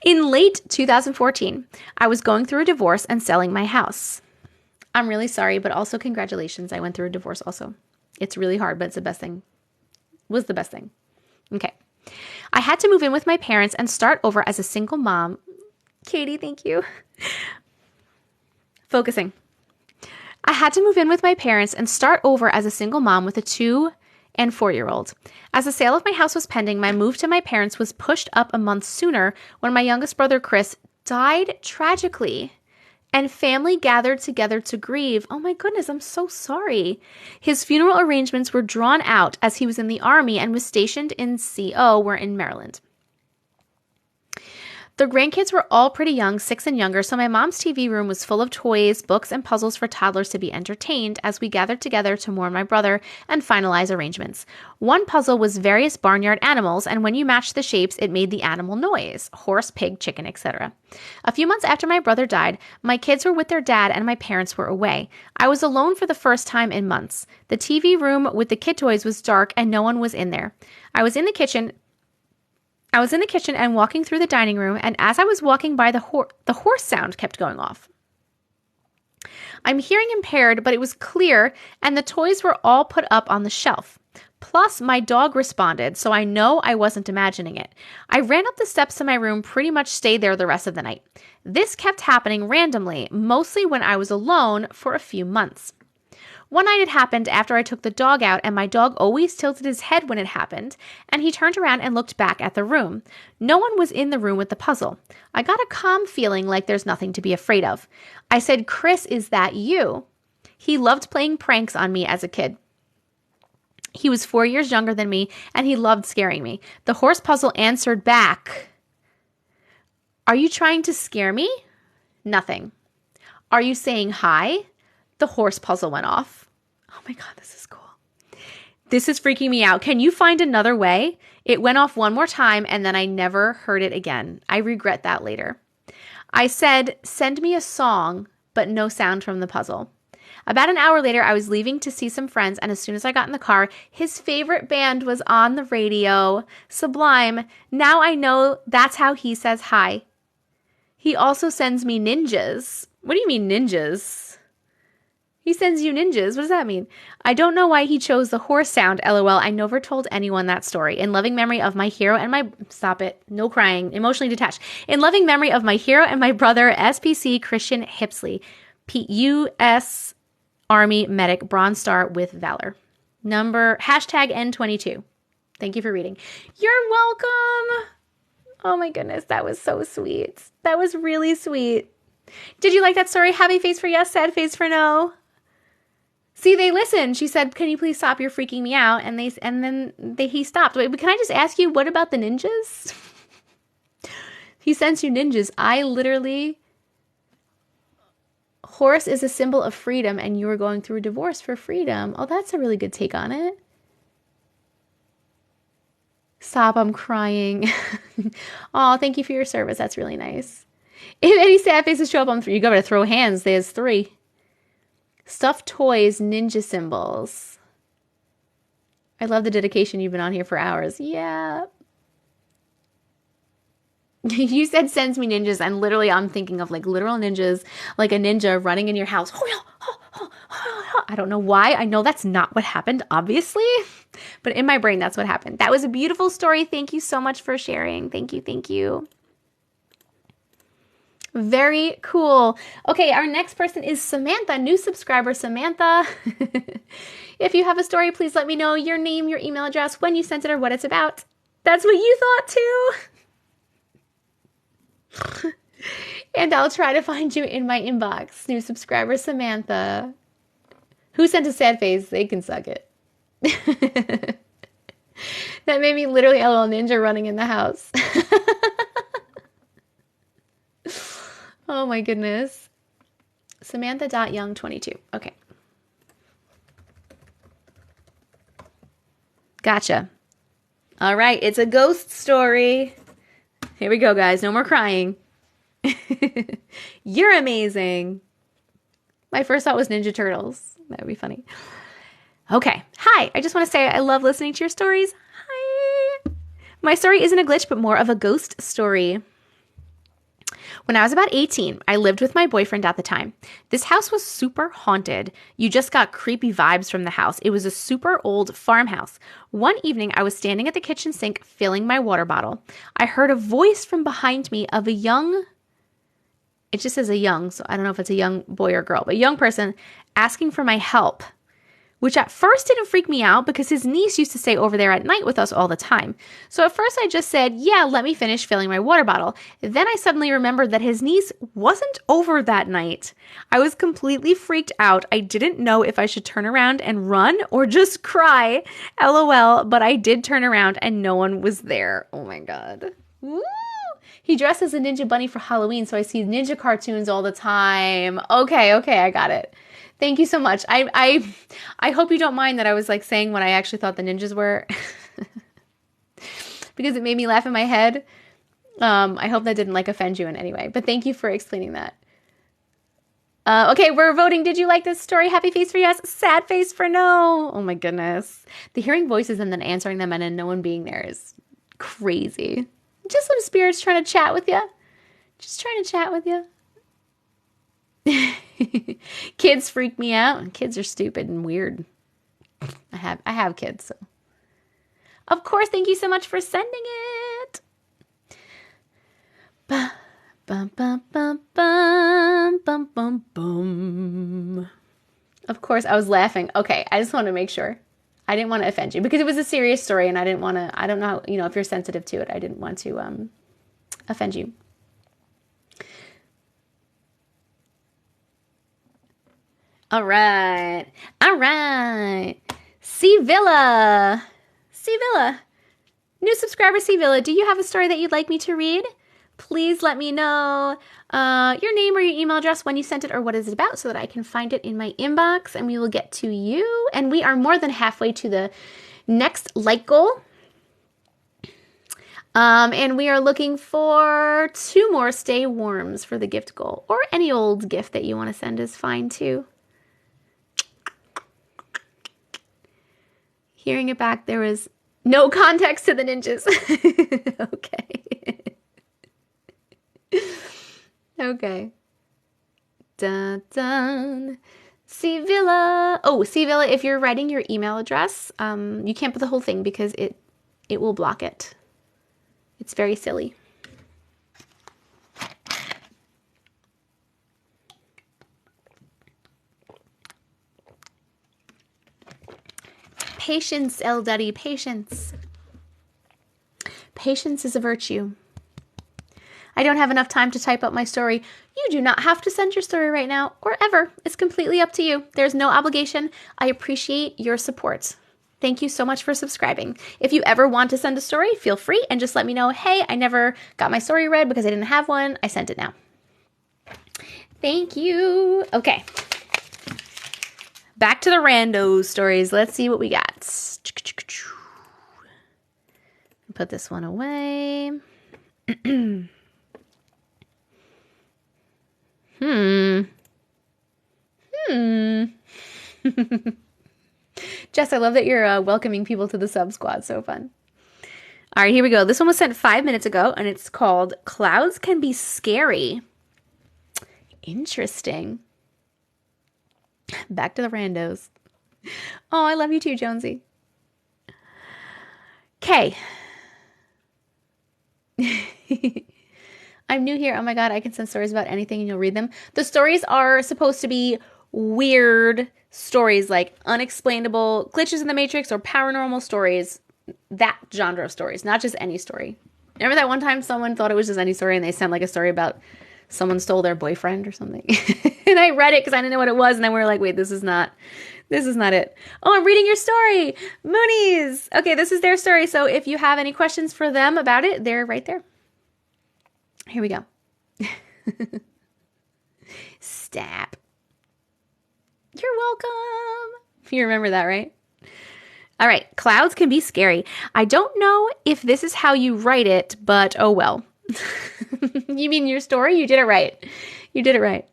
In late 2014, I was going through a divorce and selling my house. I'm really sorry, but also congratulations. I went through a divorce also. It's really hard, but it's the best thing. Was the best thing. Okay. I had to move in with my parents and start over as a single mom. Katie, thank you. Focusing. I had to move in with my parents and start over as a single mom with a 2- and 4-year-old. As the sale of my house was pending, my move to my parents was pushed up a month sooner when my youngest brother, Chris, died tragically, and family gathered together to grieve. Oh my goodness, I'm so sorry. His funeral arrangements were drawn out as he was in the Army and was stationed in CO, we're in Maryland. The grandkids were all pretty young, 6 and younger, so my mom's TV room was full of toys, books, and puzzles for toddlers to be entertained as we gathered together to mourn my brother and finalize arrangements. One puzzle was various barnyard animals, and when you matched the shapes, it made the animal noise: horse, pig, chicken, etc. A few months after my brother died, my kids were with their dad and my parents were away. I was alone for the first time in months. The TV room with the kid toys was dark and no one was in there. I was in the kitchen and walking through the dining room, and as I was walking by, the horse sound kept going off. I'm hearing impaired, but it was clear, and the toys were all put up on the shelf. Plus, my dog responded, so I know I wasn't imagining it. I ran up the steps to my room, pretty much stayed there the rest of the night. This kept happening randomly, mostly when I was alone, for a few months. One night it happened after I took the dog out, and my dog always tilted his head when it happened, and he turned around and looked back at the room. No one was in the room with the puzzle. I got a calm feeling like there's nothing to be afraid of. I said, "Chris, is that you?" He loved playing pranks on me as a kid. He was 4 years younger than me, and he loved scaring me. The horse puzzle answered back, "Are you trying to scare me?" Nothing. "Are you saying hi?" The horse puzzle went off. Oh my God, this is cool. This is freaking me out. Can you find another way? It went off one more time and then I never heard it again. I regret that later. I said, "Send me a song," but no sound from the puzzle. About an hour later, I was leaving to see some friends, and as soon as I got in the car, his favorite band was on the radio. Sublime. Now I know that's how he says hi. He also sends me ninjas. What do you mean ninjas? He sends you ninjas. What does that mean? I don't know why he chose the horse sound. LOL. I never told anyone that story. In loving memory of my hero and my... Stop it. No crying. Emotionally detached. In loving memory of my hero and my brother, SPC Christian Hipsley. U.S. Army medic, Bronze Star with Valor. Hashtag N22. Thank you for reading. You're welcome. Oh my goodness. That was so sweet. That was really sweet. Did you like that story? Happy face for yes, sad face for no. See, they listened. She said, "Can you please stop? You're freaking me out." And he stopped. Wait, but can I just ask you, what about the ninjas? He sends you ninjas. Horse is a symbol of freedom, and you were going through a divorce for freedom. Oh, that's a really good take on it. Stop, I'm crying. Oh, thank you for your service. That's really nice. If any sad faces show up on 3, you gotta throw hands. There's 3. Stuffed toys, ninja symbols. I love the dedication. You've been on here for hours. Yeah. You said sends me ninjas, and literally I'm thinking of like literal ninjas, like a ninja running in your house. I don't know why. I know that's not what happened, obviously, but in my brain, that's what happened. That was a beautiful story. Thank you so much for sharing. Thank you. Thank you. Very cool. Okay, our next person is Samantha, new subscriber, Samantha. If you have a story, please let me know your name, your email address, when you sent it, or what it's about. That's what you thought too. And I'll try to find you in my inbox. New subscriber, Samantha. Who sent a sad face? They can suck it. That made me literally a little ninja running in the house. Oh my goodness. Samantha.young22. Okay. Gotcha. All right. It's a ghost story. Here we go, guys. No more crying. You're amazing. My first thought was Ninja Turtles. That would be funny. Okay. Hi. I just want to say I love listening to your stories. Hi. My story isn't a glitch, but more of a ghost story. When I was about 18, I lived with my boyfriend at the time. This house was super haunted. You just got creepy vibes from the house. It was a super old farmhouse. One evening, I was standing at the kitchen sink filling my water bottle. I heard a voice from behind me of a young, it just says a young, so I don't know if it's a young boy or girl, but a young person asking for my help, which at first didn't freak me out because his niece used to stay over there at night with us all the time. So at first I just said, yeah, let me finish filling my water bottle. Then I suddenly remembered that his niece wasn't over that night. I was completely freaked out. I didn't know if I should turn around and run or just cry. LOL, but I did turn around and no one was there. Oh my God. Woo! He dressed as a ninja bunny for Halloween, so I see ninja cartoons all the time. Okay, I got it. Thank you so much. I hope you don't mind that I was like saying what I actually thought the ninjas were. Because it made me laugh in my head. I hope that didn't like offend you in any way. But thank you for explaining that. Okay, we're voting. Did you like this story? Happy face for yes, sad face for no. Oh my goodness. The hearing voices and then answering them and then no one being there is crazy. Just some spirits trying to chat with you. Just trying to chat with you. Kids freak me out. Kids are stupid and weird. I have kids, so. Of course, thank you so much for sending it. Bum, bum, bum, bum, bum, bum, bum, bum. Of course, I was laughing. Okay, I just want to make sure. I didn't want to offend you because it was a serious story and I didn't want to, I don't know, if you're sensitive to it, I didn't want to offend you. All right. C Villa. New subscriber C Villa, do you have a story that you'd like me to read? Please let me know your name or your email address when you sent it or what is it about so that I can find it in my inbox and we will get to you. And we are more than halfway to the next like goal. And we are looking for 2 more stay warms for the gift goal, or any old gift that you want to send is fine too. Hearing it back, there was no context to the ninjas. Okay. Okay. Dun, dun. C Villa. Oh, C Villa, if you're writing your email address, you can't put the whole thing because it will block it. It's very silly. Patience, L. Duddy, patience. Patience is a virtue. I don't have enough time to type up my story. You do not have to send your story right now or ever. It's completely up to you. There's no obligation. I appreciate your support. Thank you so much for subscribing. If you ever want to send a story, feel free and just let me know, hey, I never got my story read because I didn't have one. I sent it now. Thank you. Okay. Back to the rando stories. Let's see what we got. Put this one away. Jess, I love that you're welcoming people to the sub squad. So fun. All right, here we go. This one was sent 5 minutes ago, and it's called Clouds Can Be Scary. Interesting. Back to the randos. Oh, I love you too, Jonesy. Okay. I'm new here. Oh my God, I can send stories about anything and you'll read them. The stories are supposed to be weird stories like unexplainable, glitches in the Matrix, or paranormal stories. That genre of stories, not just any story. Remember that one time someone thought it was just any story and they sent like a story about someone stole their boyfriend or something. And I read it because I didn't know what it was. And then we were like, wait, this is not it. Oh, I'm reading your story. Moonies. Okay, this is their story. So if you have any questions for them about it, they're right there. Here we go. Stop. You're welcome. You remember that, right? All right. Clouds can be scary. I don't know if this is how you write it, but oh well. You mean your story? You did it right. You did it right.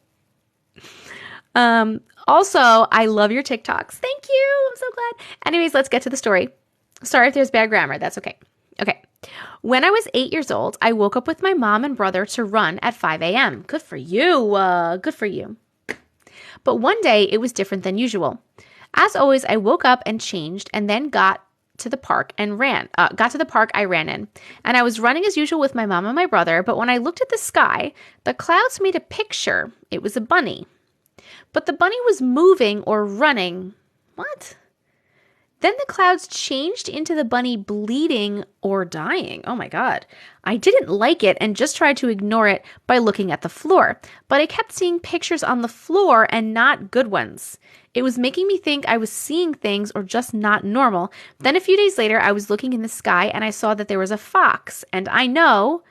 Also, I love your TikToks. Thank you. I'm so glad. Anyways, let's get to the story. Sorry if there's bad grammar. That's okay. Okay. When I was 8 years old, I woke up with my mom and brother to run at 5 a.m. Good for you. Good for you. But one day it was different than usual. As always, I woke up and changed and then got to the park and ran. I ran in. And I was running as usual with my mom and my brother, but when I looked at the sky, the clouds made a picture. It was a bunny. But the bunny was moving or running. What? Then the clouds changed into the bunny bleeding or dying. Oh my God. I didn't like it and just tried to ignore it by looking at the floor. But I kept seeing pictures on the floor and not good ones. It was making me think I was seeing things or just not normal. Then a few days later, I was looking in the sky and I saw that there was a fox. And I know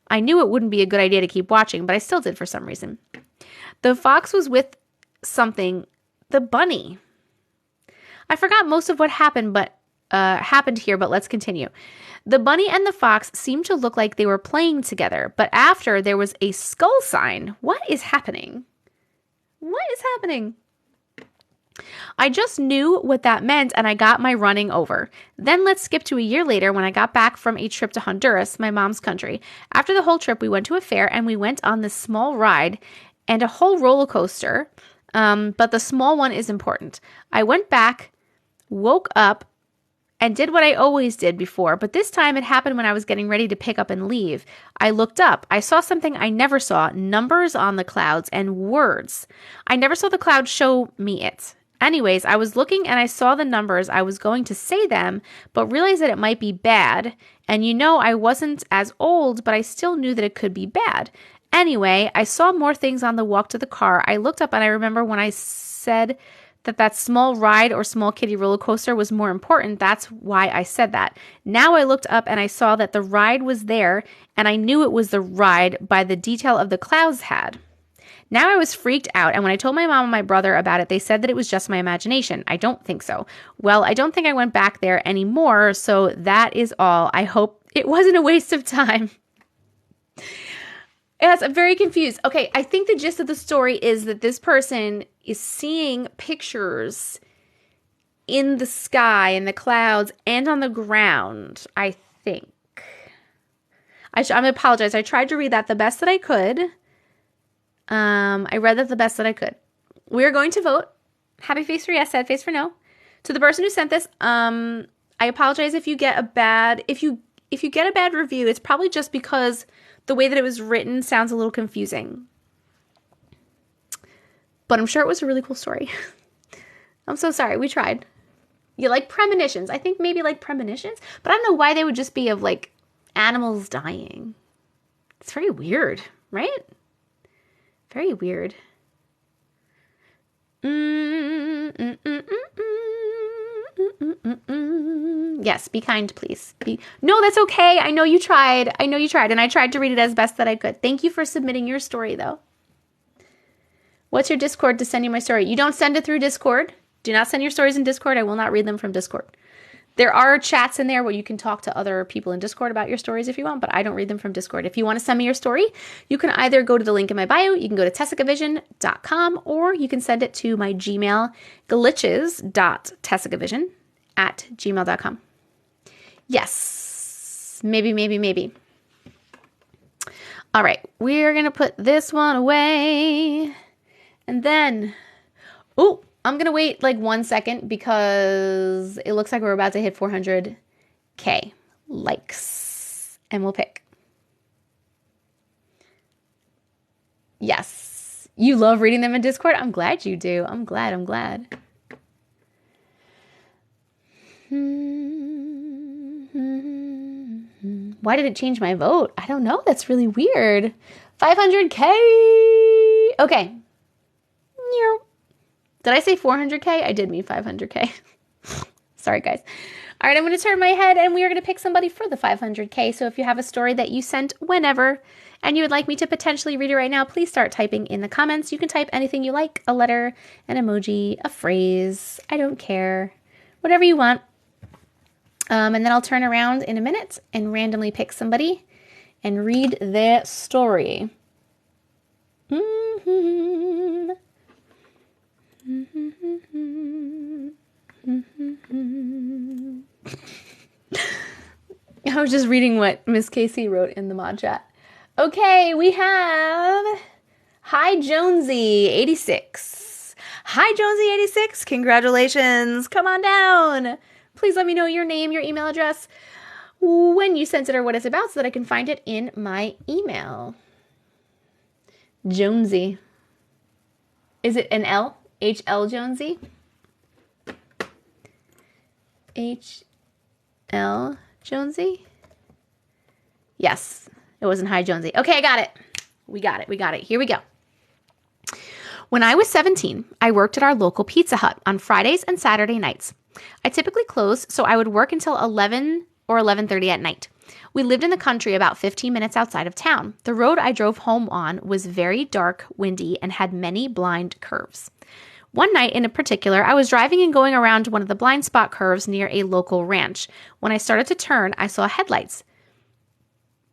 I knew it wouldn't be a good idea to keep watching, but I still did for some reason. The fox was with something, the bunny. I forgot most of what happened here, but let's continue. The bunny and the fox seemed to look like they were playing together, but after there was a skull sign. What is happening? What is happening? I just knew what that meant and I got my running over. Then let's skip to a year later when I got back from a trip to Honduras, my mom's country. After the whole trip, we went to a fair and we went on this small ride and a whole roller coaster, but the small one is important. I went back, woke up, and did what I always did before, but this time it happened when I was getting ready to pick up and leave. I looked up. I saw something I never saw, numbers on the clouds and words. I never saw the clouds show me it. Anyways, I was looking and I saw the numbers. I was going to say them, but realized that it might be bad. And I wasn't as old, but I still knew that it could be bad. Anyway, I saw more things on the walk to the car. I looked up and I remember when I said that small ride or small kiddie roller coaster was more important. That's why I said that. Now I looked up and I saw that the ride was there and I knew it was the ride by the detail of the clouds had. Now I was freaked out, and when I told my mom and my brother about it, they said that it was just my imagination. I don't think so. Well, I don't think I went back there anymore, so that is all. I hope it wasn't a waste of time. Yes, I'm very confused. Okay, I think the gist of the story is that this person is seeing pictures in the sky, in the clouds, and on the ground, I think. I'm going to apologize. I tried to read that the best that I could. I read that the best that I could. We're going to vote. Happy face for yes, sad face for no. To the person who sent this, I apologize if you get a bad review. It's probably just because the way that it was written sounds a little confusing. But I'm sure it was a really cool story. I'm so sorry. We tried. You like premonitions. I think maybe like premonitions, but I don't know why they would just be of like animals dying. It's very weird, right? Very weird. Yes, be kind, please. No, that's okay. I know you tried. And I tried to read it as best that I could. Thank you for submitting your story, though. What's your Discord to send you my story? You don't send it through Discord. Do not send your stories in Discord. I will not read them from Discord. There are chats in there where you can talk to other people in Discord about your stories if you want, but I don't read them from Discord. If you want to send me your story, you can either go to the link in my bio, you can go to TessicaVision.com, or you can send it to my Gmail, glitches.tessicavision@gmail.com. Yes. Maybe. All right. We're going to put this one away. And then, I'm going to wait like 1 second because it looks like we're about to hit 400K likes. And we'll pick. Yes. You love reading them in Discord? I'm glad you do. I'm glad. Why did it change my vote? I don't know. That's really weird. 500K. Okay. Did I say 400K? I did mean 500K. Sorry, guys. All right, I'm going to turn my head and we are going to pick somebody for the 500K. So if you have a story that you sent whenever and you would like me to potentially read it right now, please start typing in the comments. You can type anything you like, a letter, an emoji, a phrase. I don't care. Whatever you want. And then I'll turn around in a minute and randomly pick somebody and read their story. I was just reading what Miss Casey wrote in the mod chat. Okay, we have Hi Jonesy 86. Hi Jonesy 86. Congratulations. Come on down. Please let me know your name, your email address, when you sent it or what it's about so that I can find it in my email. Jonesy. Is it an L? H.L. Jonesy? H.L. Jonesy? Yes, it wasn't Hi Jonesy. Okay, I got it. We got it. Here we go. When I was 17, I worked at our local Pizza Hut on Fridays and Saturday nights. I typically closed, so I would work until 11 or 11:30 at night. We lived in the country about 15 minutes outside of town. The road I drove home on was very dark, windy, and had many blind curves. One night in particular, I was driving and going around one of the blind spot curves near a local ranch. When I started to turn, I saw headlights.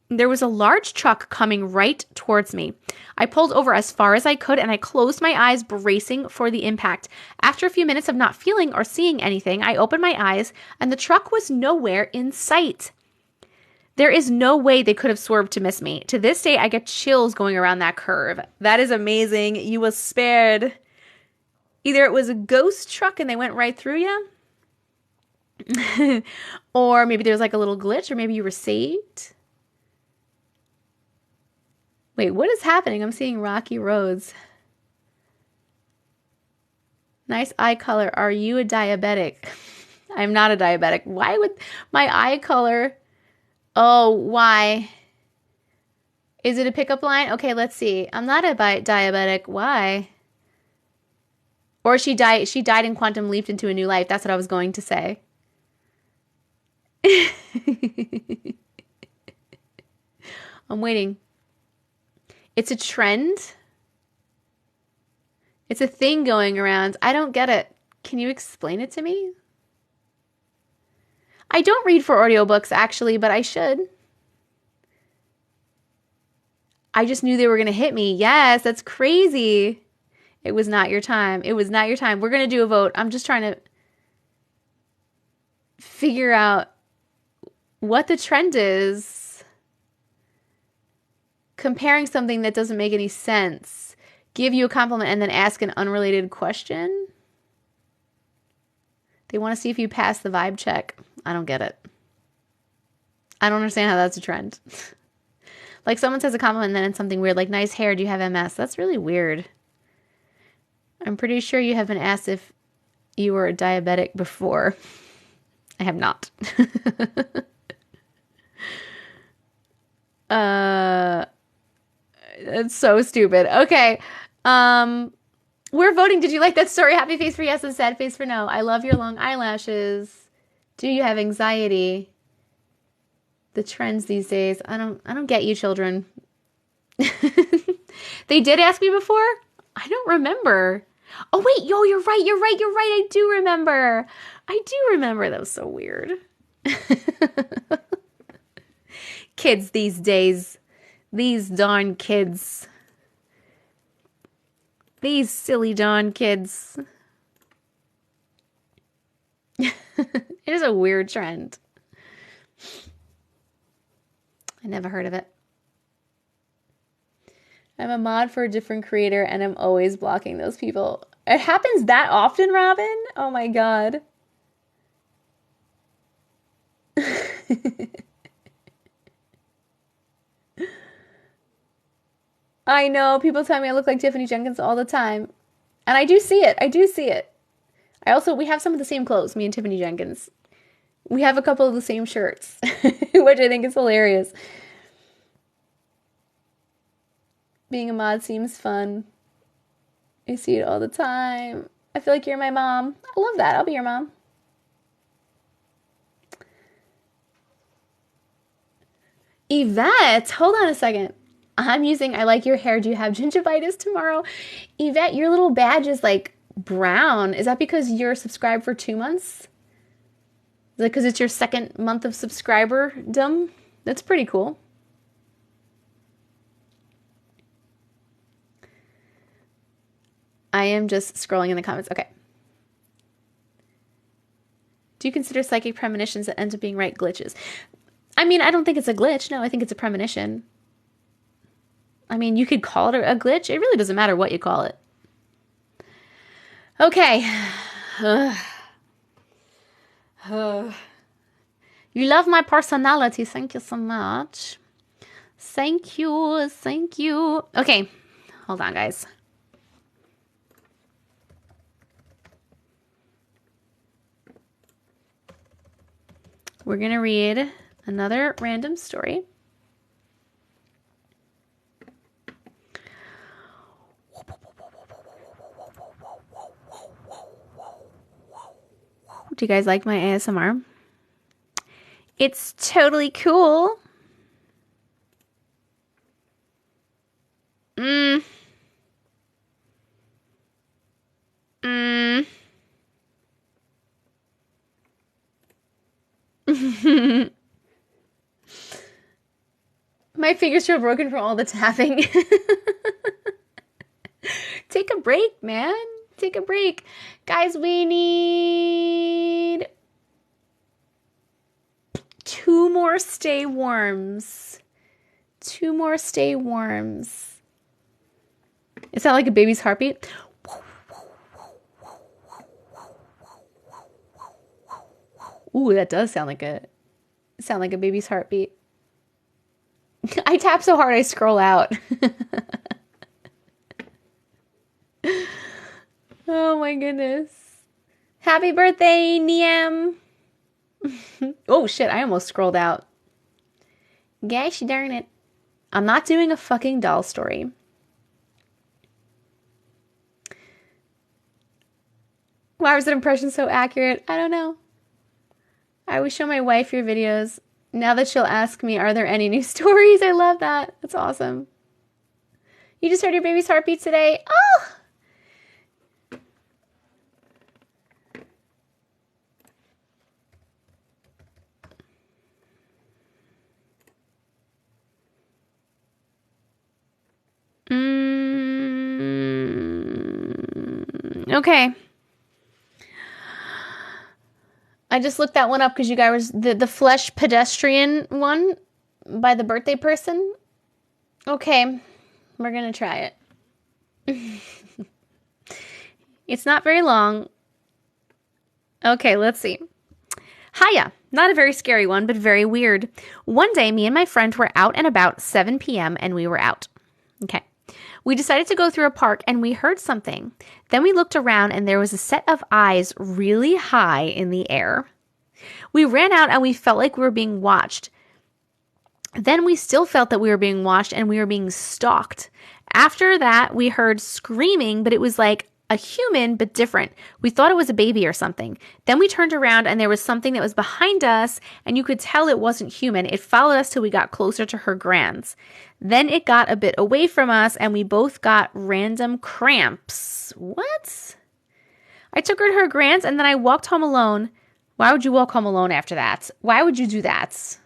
There was a large truck coming right towards me. I pulled over as far as I could and I closed my eyes, bracing for the impact. After a few minutes of not feeling or seeing anything, I opened my eyes and the truck was nowhere in sight. There is no way they could have swerved to miss me. To this day, I get chills going around that curve. That is amazing. You was spared. Either it was a ghost truck and they went right through you, or maybe there's like a little glitch, or maybe you were saved. Wait, what is happening? I'm seeing rocky roads. Nice eye color. Are you a diabetic? I'm not a diabetic. Why would my eye color... Oh, why? Is it a pickup line? Okay, let's see. I'm not a diabetic. Why? Or she died and quantum leaped into a new life. That's what I was going to say. I'm waiting. It's a trend. It's a thing going around. I don't get it. Can you explain it to me? I don't read for audiobooks, actually, but I should. I just knew they were going to hit me. Yes, that's crazy. It was not your time. It was not your time. We're going to do a vote. I'm just trying to figure out what the trend is. Comparing something that doesn't make any sense. Give you a compliment and then ask an unrelated question. They want to see if you pass the vibe check. I don't get it. I don't understand how that's a trend. Like someone says a compliment and then it's something weird, like nice hair, do you have MS? That's really weird. I'm pretty sure you have been asked if you were a diabetic before. I have not. That's so stupid. Okay. We're voting. Did you like that story? Happy face for yes and sad face for no. I love your long eyelashes. Do you have anxiety? The trends these days. I don't get you, children. They did ask me before? I don't remember. Oh wait, yo, you're right. I do remember. That was so weird. Kids these days. These darn kids. These silly darn kids. It is a weird trend. I never heard of it. I'm a mod for a different creator and I'm always blocking those people. It happens that often, Robin? Oh my God. I know, people tell me I look like Tiffany Jenkins all the time. And I do see it. We have some of the same clothes, me and Tiffany Jenkins. We have a couple of the same shirts, which I think is hilarious. Being a mod seems fun. I see it all the time. I feel like you're my mom. I love that. I'll be your mom. Yvette, hold on a second. I like your hair. Do you have gingivitis tomorrow? Yvette, your little badge is like brown. Is that because you're subscribed for 2 months? Is that because it's your second month of subscriberdom? That's pretty cool. I am just scrolling in the comments. Okay. Do you consider psychic premonitions that end up being right glitches? I mean, I don't think it's a glitch. No, I think it's a premonition. I mean, you could call it a glitch. It really doesn't matter what you call it. Okay. You love my personality. Thank you so much. Thank you. Okay. Hold on, guys. We're going to read another random story. Do you guys like my ASMR? It's totally cool. My fingers feel broken from all the tapping. Take a break, man. Take a break. Guys, we need 2 more stay warms. 2 more stay warms. Is that like a baby's heartbeat? Ooh, that does sound like a baby's heartbeat. I tap so hard I scroll out. Oh my goodness. Happy birthday, Niam. Oh shit, I almost scrolled out. Gosh darn it. I'm not doing a fucking doll story. Why was that impression so accurate? I don't know. I always show my wife your videos. Now that she'll ask me, are there any new stories? I love that. That's awesome. You just heard your baby's heartbeat today? Oh! Okay. I just looked that one up because you guys were the flesh pedestrian one by the birthday person. Okay, we're gonna try it. It's not very long. Okay, let's see. Hiya. Not a very scary one, but very weird. One day, me and my friend were out and about 7 p.m. and we were out. Okay. We decided to go through a park and we heard something. Then we looked around and there was a set of eyes really high in the air. We ran out and we felt like we were being watched. Then we still felt that we were being watched and we were being stalked. After that, we heard screaming, but it was like a human, but different. We thought it was a baby or something. Then we turned around and there was something that was behind us and you could tell it wasn't human. It followed us till we got closer to her grand's. Then it got a bit away from us and we both got random cramps. What? I took her to her grand's and then I walked home alone. Why would you walk home alone after that? Why would you do that?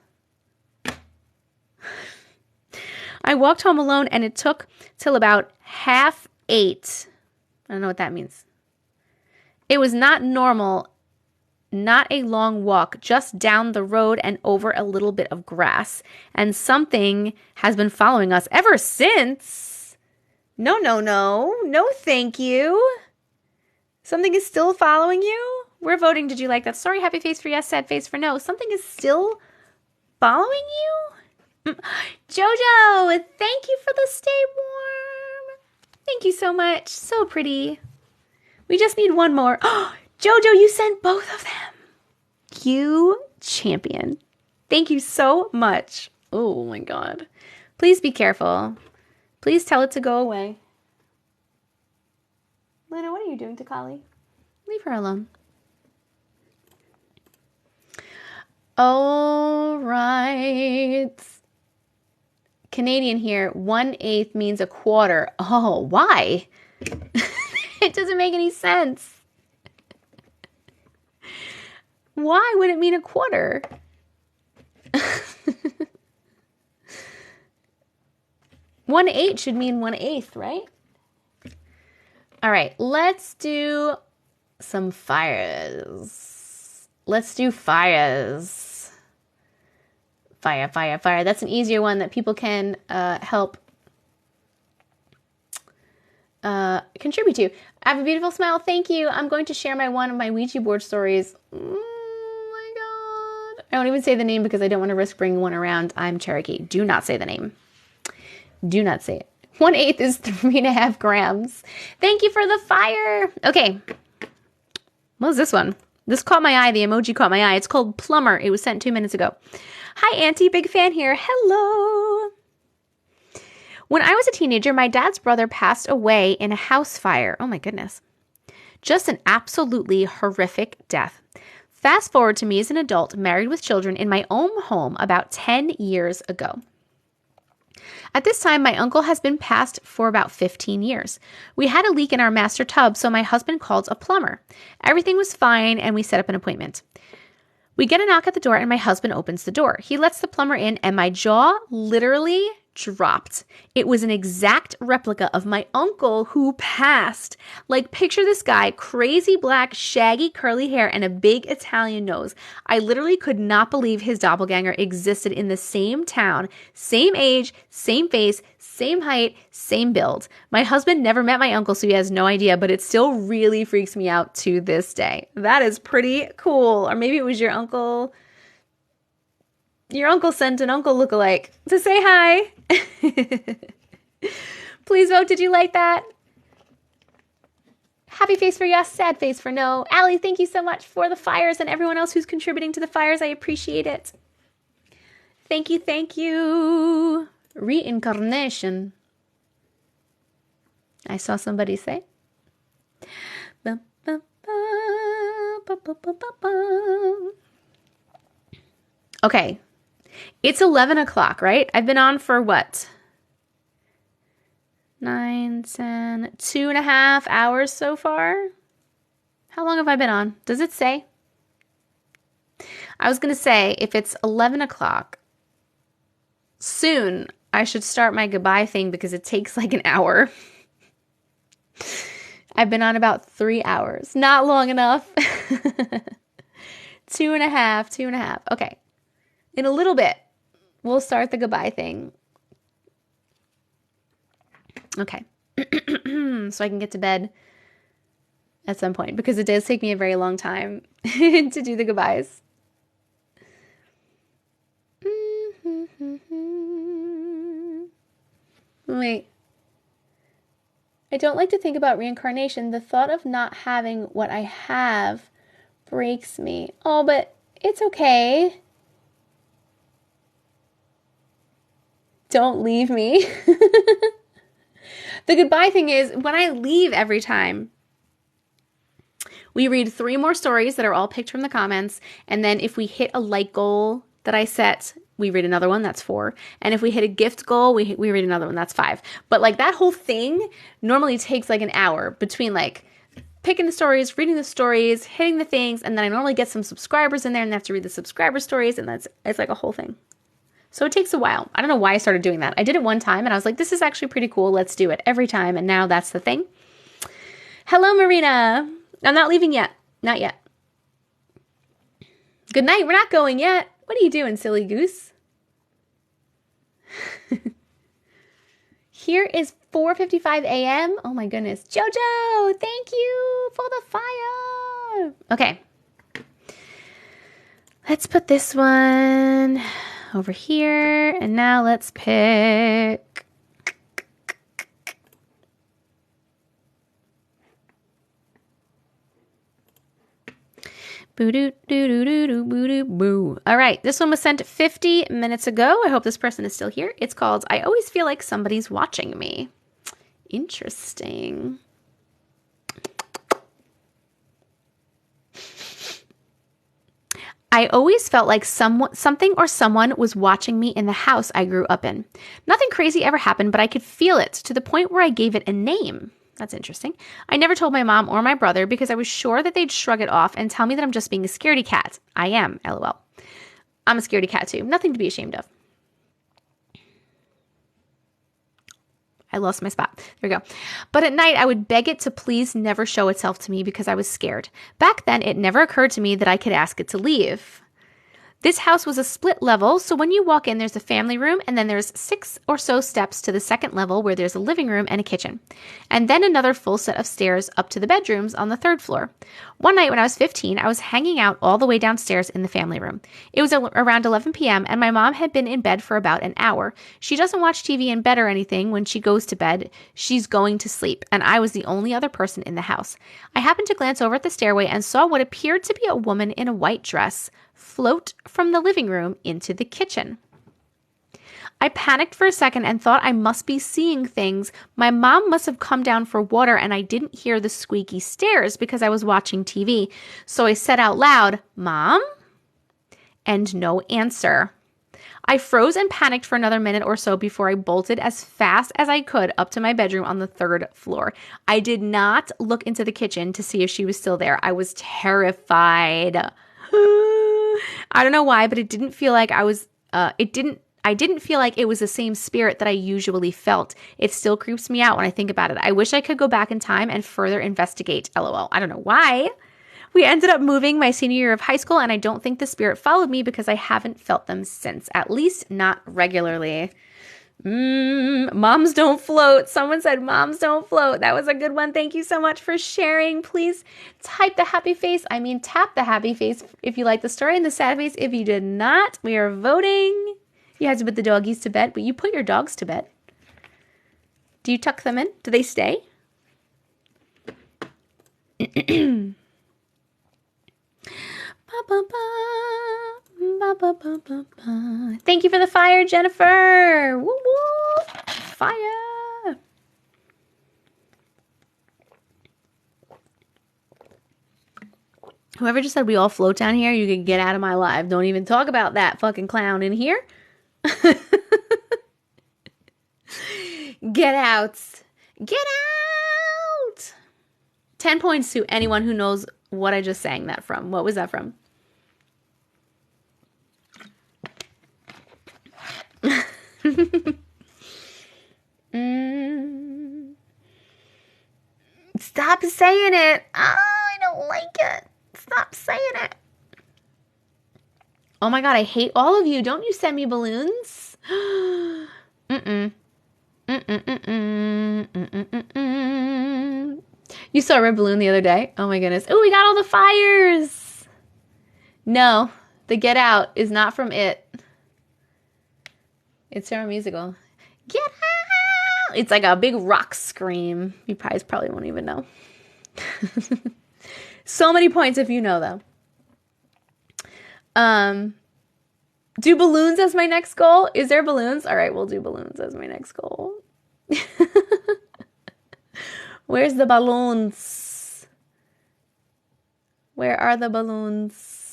I walked home alone and it took till about 7:30. I don't know what that means. It was not normal, not a long walk, just down the road and over a little bit of grass. And something has been following us ever since. No, thank you. Something is still following you? We're voting. Did you like that? Sorry, happy face for yes, sad face for no. Something is still following you? Jojo, thank you for the stay warm. Thank you so much. So pretty. We just need one more. Oh, Jojo, you sent both of them. You champion. Thank you so much. Oh my God. Please be careful. Please tell it to go away. Lena, what are you doing to Kali? Leave her alone. All right. Canadian here. 1/8 means a quarter. Oh, why? It doesn't make any sense. Why would it mean a quarter? 1/8 should mean 1/8, right? All right, let's do some fires. Let's do fires. Fire. That's an easier one that people can help contribute to. I have a beautiful smile. Thank you. I'm going to share one of my Ouija board stories. Oh my God. I won't even say the name because I don't want to risk bringing one around. I'm Cherokee. Do not say the name. Do not say it. 1/8 is 3.5 grams. Thank you for the fire. Okay. What was this one? This caught my eye. The emoji caught my eye. It's called Plumber. It was sent 2 minutes ago. Hi, Auntie. Big fan here. Hello. When I was a teenager, my dad's brother passed away in a house fire. Oh my goodness. Just an absolutely horrific death. Fast forward to me as an adult, married with children in my own home about 10 years ago. At this time, my uncle has been passed for about 15 years. We had a leak in our master tub, so my husband called a plumber. Everything was fine, and we set up an appointment. We get a knock at the door, and my husband opens the door. He lets the plumber in, and my jaw literally dropped. It was an exact replica of my uncle who passed. Like, picture this guy, crazy black, shaggy, curly hair, and a big Italian nose. I literally could not believe his doppelganger existed in the same town, same age, same face, same height, same build. My husband never met my uncle, so he has no idea, but it still really freaks me out to this day. That is pretty cool. Or maybe it was your uncle. Your uncle sent an uncle lookalike to say hi. Please vote. Did you like that? Happy face for yes, sad face for no. Allie, thank you so much for the fires and everyone else who's contributing to the fires. I appreciate it. Thank you, thank you. Reincarnation. I saw somebody say. Okay. It's 11 o'clock, right? I've been on for what? 9, 10, 2.5 hours so far. How long have I been on? Does it say? I was going to say, if it's 11 o'clock, soon I should start my goodbye thing because it takes like an hour. I've been on about 3 hours. Not long enough. 2.5. Okay. In a little bit, we'll start the goodbye thing. Okay. So I can get to bed at some point because it does take me a very long time to do the goodbyes. Wait. I don't like to think about reincarnation. The thought of not having what I have breaks me. Oh, but it's okay. Don't leave me. The goodbye thing is, when I leave every time, we read 3 more stories that are all picked from the comments. And then if we hit a like goal that I set, we read another one, that's 4. And if we hit a gift goal, we read another one, that's 5. But like that whole thing normally takes like an hour between like picking the stories, reading the stories, hitting the things. And then I normally get some subscribers in there and I have to read the subscriber stories. And it's like a whole thing. So it takes a while. I don't know why I started doing that. I did it one time and I was like, this is actually pretty cool. Let's do it every time. And now that's the thing. Hello, Marina. I'm not leaving yet. Not yet. Good night. We're not going yet. What are you doing, silly goose? Here is 4:55 a.m. Oh my goodness. Jojo, thank you for the fire. Okay. Let's put this one over here. And now let's pick. Boo-doo-doo-doo-doo-boo-doo-boo. All right, this one was sent 50 minutes ago. I hope this person is still here. It's called, I Always Feel Like Somebody's Watching Me. Interesting. I always felt like something or someone was watching me in the house I grew up in. Nothing crazy ever happened, but I could feel it to the point where I gave it a name. That's interesting. I never told my mom or my brother because I was sure that they'd shrug it off and tell me that I'm just being a scaredy cat. I am, LOL. I'm a scaredy cat too. Nothing to be ashamed of. I lost my spot. There we go. But at night, I would beg it to please never show itself to me because I was scared. Back then, it never occurred to me that I could ask it to leave. This house was a split level, so when you walk in, there's a family room, and then there's 6 or so steps to the second level where there's a living room and a kitchen. And then another full set of stairs up to the bedrooms on the 3rd floor. One night when I was 15, I was hanging out all the way downstairs in the family room. It was around 11 p.m., and my mom had been in bed for about an hour. She doesn't watch TV in bed or anything. When she goes to bed, she's going to sleep, and I was the only other person in the house. I happened to glance over at the stairway and saw what appeared to be a woman in a white dress float from the living room into the kitchen. I panicked for a second and thought I must be seeing things. My mom must have come down for water and I didn't hear the squeaky stairs because I was watching TV. So I said out loud, "Mom?" And no answer. I froze and panicked for another minute or so before I bolted as fast as I could up to my bedroom on the 3rd floor. I did not look into the kitchen to see if she was still there. I was terrified. I don't know why, but it didn't feel like I didn't feel like it was the same spirit that I usually felt. It still creeps me out when I think about it. I wish I could go back in time and further investigate. LOL. I don't know why. We ended up moving my senior year of high school, and I don't think the spirit followed me because I haven't felt them since, at least not regularly. Moms don't float. Someone said moms don't float. That was a good one. Thank you so much for sharing. Please tap the happy face if you like the story, and the sad face if you did not. We are voting. You have to put the doggies to bed, but you put your dogs to bed. Do you tuck them in? Do they stay? Thank you for the fire, Jennifer. Woo woo. Fire. Whoever just said we all float down here, you can get out of my life. Don't even talk about that fucking clown in here. Get out. Get out. 10 points to anyone who knows what I just sang that from. What was that from? Stop saying it. Oh, I don't like it. Stop saying it. Oh my God, I hate all of you. Don't you send me balloons? You saw a red balloon the other day? Oh my goodness. Oh, we got all the fires. No, the Get Out is not from It. It's from a musical. Get out! It's like a big rock scream. You guys probably won't even know. So many points if you know, though. Do balloons as my next goal? Is there balloons? All right, we'll do balloons as my next goal. Where's the balloons? Where are the balloons?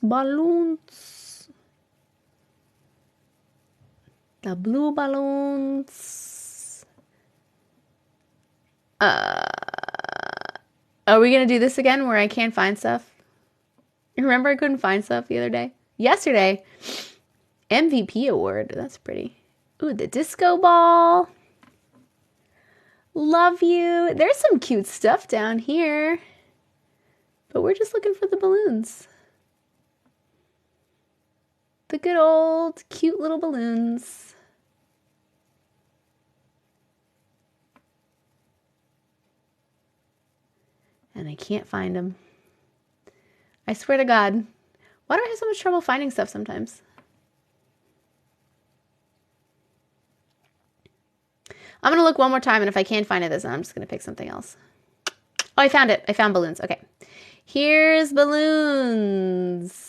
Balloons. The blue balloons. Are we going to do this again where I can't find stuff? Remember I couldn't find stuff the other day? Yesterday. MVP award. That's pretty. Ooh, the disco ball. Love you. There's some cute stuff down here. But we're just looking for the balloons. The good old cute little balloons. And I can't find them. I swear to God. Why do I have so much trouble finding stuff sometimes? I'm going to look one more time, and if I can't find it this time, I'm just going to pick something else. Oh, I found it. I found balloons. Okay. Here's balloons.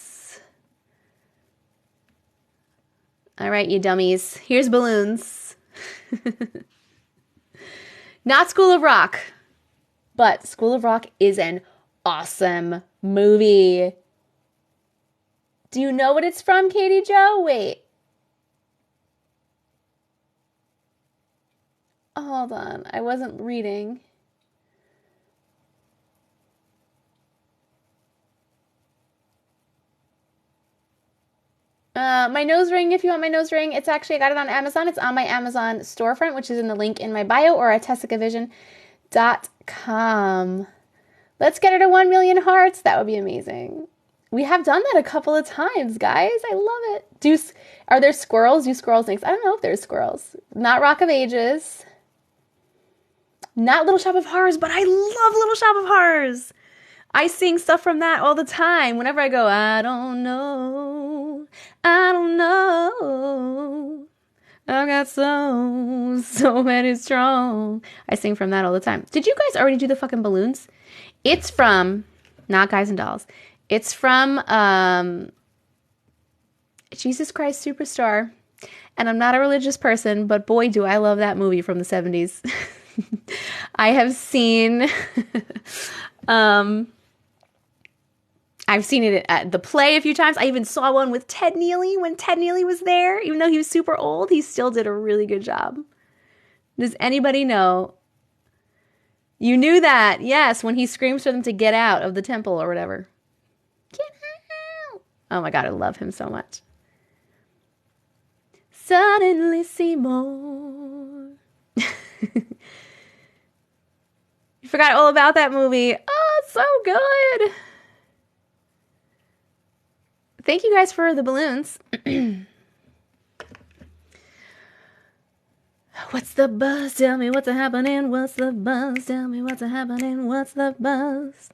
All right, you dummies. Here's balloons. Not School of Rock, but School of Rock is an awesome movie. Do you know what it's from, Katie Jo? Wait. Hold on. I wasn't reading. My nose ring, if you want my nose ring, it's actually, I got it on Amazon. It's on my Amazon storefront, which is in the link in my bio or at TessicaVision.com. Let's get her to 1 million hearts. That would be amazing. We have done that a couple of times, guys. I love it. Are there squirrels? Do squirrels things? I don't know if there's squirrels. Not Rock of Ages. Not Little Shop of Horrors, but I love Little Shop of Horrors. I sing stuff from that all the time. Whenever I go, I don't know. I got so many strong. I sing from that all the time. Did you guys already do the fucking balloons? It's from, not Guys and Dolls. It's from Jesus Christ Superstar. And I'm not a religious person, but boy, do I love that movie from the 70s. I have seen I've seen it at the play a few times. I even saw one with Ted Neely when Ted Neely was there. Even though he was super old, he still did a really good job. Does anybody know? You knew that. Yes, when he screams for them to get out of the temple or whatever. Get out. Oh my God, I love him so much. Suddenly see more. You forgot all about that movie. Oh, it's so good. Thank you guys for the balloons. What's the buzz? Tell me what's happening. What's the buzz? Tell me what's happening. What's the buzz?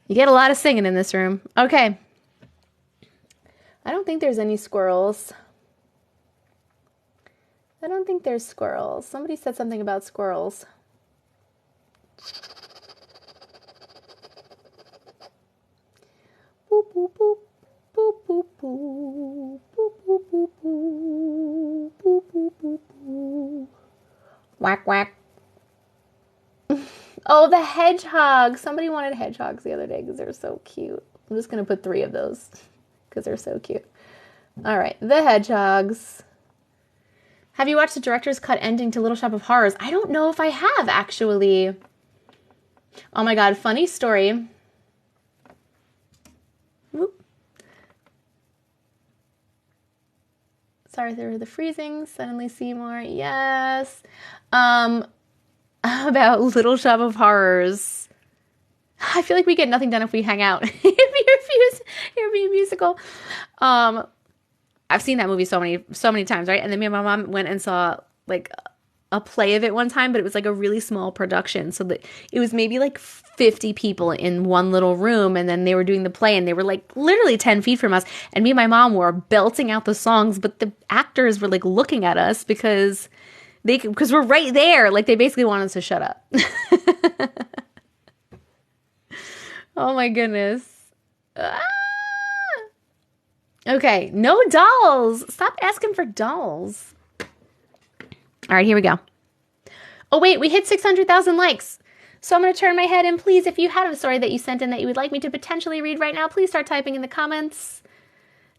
You get a lot of singing in this room. Okay. I don't think there's any squirrels. I don't think there's squirrels. Somebody said something about squirrels. Boop, boop, boop. Boop, boop, boop. Boop, boop, boop, boop. Boop, boop, boop, boop. Whack, whack. Oh, the hedgehog. Somebody wanted hedgehogs the other day because they're so cute. I'm just going to put 3 of those because they're so cute. All right, the hedgehogs. Have you watched the director's cut ending to Little Shop of Horrors? I don't know if I have, actually. Oh my God, funny story. Whoop. Sorry for the freezing. Suddenly Seymour. Yes. About Little Shop of Horrors. I feel like we get nothing done if we hang out. If you refuse, it'll be a musical. I've seen that movie so many times, right? And then me and my mom went and saw like a play of it one time, but it was like a really small production. So that it was maybe like 50 people in one little room, and then they were doing the play, and they were like literally 10 feet from us. And me and my mom were belting out the songs, but the actors were like looking at us because we're right there. Like they basically wanted us to shut up. Oh my goodness. Ah! Okay, no dolls. Stop asking for dolls. All right, here we go. Oh, wait, we hit 600,000 likes. So I'm going to turn my head, and please, if you have a story that you sent in that you would like me to potentially read right now, please start typing in the comments.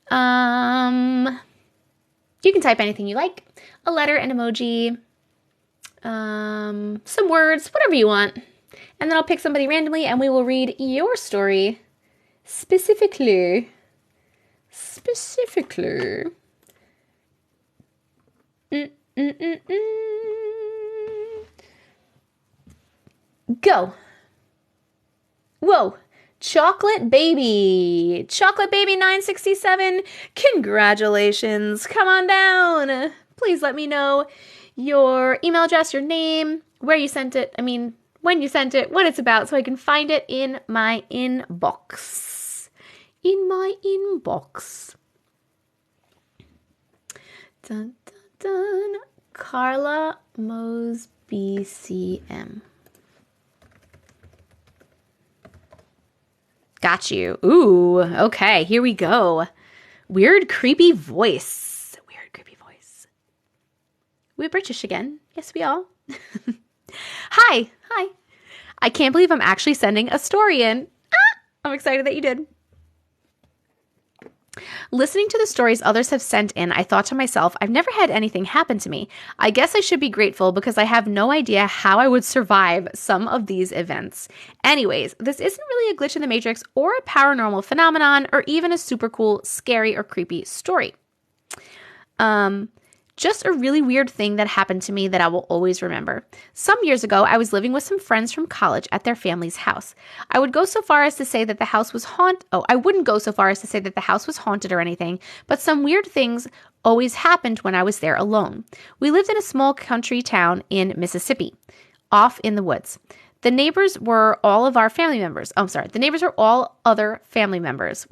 You can type anything you like. A letter, an emoji, some words, whatever you want. And then I'll pick somebody randomly, and we will read your story specifically. Go. Whoa. Chocolate Baby 967. Congratulations. Come on down. Please let me know your email address, your name, where you sent it. I mean, when you sent it, what it's about, so I can find it in my inbox. Dun, dun, dun. Carla Mosby CM. Got you. Ooh, okay, here we go. Weird, creepy voice. We're British again. Yes, we all. Hi. I can't believe I'm actually sending a story in. I'm excited that you did. Listening to the stories others have sent in, I thought to myself, I've never had anything happen to me. I guess I should be grateful because I have no idea how I would survive some of these events. Anyways, this isn't really a glitch in the Matrix or a paranormal phenomenon or even a super cool, scary, or creepy story. Just a really weird thing that happened to me that I will always remember. Some years ago, I was living with some friends from college at their family's house. I would go so far as to say that the house was I wouldn't go so far as to say that the house was haunted or anything, but some weird things always happened when I was there alone. We lived in a small country town in Mississippi, off in the woods. The neighbors were all of our family members. The neighbors were all other family members.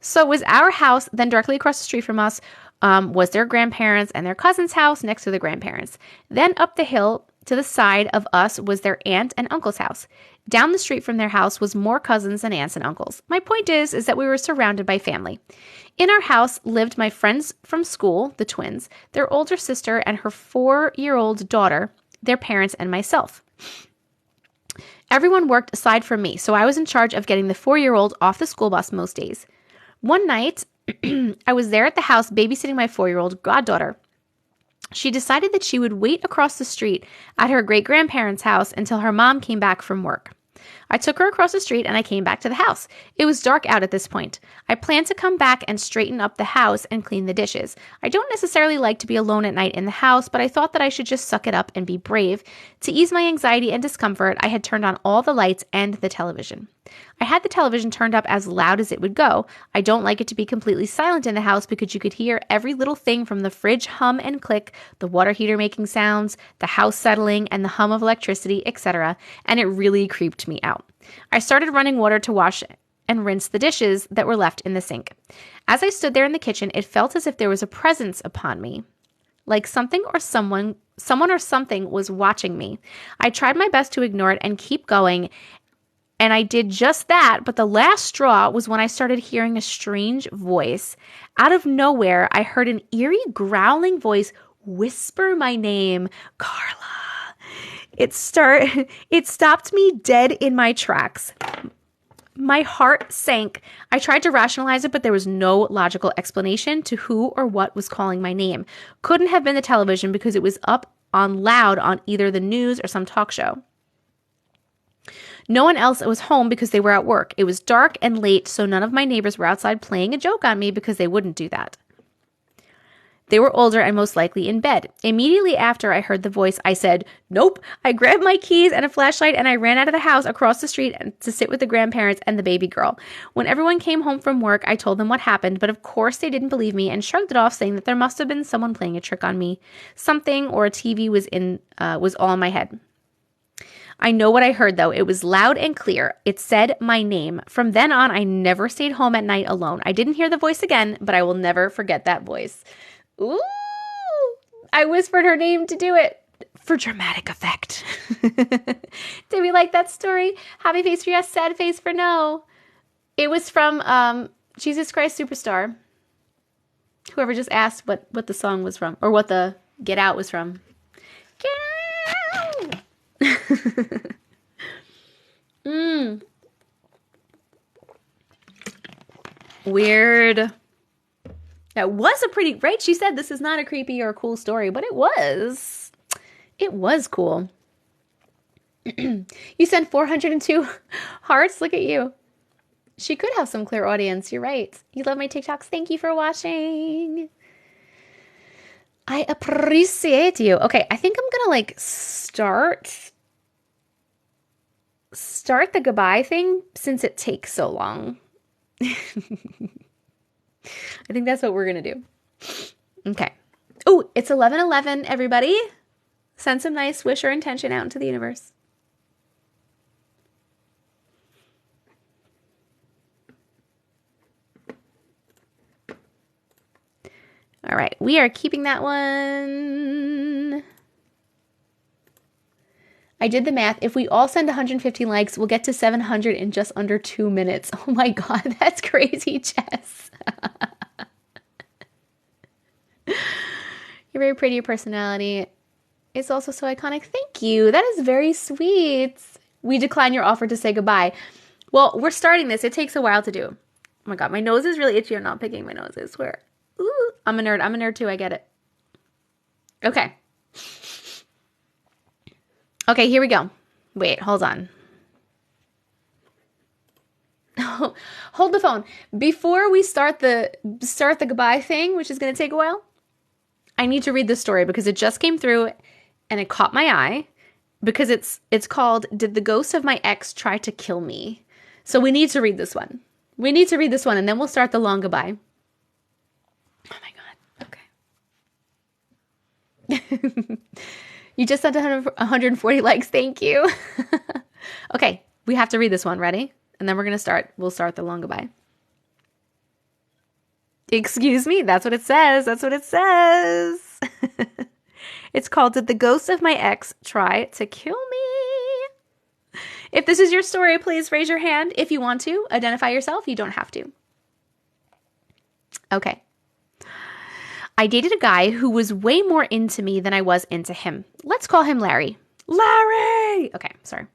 So it was our house, then directly across the street from us was their grandparents and their cousin's house next to the grandparents. Then up the hill to the side of us was their aunt and uncle's house. Down the street from their house was more cousins and aunts and uncles. My point is that we were surrounded by family. In our house lived my friends from school, the twins, their older sister and her 4-year-old daughter, their parents, and myself. Everyone worked aside from me, so I was in charge of getting the 4-year-old off the school bus most days. One night, I was there at the house babysitting my 4-year-old goddaughter. She decided that she would wait across the street at her great-grandparents' house until her mom came back from work. I took her across the street and I came back to the house. It was dark out at this point. I planned to come back and straighten up the house and clean the dishes. I don't necessarily like to be alone at night in the house, but I thought that I should just suck it up and be brave. To ease my anxiety and discomfort, I had turned on all the lights and the television. I had the television turned up as loud as it would go. I don't like it to be completely silent in the house because you could hear every little thing from the fridge hum and click, the water heater making sounds, the house settling, and the hum of electricity, etc., and it really creeped me out. I started running water to wash and rinse the dishes that were left in the sink. As I stood there in the kitchen, it felt as if there was a presence upon me, like something or someone or something was watching me. I tried my best to ignore it and keep going, and I did just that, but the last straw was when I started hearing a strange voice. Out of nowhere, I heard an eerie, growling voice whisper my name, Carla. It stopped me dead in my tracks. My heart sank. I tried to rationalize it, but there was no logical explanation to who or what was calling my name. Couldn't have been the television because it was up on loud on either the news or some talk show. No one else was home because they were at work. It was dark and late, so none of my neighbors were outside playing a joke on me because they wouldn't do that. They were older and most likely in bed. Immediately after I heard the voice, I said, "Nope." I grabbed my keys and a flashlight and I ran out of the house across the street to sit with the grandparents and the baby girl. When everyone came home from work, I told them what happened, but of course they didn't believe me and shrugged it off, saying that there must have been someone playing a trick on me. Something or a TV was all in my head. I know what I heard, though. It was loud and clear. It said my name. From then on, I never stayed home at night alone. I didn't hear the voice again, but I will never forget that voice. Ooh, I whispered her name to do it for dramatic effect. Did we like that story? Happy face for yes, sad face for no. It was from Jesus Christ Superstar. Whoever just asked what the song was from, or what the Get Out was from. Get out! Weird. That was a pretty, right? She said this is not a creepy or a cool story, but it was. It was cool. You sent 402 hearts. Look at you. She could have some clear audience. You're right. You love my TikToks. Thank you for watching. I appreciate you. Okay, I think I'm going to start the goodbye thing since it takes so long. I think that's what we're going to do. Okay. Oh, it's 11:11, everybody. Send some nice wish or intention out into the universe. All right. We are keeping that one. I did the math. If we all send 150 likes, we'll get to 700 in just under 2 minutes. Oh my God, that's crazy, Jess. You're very pretty. Your personality is also so iconic. Thank you. That is very sweet. We decline your offer to say goodbye. Well, we're starting this. It takes a while to do. Oh my God, my nose is really itchy. I'm not picking my nose, I swear. Ooh, I'm a nerd. I'm a nerd too. I get it. Okay. Okay, here we go. Wait, hold on. Hold the phone. Before we start the goodbye thing, which is going to take a while, I need to read this story because it just came through and it caught my eye because it's called "Did the Ghost of My Ex Try to Kill Me?" So we need to read this one. We need to read this one and then we'll start the long goodbye. Oh my God. Okay. You just sent 140 likes. Thank you. Okay, we have to read this one. Ready? And then we'll start the long goodbye. Excuse me? That's what it says. That's what it says. It's called Did the Ghost of My Ex Try to Kill Me? If this is your story, please raise your hand if you want to. Identify yourself. You don't have to. Okay. I dated a guy who was way more into me than I was into him. Let's call him Larry. Larry! Okay, sorry.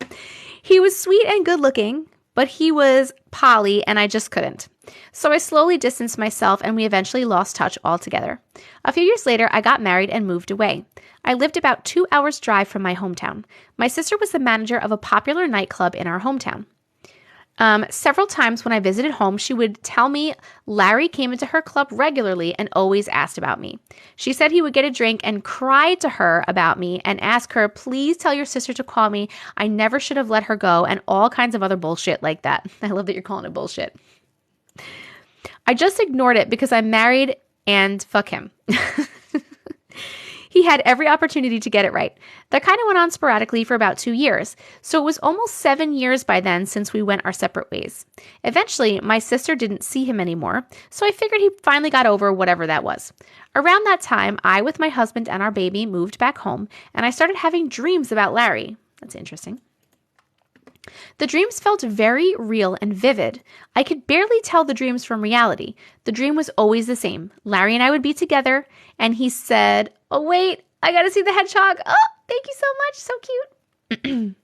He was sweet and good looking, but he was poly and I just couldn't. So I slowly distanced myself and we eventually lost touch altogether. A few years later, I got married and moved away. I lived about 2 hours drive from my hometown. My sister was the manager of a popular nightclub in our hometown. Several times when I visited home, she would tell me Larry came into her club regularly and always asked about me. She said he would get a drink and cry to her about me and ask her, please tell your sister to call me. I never should have let her go, and all kinds of other bullshit like that. I love that you're calling it bullshit. I just ignored it because I'm married and fuck him. He had every opportunity to get it right. That kind of went on sporadically for about 2 years. So it was almost 7 years by then since we went our separate ways. Eventually, my sister didn't see him anymore, so I figured he finally got over whatever that was. Around that time, I, with my husband and our baby, moved back home, and I started having dreams about Larry. That's interesting. The dreams felt very real and vivid. I could barely tell the dreams from reality. The dream was always the same. Larry and I would be together, and he said, oh, wait, I gotta see the hedgehog. Oh, thank you so much. So cute.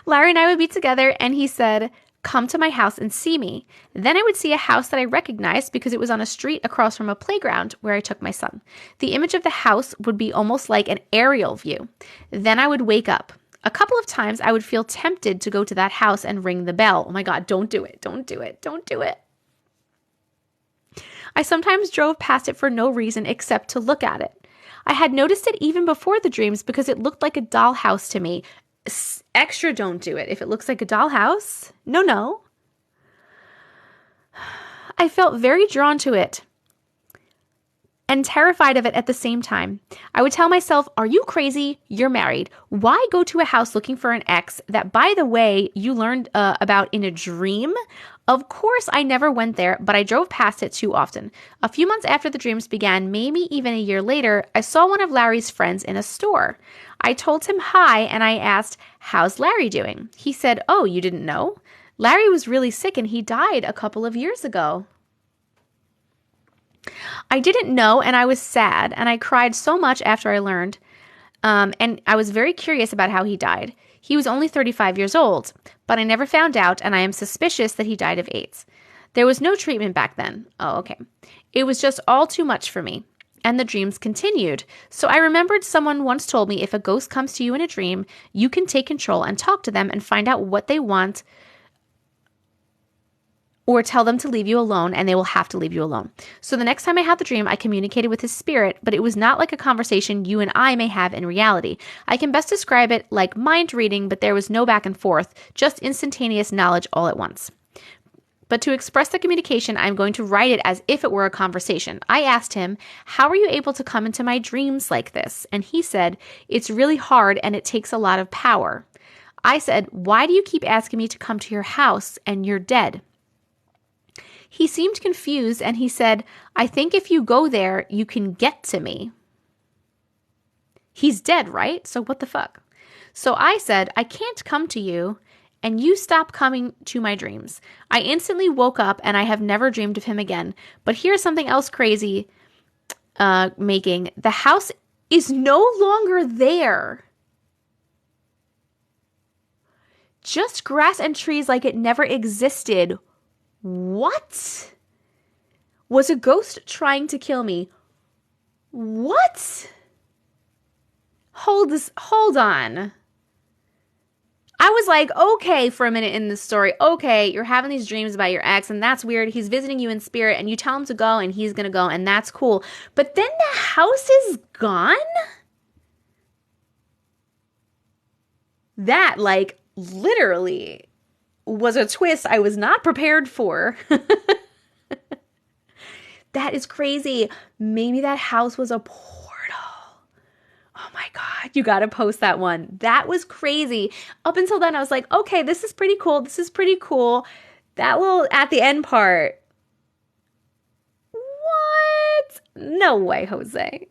Larry and I would be together, and he said, come to my house and see me. Then I would see a house that I recognized because it was on a street across from a playground where I took my son. The image of the house would be almost like an aerial view. Then I would wake up. A couple of times I would feel tempted to go to that house and ring the bell. Oh my God, don't do it. Don't do it. Don't do it. I sometimes drove past it for no reason except to look at it. I had noticed it even before the dreams because it looked like a dollhouse to me. Extra don't do it. If it looks like a dollhouse, no. I felt very drawn to it and terrified of it at the same time. I would tell myself, are you crazy? You're married. Why go to a house looking for an ex that, by the way, you learned about in a dream? Of course, I never went there, but I drove past it too often. A few months after the dreams began, maybe even a year later, I saw one of Larry's friends in a store. I told him hi, and I asked, how's Larry doing? He said, oh, you didn't know? Larry was really sick, and he died a couple of years ago. I didn't know, and I was sad, and I cried so much after I learned, and I was very curious about how he died. He was only 35 years old, but I never found out, and I am suspicious that he died of AIDS. There was no treatment back then. Oh, okay. It was just all too much for me, and the dreams continued. So I remembered someone once told me if a ghost comes to you in a dream, you can take control and talk to them and find out what they want, or tell them to leave you alone, and they will have to leave you alone. So the next time I had the dream, I communicated with his spirit, but it was not like a conversation you and I may have in reality. I can best describe it like mind reading, but there was no back and forth, just instantaneous knowledge all at once. But to express the communication, I'm going to write it as if it were a conversation. I asked him, how are you able to come into my dreams like this? And he said, it's really hard and it takes a lot of power. I said, why do you keep asking me to come to your house and you're dead? He seemed confused and he said, I think if you go there, you can get to me. He's dead, right? So what the fuck? So I said, I can't come to you and you stop coming to my dreams. I instantly woke up and I have never dreamed of him again. But here's something else crazy making. The house is no longer there. Just grass and trees like it never existed. What? Was a ghost trying to kill me? What? Hold on. I was like, okay, for a minute in this story. Okay, you're having these dreams about your ex, and that's weird. He's visiting you in spirit, and you tell him to go, and he's going to go, and that's cool. But then the house is gone? That, like, literally was a twist I was not prepared for. That is crazy. Maybe that house was a portal. Oh my God, you got to post that one. That was crazy. Up until then, I was like, okay, this is pretty cool. This is pretty cool. That little at the end part. What? No way, Jose.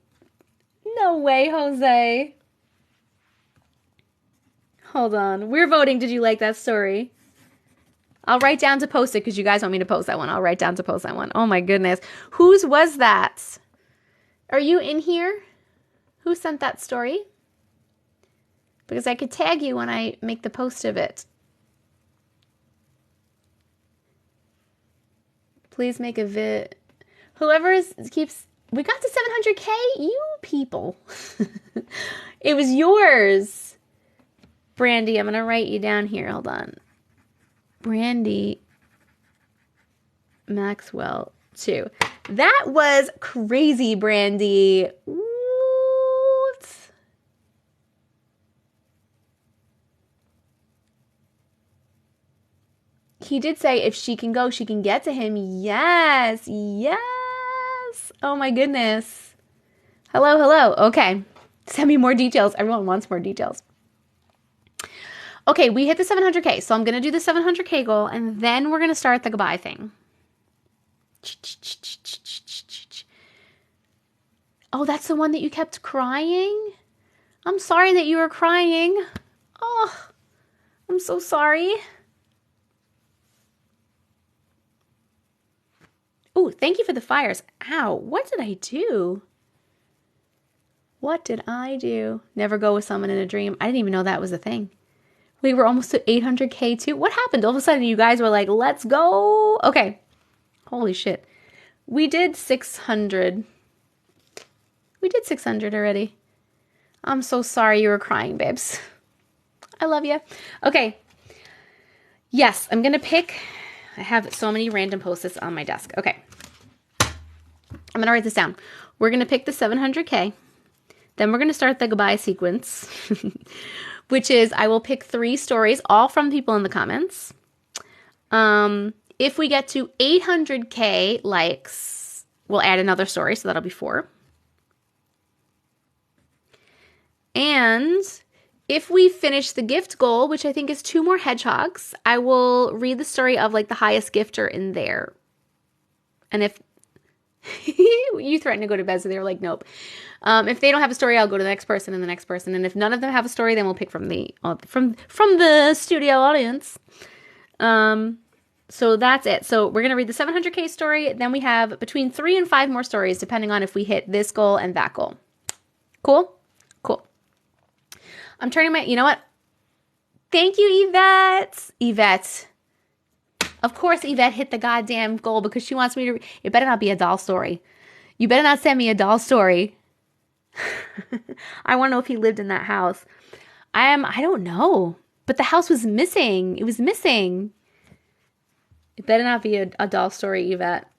No way, Jose. Hold on. We're voting. Did you like that story? I'll write down to post it because you guys want me to post that one. I'll write down to post that one. Oh my goodness. Whose was that? Are you in here? Who sent that story? Because I could tag you when I make the post of it. Please make a vid. Whoever keeps... We got to 700K? You people. It was yours. Brandy, I'm going to write you down here. Hold on. Brandy Maxwell 2. That was crazy, Brandy. What? He did say if she can go, she can get to him. Yes. Yes. Oh my goodness. Hello, hello. Okay. Send me more details. Everyone wants more details. Okay, we hit the 700K, so I'm going to do the 700K goal, and then we're going to start the goodbye thing. Oh, that's the one that you kept crying? I'm sorry that you were crying. Oh, I'm so sorry. Oh, thank you for the fires. Ow, what did I do? What did I do? Never go with someone in a dream. I didn't even know that was a thing. We were almost at 800K too. What happened? All of a sudden you guys were like, let's go. Okay. Holy shit. We did 600. We did 600 already. I'm so sorry you were crying, babes. I love you. Okay. Yes, I'm going to pick. I have so many random post-its on my desk. Okay. I'm going to write this down. We're going to pick the 700K. Then we're going to start the goodbye sequence. Which is I will pick 3 stories, all from people in the comments. If we get to 800K likes, we'll add another story, so that'll be 4. And if we finish the gift goal, which I think is 2 more hedgehogs, I will read the story of like the highest gifter in there. And if you threaten to go to bed, so they were like, nope. If they don't have a story, I'll go to the next person and the next person. And if none of them have a story, then we'll pick from the studio audience. So that's it. So we're going to read the 700K story. Then we have between 3 and 5 more stories, depending on if we hit this goal and that goal. Cool? Cool. I'm turning my, you know what? Thank you, Yvette. Yvette. Of course, Yvette hit the goddamn goal because she wants me to, it better not be a doll story. You better not send me a doll story. I want to know if he lived in that house. I don't know. But the house was missing. It was missing. It better not be a doll story, Yvette.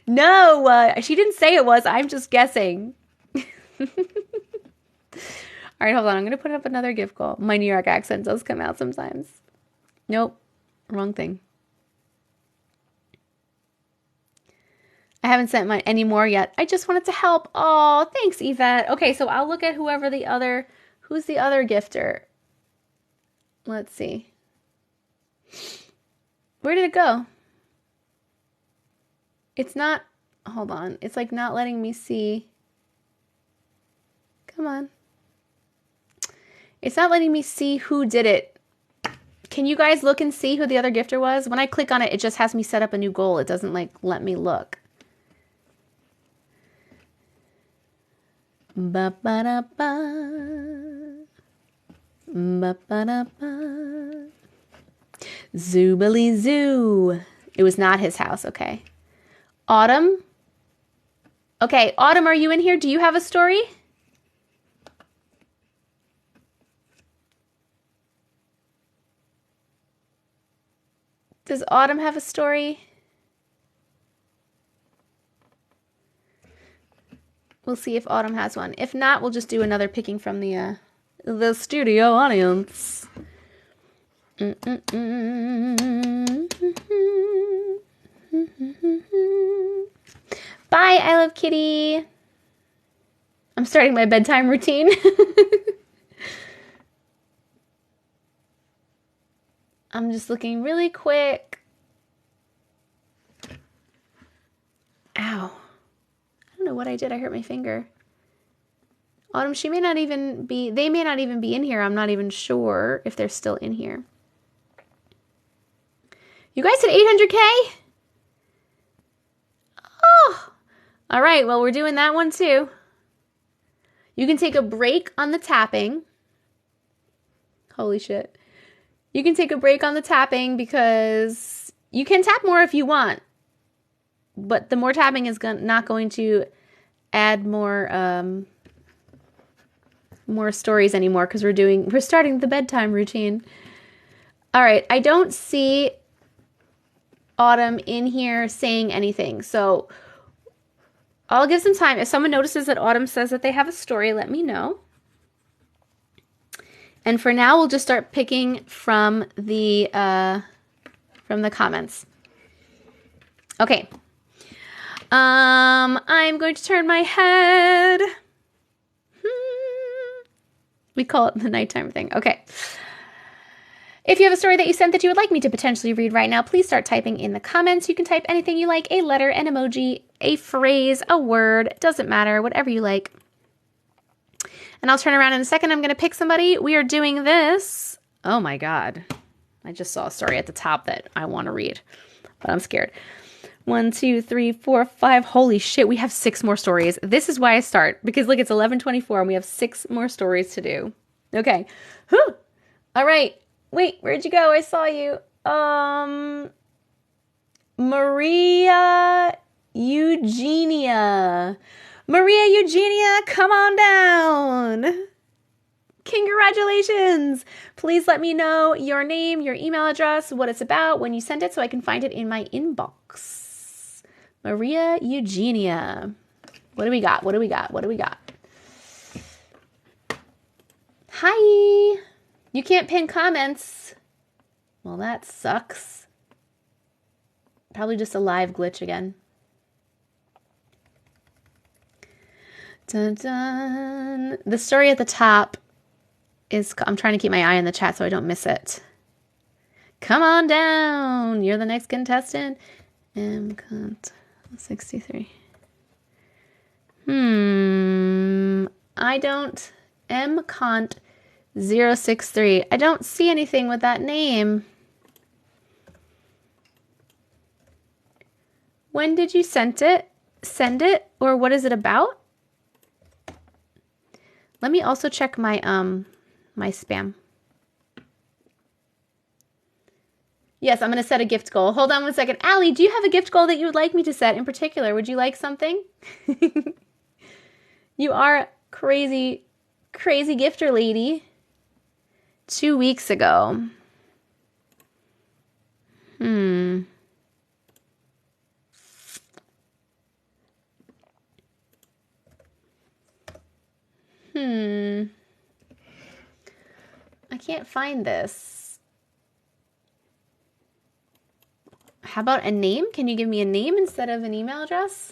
No, she didn't say it was. I'm just guessing. All right, hold on. I'm going to put up another gift goal. My New York accent does come out sometimes. Nope. Wrong thing. I haven't sent any more yet. I just wanted to help. Oh, thanks, Yvette. Okay, so I'll look at who's the other gifter? Let's see. Where did it go? It's not, hold on. It's like not letting me see. Come on. It's not letting me see who did it. Can you guys look and see who the other gifter was? When I click on it, it just has me set up a new goal. It doesn't like let me look. Ba-ba-da-ba. Ba-ba-da-ba. Zoobily zoo. It was not his house. Okay. Autumn. Okay. Autumn, are you in here? Do you have a story? Does Autumn have a story? We'll see if Autumn has one. If not, we'll just do another picking from the studio audience. Bye, I love Kitty. I'm starting my bedtime routine. I'm just looking really quick. Ow. don't know what I did. I hurt my finger. Autumn, they may not even be in here. I'm not even sure if they're still in here. You guys hit 800K? Oh, all right. Well, we're doing that one too. You can take a break on the tapping. Holy shit. You can take a break on the tapping because you can tap more if you want. But the more tapping is not going to add more stories anymore because we're starting the bedtime routine. All right. I don't see Autumn in here saying anything. So I'll give some time. If someone notices that Autumn says that they have a story, let me know. And for now, we'll just start picking from the comments. Okay. I'm going to turn my head. We call it the nighttime thing. Okay. If you have a story that you sent that you would like me to potentially read right now, please start typing in the comments. You can type anything you like, a letter, an emoji, a phrase, a word. It doesn't matter, whatever you like. And I'll turn around in a second. I'm going to pick somebody. We are doing this. Oh my God. I just saw a story at the top that I want to read, but I'm scared. 1, 2, 3, 4, 5. Holy shit. We have 6 more stories. This is why I start because look, it's 11:24 and we have 6 more stories to do. Okay. Whew. All right. Wait, where'd you go? I saw you. Maria Eugenia. Maria Eugenia, come on down. Congratulations. Please let me know your name, your email address, what it's about, when you send it so I can find it in my inbox. Maria Eugenia. What do we got? What do we got? What do we got? Hi. You can't pin comments. Well, that sucks. Probably just a live glitch again. Dun, dun. The story at the top is, I'm trying to keep my eye on the chat so I don't miss it. Come on down. You're the next contestant. M-Cont63. I don't. M-Cont063. I don't see anything with that name. When did you send it? Or what is it about? Let me also check my my spam. Yes, I'm going to set a gift goal. Hold on one second. Allie, do you have a gift goal that you would like me to set in particular? Would you like something? You are crazy, crazy gifter lady. 2 weeks ago. I can't find this. How about a name? Can you give me a name instead of an email address?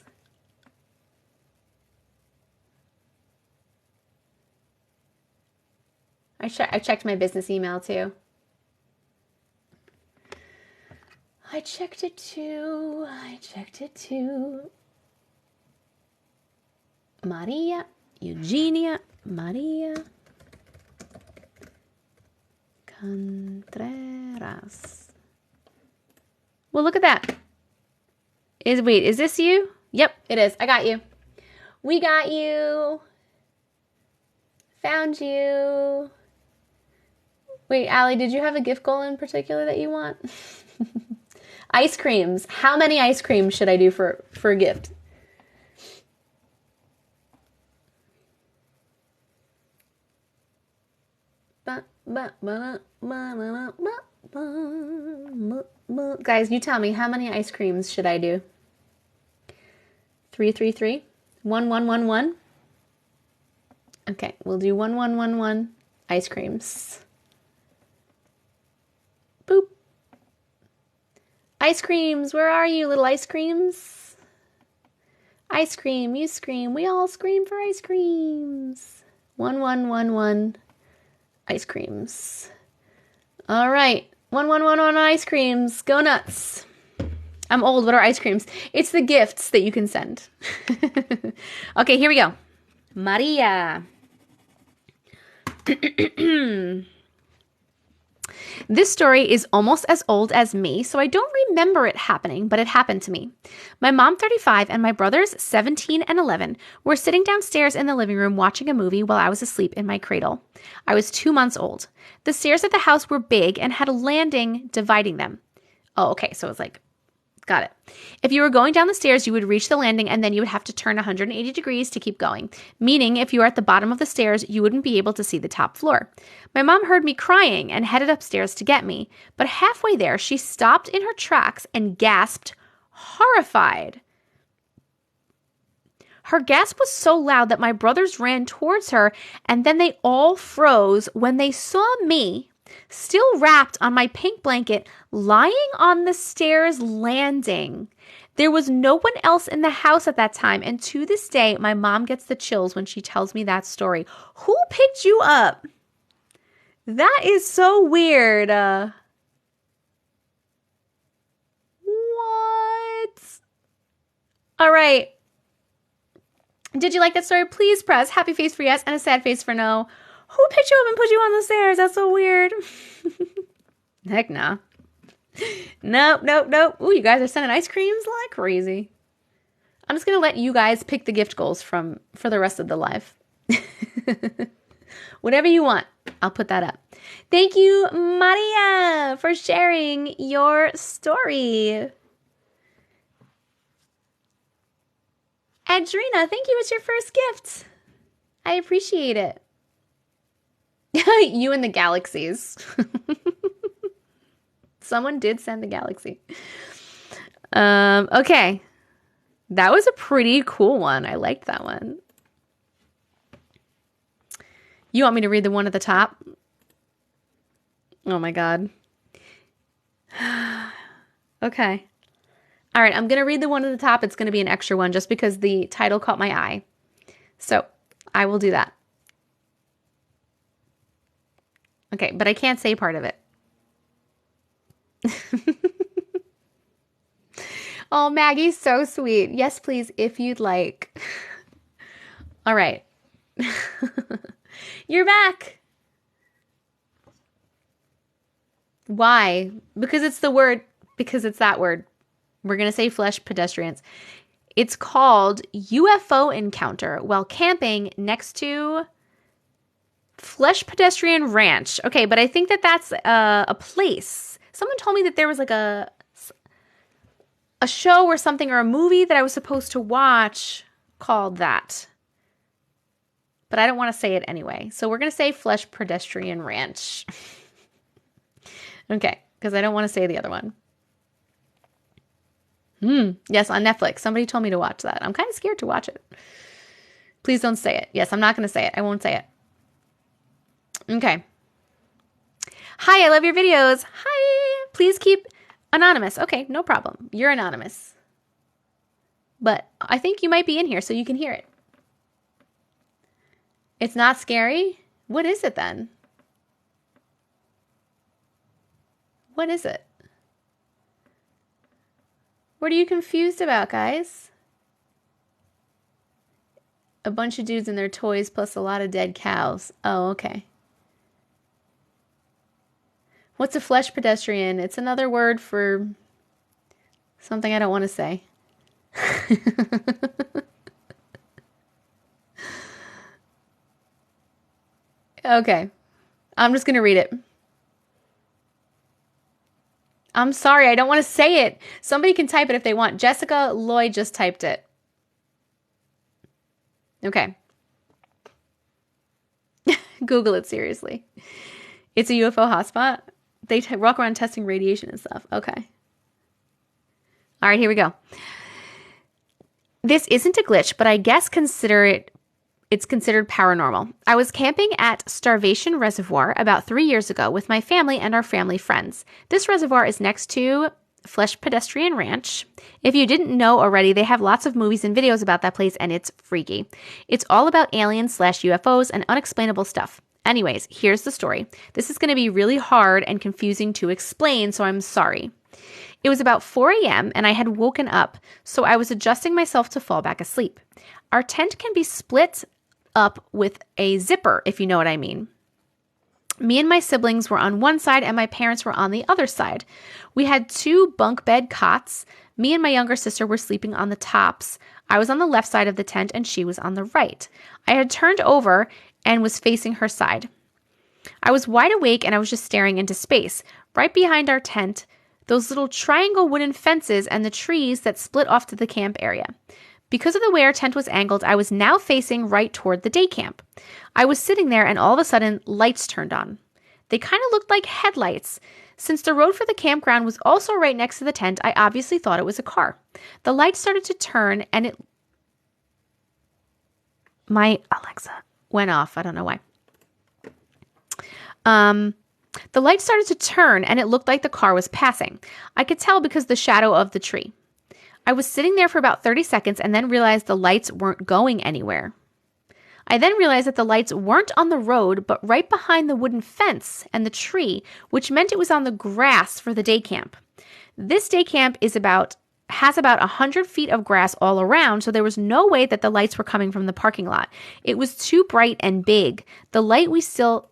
I checked my business email too. I checked it too. Maria Eugenia Maria Contreras. Well, look at that. Wait, is this you? Yep, it is. I got you. We got you. Found you. Wait, Allie, did you have a gift goal in particular that you want? Ice creams. How many ice creams should I do for a gift? Guys, you tell me, how many ice creams should I do? 333? 1111? Okay, we'll do 1111 ice creams. Boop. Ice creams, where are you, little ice creams? Ice cream, you scream, we all scream for ice creams. 1111 ice creams. All right, 1111 ice creams, go nuts. I'm old. What are ice creams? It's the gifts that you can send. Okay, here we go. Maria. This story is almost as old as me, so I don't remember it happening, but it happened to me. My mom, 35, and my brothers, 17 and 11, were sitting downstairs in the living room watching a movie while I was asleep in my cradle. I was 2 months old. The stairs of the house were big and had a landing dividing them. Oh, okay, so it's like, got it. If you were going down the stairs, you would reach the landing and then you would have to turn 180 degrees to keep going, meaning if you were at the bottom of the stairs, you wouldn't be able to see the top floor. My mom heard me crying and headed upstairs to get me, but halfway there, she stopped in her tracks and gasped, horrified. Her gasp was so loud that my brothers ran towards her, and then they all froze when they saw me, still wrapped on my pink blanket, lying on the stairs landing. There was no one else in the house at that time, and to this day, my mom gets the chills when she tells me that story. Who picked you up? That is so weird. What? All right. Did you like that story? Please press happy face for yes and a sad face for no. Who picked you up and put you on the stairs? That's so weird. Heck nah. Nope. Ooh, you guys are sending ice creams like crazy. I'm just going to let you guys pick the gift goals for the rest of the live. Whatever you want, I'll put that up. Thank you, Maria, for sharing your story. Adrina, thank you. It's your first gift. I appreciate it. You and the galaxies. Someone did send the galaxy. Okay. That was a pretty cool one. I liked that one. You want me to read the one at the top? Oh my God. Okay. All right, I'm going to read the one at the top. It's going to be an extra one just because the title caught my eye. So I will do that. Okay, but I can't say part of it. Oh, Maggie's so sweet. Yes, please, if you'd like. All right. You're back. Why? Because it's the word, because it's that word. We're going to say flesh pedestrians. It's called UFO encounter while camping next to Flesh Pedestrian Ranch. Okay, but I think that that's a place. Someone told me that there was like a show or something or a movie that I was supposed to watch called that. But I don't want to say it anyway. So we're going to say Flesh Pedestrian Ranch. Okay, because I don't want to say the other one. Yes, on Netflix. Somebody told me to watch that. I'm kind of scared to watch it. Please don't say it. Yes, I'm not going to say it. I won't say it. Okay. Hi, I love your videos. Hi. Please keep anonymous. Okay, no problem. You're anonymous. But I think you might be in here so you can hear it. It's not scary? What is it then? What is it? What are you confused about, guys? A bunch of dudes and their toys plus a lot of dead cows. Oh, okay. What's a flesh pedestrian? It's another word for something I don't want to say. Okay. I'm just going to read it. I'm sorry, I don't want to say it. Somebody can type it if they want. Jessica Lloyd just typed it. Okay. Google it seriously. It's a UFO hotspot. They walk around testing radiation and stuff. Okay. All right, here we go. This isn't a glitch, but I guess it's considered paranormal. I was camping at Starvation Reservoir about 3 years ago with my family and our family friends. This reservoir is next to Flesh Pedestrian Ranch. If you didn't know already, they have lots of movies and videos about that place, and it's freaky. It's all about aliens/UFOs and unexplainable stuff. Anyways, here's the story. This is going to be really hard and confusing to explain, so I'm sorry. It was about 4 a.m. and I had woken up, so I was adjusting myself to fall back asleep. Our tent can be split up with a zipper, if you know what I mean. Me and my siblings were on one side and my parents were on the other side. We had 2 bunk bed cots. Me and my younger sister were sleeping on the tops. I was on the left side of the tent and she was on the right. I had turned over and was facing her side. I was wide awake and I was just staring into space. Right behind our tent, those little triangle wooden fences and the trees that split off to the camp area. Because of the way our tent was angled, I was now facing right toward the day camp. I was sitting there and all of a sudden, lights turned on. They kind of looked like headlights. Since the road for the campground was also right next to the tent, I obviously thought it was a car. The lights started to turn and my Alexa went off. I don't know why. The light started to turn and it looked like the car was passing. I could tell because the shadow of the tree. I was sitting there for about 30 seconds and then realized the lights weren't going anywhere. I then realized that the lights weren't on the road, but right behind the wooden fence and the tree, which meant it was on the grass for the day camp. This day camp has about 100 feet of grass all around, so there was no way that the lights were coming from the parking lot. It was too bright and big. The light was still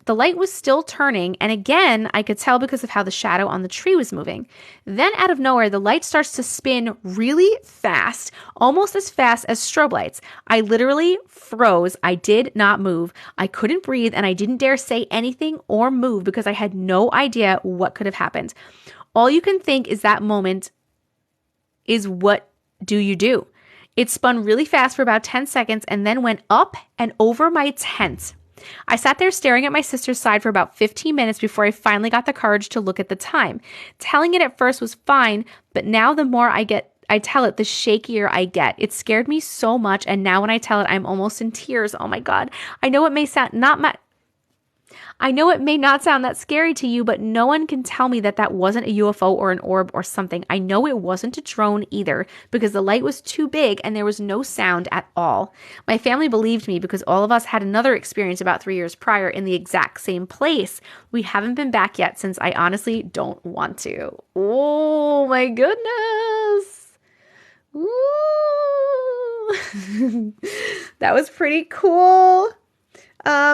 turning, and again, I could tell because of how the shadow on the tree was moving. Then out of nowhere, the light starts to spin really fast, almost as fast as strobe lights. I literally froze. I did not move. I couldn't breathe, and I didn't dare say anything or move because I had no idea what could have happened. All you can think is that moment is what do you do? It spun really fast for about 10 seconds and then went up and over my tent. I sat there staring at my sister's side for about 15 minutes before I finally got the courage to look at the time. Telling it at first was fine, but now the more I tell it, the shakier I get. It scared me so much, and now when I tell it, I'm almost in tears. Oh my God. I know it may not sound that scary to you, but no one can tell me that that wasn't a UFO or an orb or something. I know it wasn't a drone either because the light was too big and there was no sound at all. My family believed me because all of us had another experience about 3 years prior in the exact same place. We haven't been back yet since I honestly don't want to. Oh my goodness. Ooh. That was pretty cool.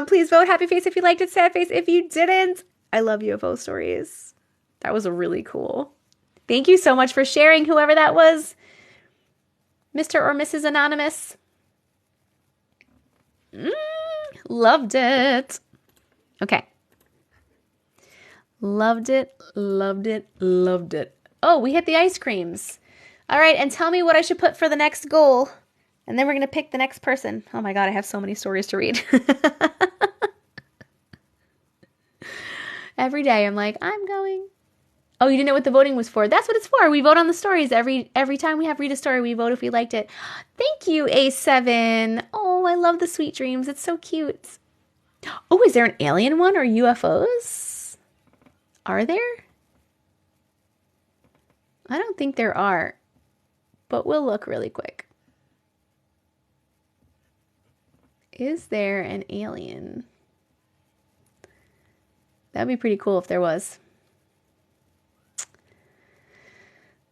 Please vote happy face if you liked it, sad face if you didn't. I love UFO stories. That was really cool. Thank you so much for sharing, whoever that was. Mr. or Mrs. Anonymous. Loved it. Okay. Loved it, loved it, loved it. Oh, we hit the ice creams. All right, and tell me what I should put for the next goal. And then we're going to pick the next person. Oh my God, I have so many stories to read. Every day I'm like, I'm going. Oh, you didn't know what the voting was for? That's what it's for. We vote on the stories. Every time we have read a story, we vote if we liked it. Thank you, A7. Oh, I love the sweet dreams. It's so cute. Oh, is there an alien one or UFOs? Are there? I don't think there are, but we'll look really quick. Is there an alien? That'd be pretty cool if there was.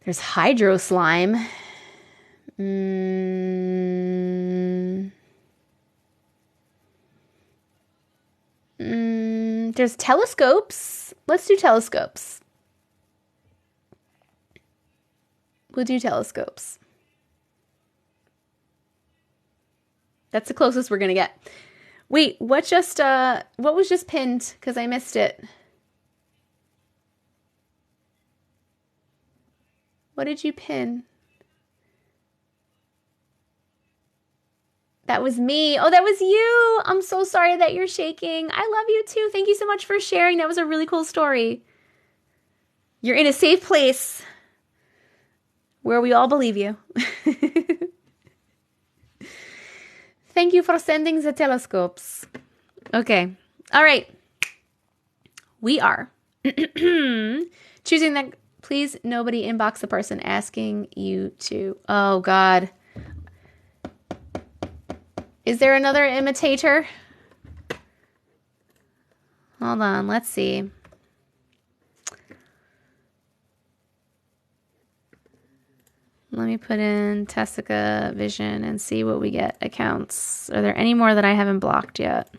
There's hydro slime. There's telescopes. Let's do telescopes. We'll do telescopes. That's the closest we're going to get. Wait, what was just pinned? Because I missed it. What did you pin? That was me. Oh, that was you. I'm so sorry that you're shaking. I love you too. Thank you so much for sharing. That was a really cool story. You're in a safe place where we all believe you. Thank you for sending the telescopes. Okay. All right. We are choosing that. Please, nobody inbox the person asking you to. Oh, God. Is there another imitator? Hold on. Let's see. let me put in TessicaVision and see what we get. Accounts. Are there any more that I haven't blocked yet?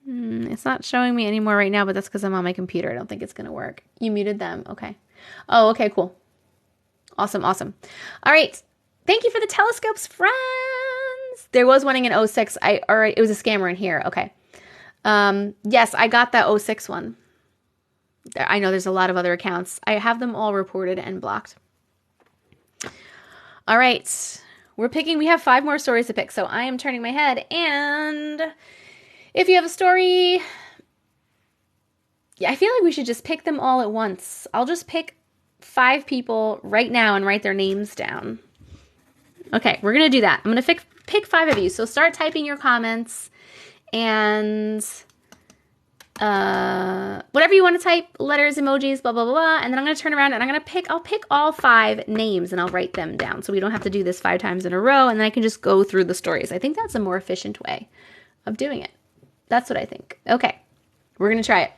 It's not showing me any more right now, but that's because I'm on my computer. I don't think it's going to work. You muted them. Okay. Oh, okay, cool. Awesome, awesome. All right. Thank you for the telescopes, friends. There was one in 06. All right, it was a scammer in here. Okay. Yes, I got that 06 one. I know there's a lot of other accounts. I have them all reported and blocked. All right. We have 5 more stories to pick, so I am turning my head. And if you have a story, yeah, I feel like we should just pick them all at once. I'll just pick 5 people right now and write their names down. Okay, we're going to do that. I'm going to pick 5 of you. So start typing your comments and whatever you want to type, letters, emojis, blah, blah, blah, blah. And then I'm going to turn around and I'll pick all 5 names and I'll write them down. So we don't have to do this 5 times in a row. And then I can just go through the stories. I think that's a more efficient way of doing it. That's what I think. Okay, we're going to try it.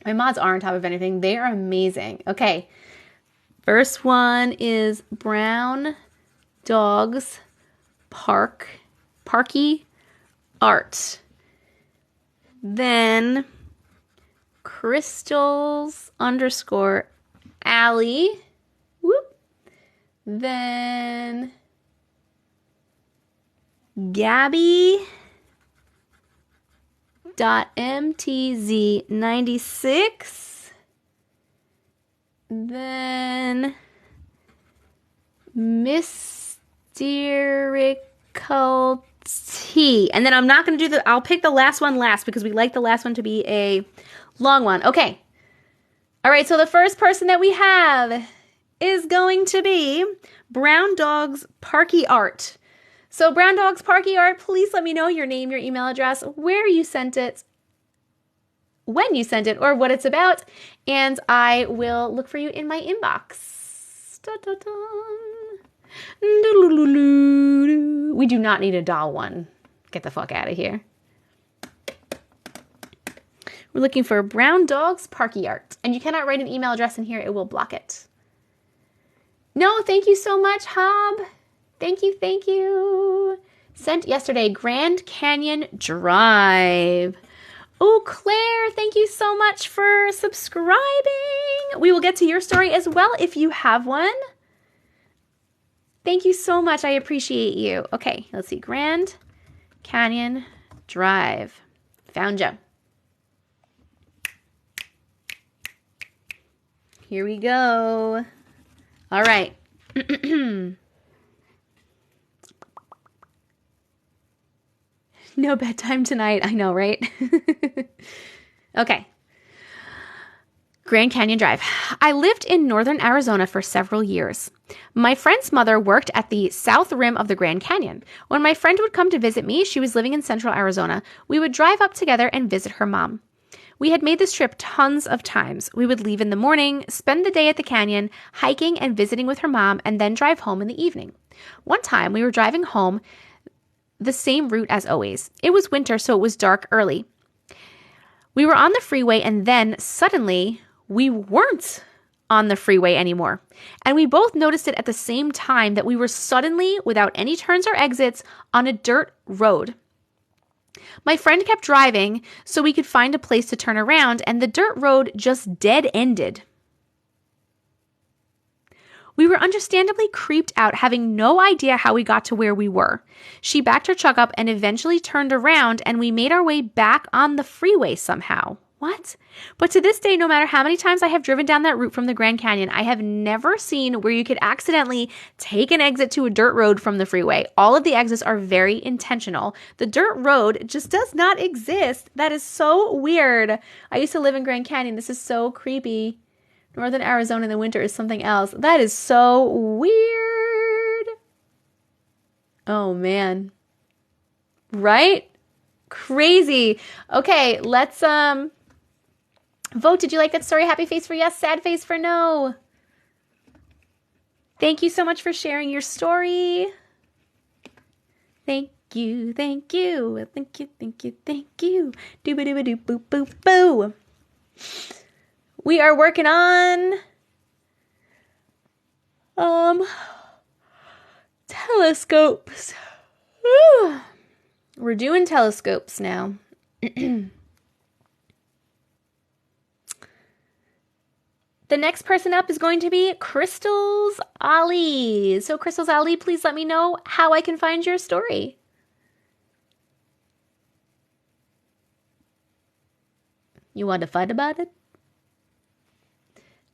My mods are on top of anything. They are amazing. Okay, first one is Brown Dogs Parky Art. Then Crystals _Alley. Whoop. Then Gabby .mtz96. Then Mystical T. And then I'm not going to do I'll pick the last one last because we like the last one to be a long one. Okay. All right. So the first person that we have is going to be Brown Dogs Parky Art. So Brown Dogs Parky Art, please let me know your name, your email address, where you sent it, when you sent it, or what it's about, and I will look for you in my inbox. We do not need a doll one. Get the fuck out of here. We're looking for Brown Dogs Parky Art, and you cannot write an email address in here. It will block it. No, thank you so much, Hob. Thank you, thank you. Sent yesterday, Grand Canyon Drive. Oh, Claire, thank you so much for subscribing. We will get to your story as well if you have one. Thank you so much. I appreciate you. Okay, let's see. Grand Canyon Drive. Found you. Here we go. All right. No bedtime tonight. I know, right? Okay. Grand Canyon Drive. I lived in northern Arizona for several years. My friend's mother worked at the south rim of the Grand Canyon. When my friend would come to visit me, she was living in central Arizona. We would drive up together and visit her mom. We had made this trip tons of times. We would leave in the morning, spend the day at the canyon, hiking and visiting with her mom, and then drive home in the evening. One time, we were driving home the same route as always. It was winter, so it was dark early. We were on the freeway, and then suddenly we weren't on the freeway anymore. And we both noticed it at the same time that we were suddenly, without any turns or exits, on a dirt road. My friend kept driving so we could find a place to turn around, and the dirt road just dead-ended. We were understandably creeped out, having no idea how we got to where we were. She backed her truck up and eventually turned around, and we made our way back on the freeway somehow. What? But to this day, no matter how many times I have driven down that route from the Grand Canyon, I have never seen where you could accidentally take an exit to a dirt road from the freeway. All of the exits are very intentional. The dirt road just does not exist. That is so weird. I used to live in Grand Canyon. This is so creepy. Northern Arizona in the winter is something else. That is so weird. Oh, man. Right? Crazy. Okay, let's vote. Did you like that story? Happy face for yes, sad face for no. Thank you so much for sharing your story. Thank you, thank you, thank you, thank you, thank you. Doo-ba-doo-ba-doo-boo-boo-boo. We are working on telescopes. Whew. We're doing telescopes now. The next person up is going to be Crystals Ali. So Crystals Ali, please let me know how I can find your story. You want to fight about it?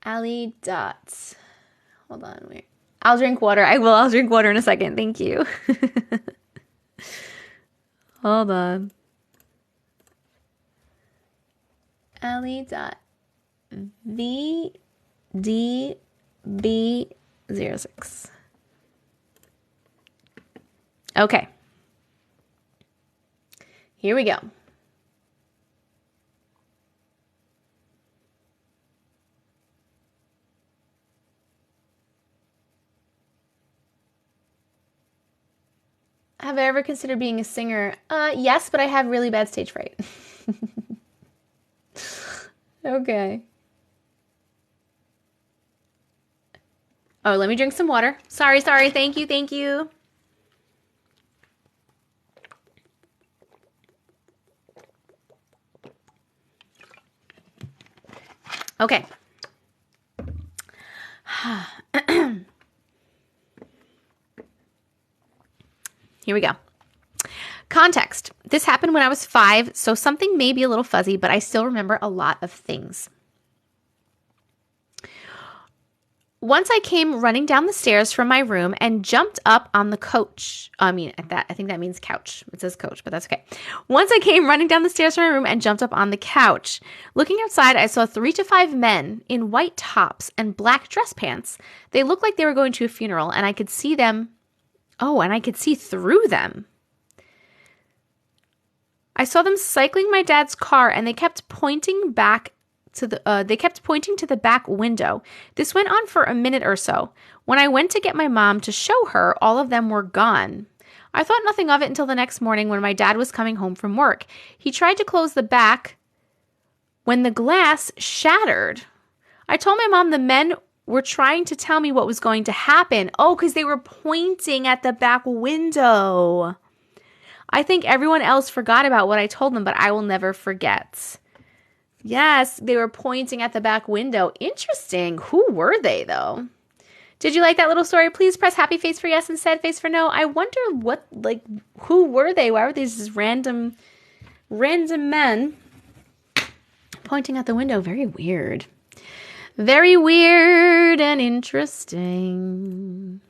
Ali dots. Hold on, wait. I'll drink water. I'll drink water in a second. Thank you. Hold on. Ali dot VDB06. Okay. Here we go. Have I ever considered being a singer? Yes, but I have really bad stage fright. Okay. Oh, let me drink some water. Sorry. Thank you. Okay. Here we go. Context. This happened when I was 5, so something may be a little fuzzy, but I still remember a lot of things. Once I came running down the stairs from my room and jumped up on the couch. I think that means couch. It says coach, but that's okay. Once I came running down the stairs from my room and jumped up on the couch. Looking outside, I saw 3 to 5 men in white tops and black dress pants. They looked like they were going to a funeral, and I could see them. Oh, and I could see through them. I saw them cycling my dad's car, and they kept pointing to the back window. This went on for a minute or so. When I went to get my mom to show her, all of them were gone. I thought nothing of it until the next morning when my dad was coming home from work. He tried to close the back when the glass shattered. I told my mom the men were trying to tell me what was going to happen. Oh, because they were pointing at the back window. I think everyone else forgot about what I told them, but I will never forget. Yes, they were pointing at the back window. Interesting. Who were they, though? Did you like that little story? Please press happy face for yes and sad face for no. I wonder who were they? Why were these just random men pointing at the window? Very weird. Very weird and interesting.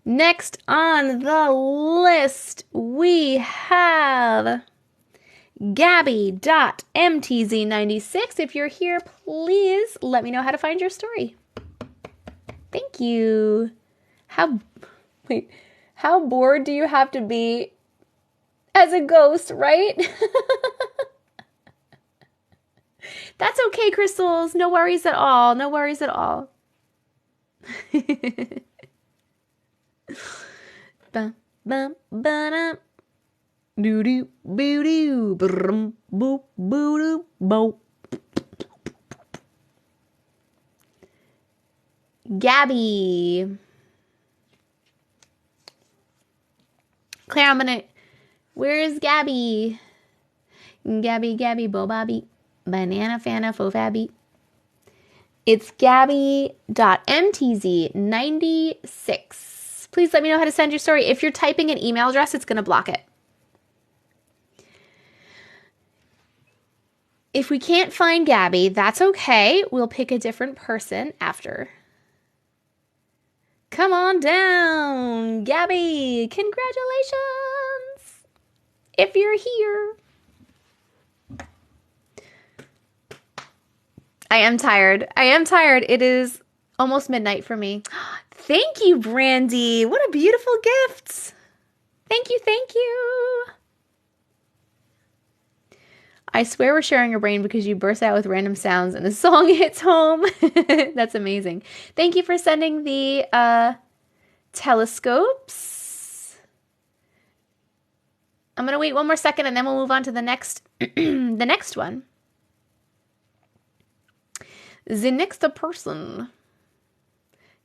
Next on the list, we have Gabby.mtz96. If you're here, please let me know how to find your story. Thank you. How bored do you have to be as a ghost, right? That's okay, Crystals. No worries at all. No worries at all. Bum, bum, ba-dum. Doo-doo, boo-doo, brum, boop, boo-doo, bo. Gabby. Claire, where is Gabby? Gabby, bo bobby, banana fana fo fabby. It's Gabby.mtz96. Please let me know how to send your story. If you're typing an email address, it's going to block it. If we can't find Gabby, that's okay. We'll pick a different person after. Come on down, Gabby. Congratulations. If you're here. I am tired. It is almost midnight for me. Thank you, Brandy. What a beautiful gift. Thank you. I swear we're sharing a brain because you burst out with random sounds and the song hits home. That's amazing. Thank you for sending the telescopes. I'm going to wait one more second and then we'll move on to the next the next one. The next person.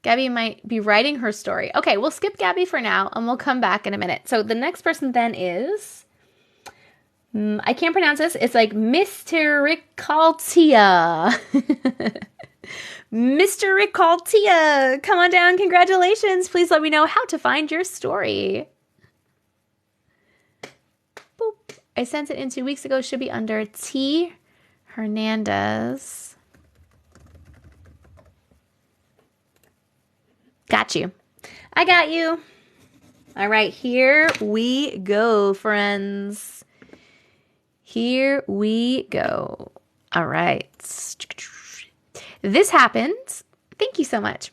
Gabby might be writing her story. Okay, we'll skip Gabby for now, and we'll come back in a minute. So the next person then is... I can't pronounce this. It's like Mr. Ricaltia. Mr. Ricaltia, come on down. Congratulations. Please let me know how to find your story. Boop. I sent it in 2 weeks ago. Should be under T. Hernandez. Got you. I got you. All right, here we go, friends. Here we go. All right. This happened. Thank you so much.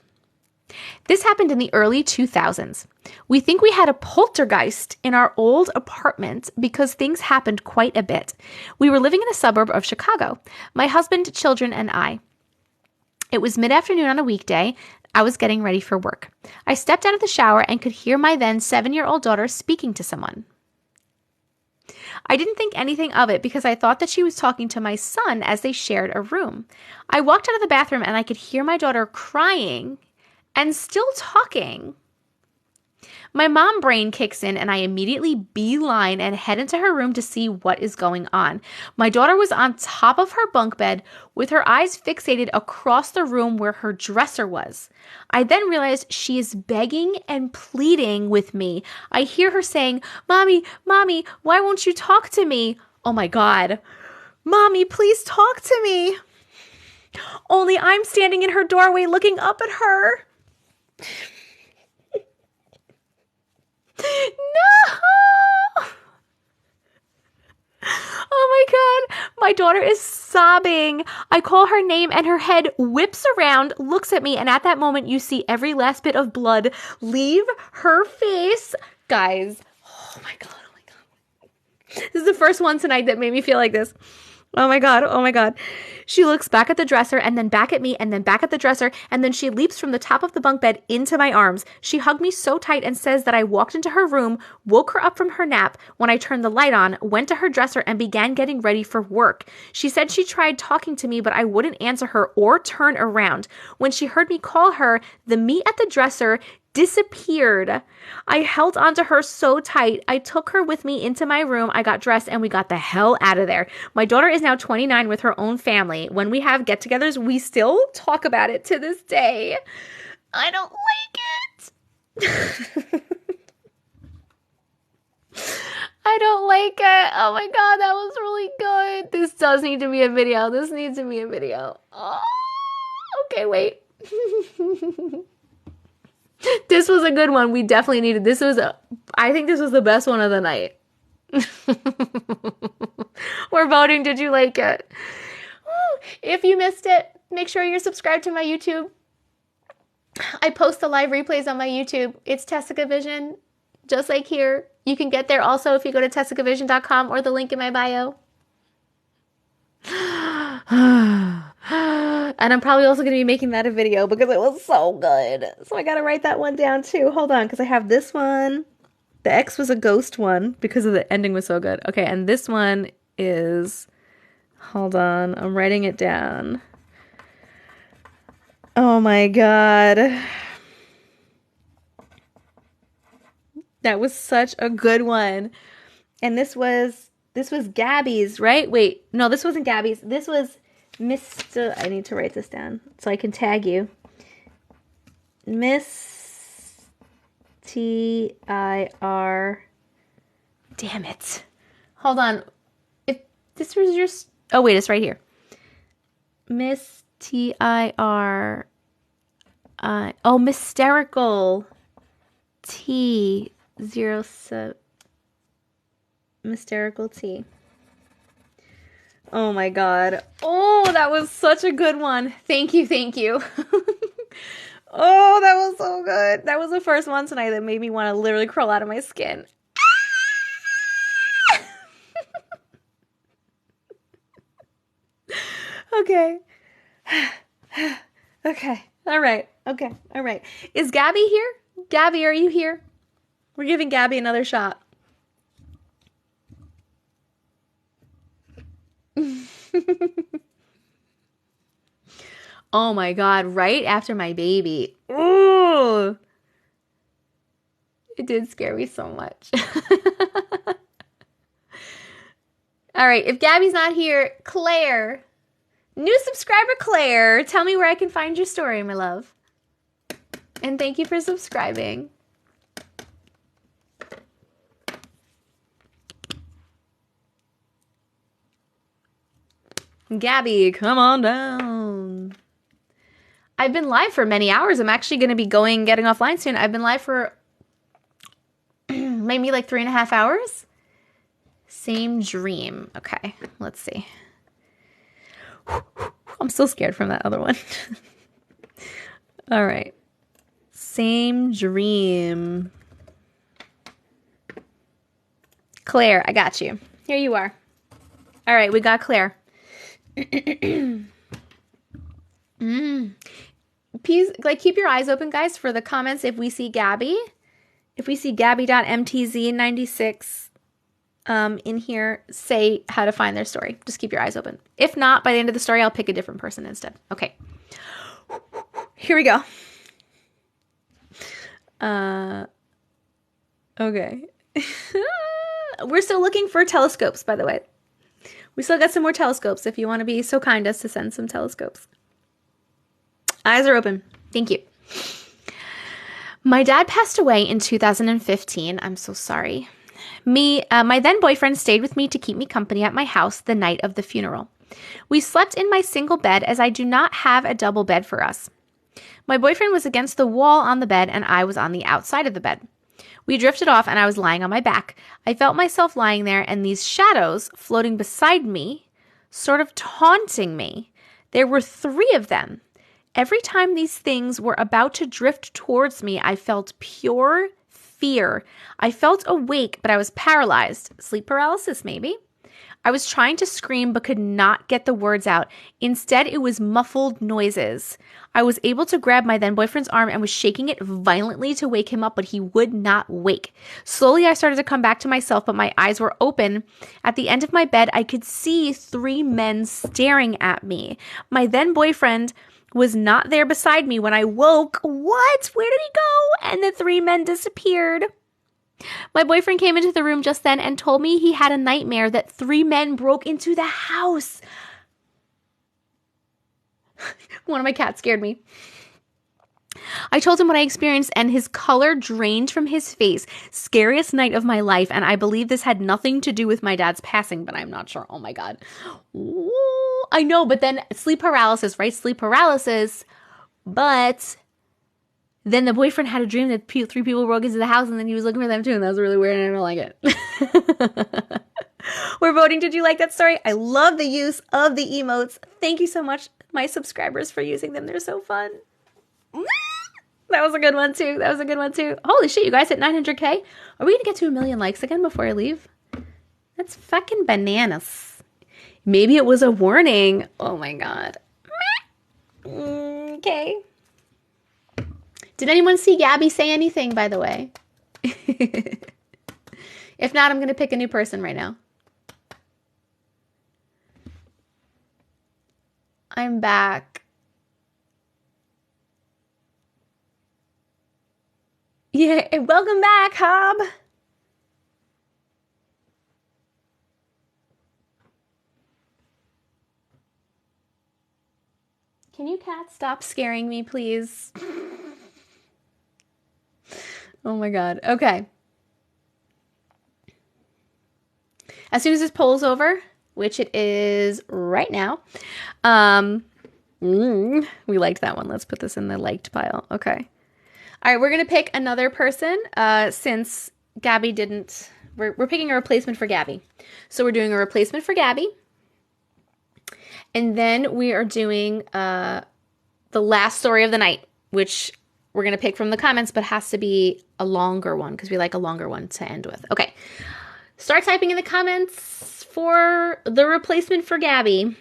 This happened in the early 2000s. We think we had a poltergeist in our old apartment because things happened quite a bit. We were living in a suburb of Chicago, my husband, children, and I. It was mid-afternoon on a weekday. I was getting ready for work. I stepped out of the shower and could hear my then 7-year-old daughter speaking to someone. I didn't think anything of it because I thought that she was talking to my son as they shared a room. I walked out of the bathroom and I could hear my daughter crying and still talking. My mom brain kicks in and I immediately beeline and head into her room to see what is going on. My daughter was on top of her bunk bed with her eyes fixated across the room where her dresser was. I then realized she is begging and pleading with me. I hear her saying, "Mommy, Mommy, why won't you talk to me?" Oh my God. "Mommy, please talk to me." Only I'm standing in her doorway looking up at her. No! Oh my God. My daughter is sobbing. I call her name and her head whips around, looks at me, and at that moment you see every last bit of blood leave her face. Guys, oh my God, oh my God. This is the first one tonight that made me feel like this. Oh my God, oh my God. She looks back at the dresser and then back at me and then back at the dresser, and then she leaps from the top of the bunk bed into my arms. She hugged me so tight and says that I walked into her room, woke her up from her nap when I turned the light on, went to her dresser and began getting ready for work. She said she tried talking to me, but I wouldn't answer her or turn around. When she heard me call her, the me at the dresser disappeared. I held onto her so tight. I took her with me into my room. I got dressed and we got the hell out of there. My daughter is now 29 with her own family. When we have get-togethers, we still talk about it to this day. I don't like it. I don't like it. Oh my God, that was really good. This does need to be a video. This needs to be a video. Oh, okay, wait. This was a good one. We definitely needed. I think this was the best one of the night. We're voting. Did you like it? If you missed it, make sure you're subscribed to my YouTube. I post the live replays on my YouTube. It's TessicaVision, just like here. You can get there also if you go to TessicaVision.com or the link in my bio. And I'm probably also going to be making that a video because it was so good. So I got to write that one down too. Hold on, because I have this one. The X was a ghost one because of the ending was so good. Okay, and this one is... Hold on, I'm writing it down. Oh my God. That was such a good one. And this was Gabby's, right? Wait, no, this wasn't Gabby's. This was Mr. I need to write this down so I can tag you. Miss T-I-R. Damn it. Hold on. If this was your... Oh, wait, it's right here. Miss T-I-R. Oh, Mysterical. T07. Mysterical T. Oh my God. Oh, that was such a good one. Thank you, thank you. Oh, that was so good. That was the first one tonight that made me want to literally crawl out of my skin. Okay. Okay. All right. Okay. All right. Is Gabby here? Gabby, are you here? We're giving Gabby another shot. Oh my God, right after my baby. Ooh. It did scare me so much. All right, if Gabby's not here, Claire, new subscriber Claire, tell me where I can find your story, my love. And thank you for subscribing. Gabby, come on down. I've been live for many hours. I'm actually going to be getting offline soon. I've been live for maybe like 3.5 hours. Same dream. Okay, let's see. I'm still scared from that other one. All right. Same dream. Claire, I got you. Here you are. All right, we got Claire. Please, like, keep your eyes open, guys, for the comments. If we see Gabby, Gabby.mtz96 in here, say how to find their story. Just keep your eyes open. If not, by the end of the story, I'll pick a different person instead. Okay. Here we go. Okay. We're still looking for telescopes, by the way. We still got some more telescopes if you want to be so kind as to send some telescopes. Eyes are open. Thank you. My dad passed away in 2015. I'm so sorry. My then boyfriend stayed with me to keep me company at my house the night of the funeral. We slept in my single bed as I do not have a double bed for us. My boyfriend was against the wall on the bed and I was on the outside of the bed. We drifted off and I was lying on my back. I felt myself lying there and these shadows floating beside me, sort of taunting me. There were 3 of them. Every time these things were about to drift towards me, I felt pure fear. I felt awake, but I was paralyzed. Sleep paralysis, maybe? I was trying to scream but could not get the words out. Instead, it was muffled noises. I was able to grab my then boyfriend's arm and was shaking it violently to wake him up, but he would not wake. Slowly, I started to come back to myself, but my eyes were open. At the end of my bed, I could see 3 men staring at me. My then boyfriend was not there beside me when I woke. What? Where did he go? And the 3 men disappeared. My boyfriend came into the room just then and told me he had a nightmare that 3 men broke into the house. One of my cats scared me. I told him what I experienced and his color drained from his face. Scariest night of my life, and I believe this had nothing to do with my dad's passing, but I'm not sure. Oh my God. Ooh, I know, but then sleep paralysis, right? Sleep paralysis, but then the boyfriend had a dream that 3 people broke into the house and then he was looking for them too, and that was really weird and I don't like it. We're voting. Did you like that story? I love the use of the emotes. Thank you so much, my subscribers, for using them. They're so fun. That was a good one too. Holy shit, you guys hit 900K. Are we going to get to 1 million likes again before I leave? That's fucking bananas. Maybe it was a warning. Oh my God. Okay. Did anyone see Gabby say anything, by the way? If not, I'm going to pick a new person right now. I'm back. Yeah, welcome back, Hob. Can you cats stop scaring me, please? Oh my God. Okay. As soon as this poll's over, which it is right now, we liked that one. Let's put this in the liked pile. Okay. All right, we're going to pick another person since Gabby didn't. We're picking a replacement for Gabby. So we're doing a replacement for Gabby. And then we are doing the last story of the night, which we're going to pick from the comments, but has to be a longer one because we like a longer one to end with. Okay. Start typing in the comments for the replacement for Gabby.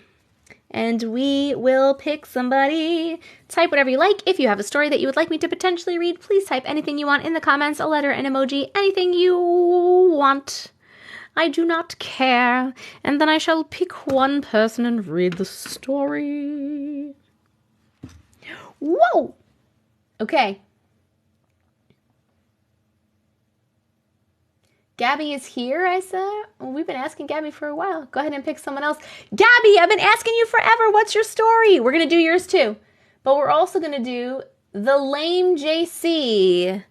And we will pick somebody. Type whatever you like. If you have a story that you would like me to potentially read, please type anything you want in the comments, a letter, an emoji, anything you want. I do not care. And then I shall pick one person and read the story. Whoa! Okay. Gabby is here, I said. Well, we've been asking Gabby for a while. Go ahead and pick someone else. Gabby, I've been asking you forever. What's your story? We're going to do yours too. But we're also going to do the lame JC.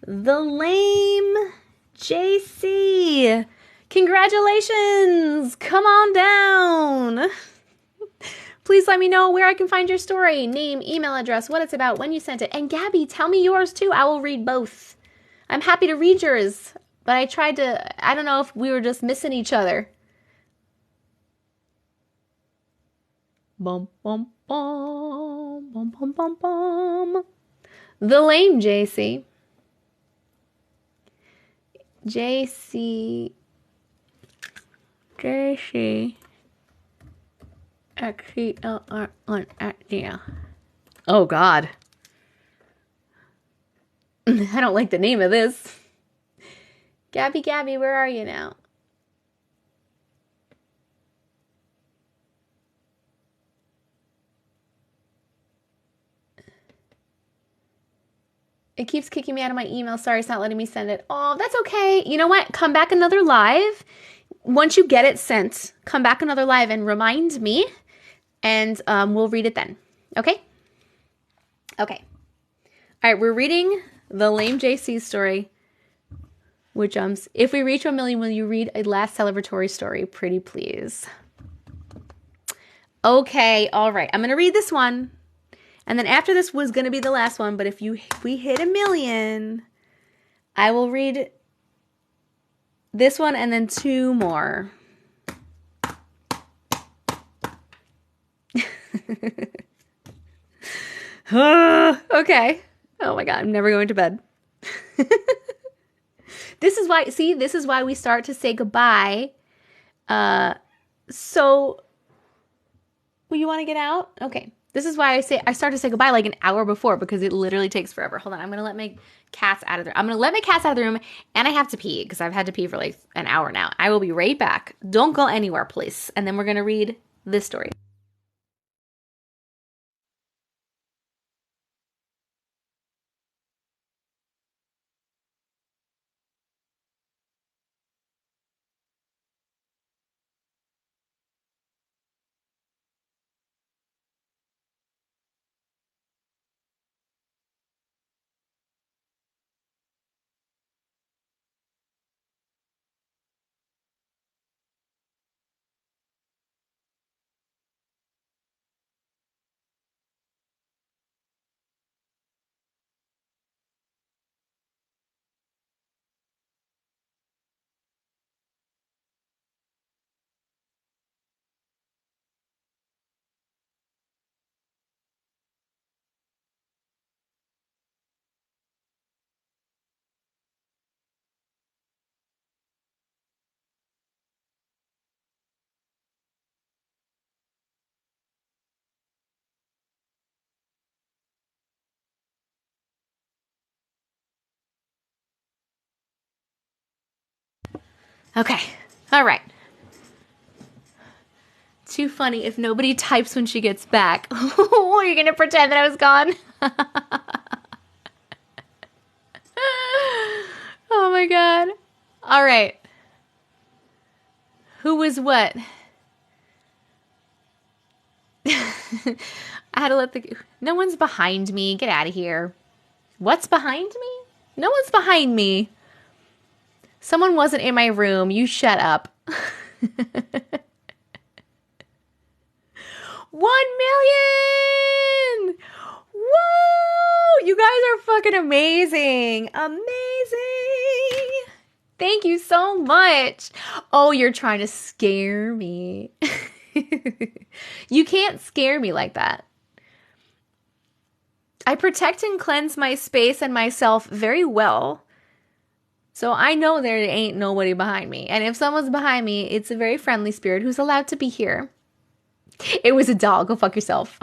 The lame JC. Congratulations. Come on down. Please let me know where I can find your story. Name, email address, what it's about, when you sent it. And Gabby, tell me yours too. I will read both. I'm happy to read yours. But I don't know if we were just missing each other. Bum, bum, bum, bum, bum, bum, bum. The lame JC. JC. Yeah. Oh, God. I don't like the name of this. Gabby, where are you now? It keeps kicking me out of my email. Sorry, it's not letting me send it. Oh, that's okay. You know what? Come back another live. Once you get it sent, come back another live and remind me, and we'll read it then. Okay? Okay. All right, we're reading the lame JC story. Which, if we reach 1 million, will you read a last celebratory story? Pretty please. Okay, all right. I'm going to read this one. And then after this was going to be the last one. But if we hit 1 million, I will read this one and then 2 more. Okay. Oh my God, I'm never going to bed. This is why we start to say goodbye. So, will you want to get out? Okay. This is why I start to say goodbye like an hour before, because it literally takes forever. Hold on. I'm going to let my cats out of the room, and I have to pee because I've had to pee for like an hour now. I will be right back. Don't go anywhere, please. And then we're going to read this story. Okay. All right. Too funny if nobody types when she gets back. Are you going to pretend that I was gone? Oh my God. All right. Who was what? I had to let no one's behind me. Get out of here. What's behind me? No one's behind me. Someone wasn't in my room. You shut up. 1 million! Woo! You guys are fucking amazing. Amazing. Thank you so much. Oh, you're trying to scare me. You can't scare me like that. I protect and cleanse my space and myself very well. So I know there ain't nobody behind me. And if someone's behind me, it's a very friendly spirit who's allowed to be here. It was a doll. Go fuck yourself.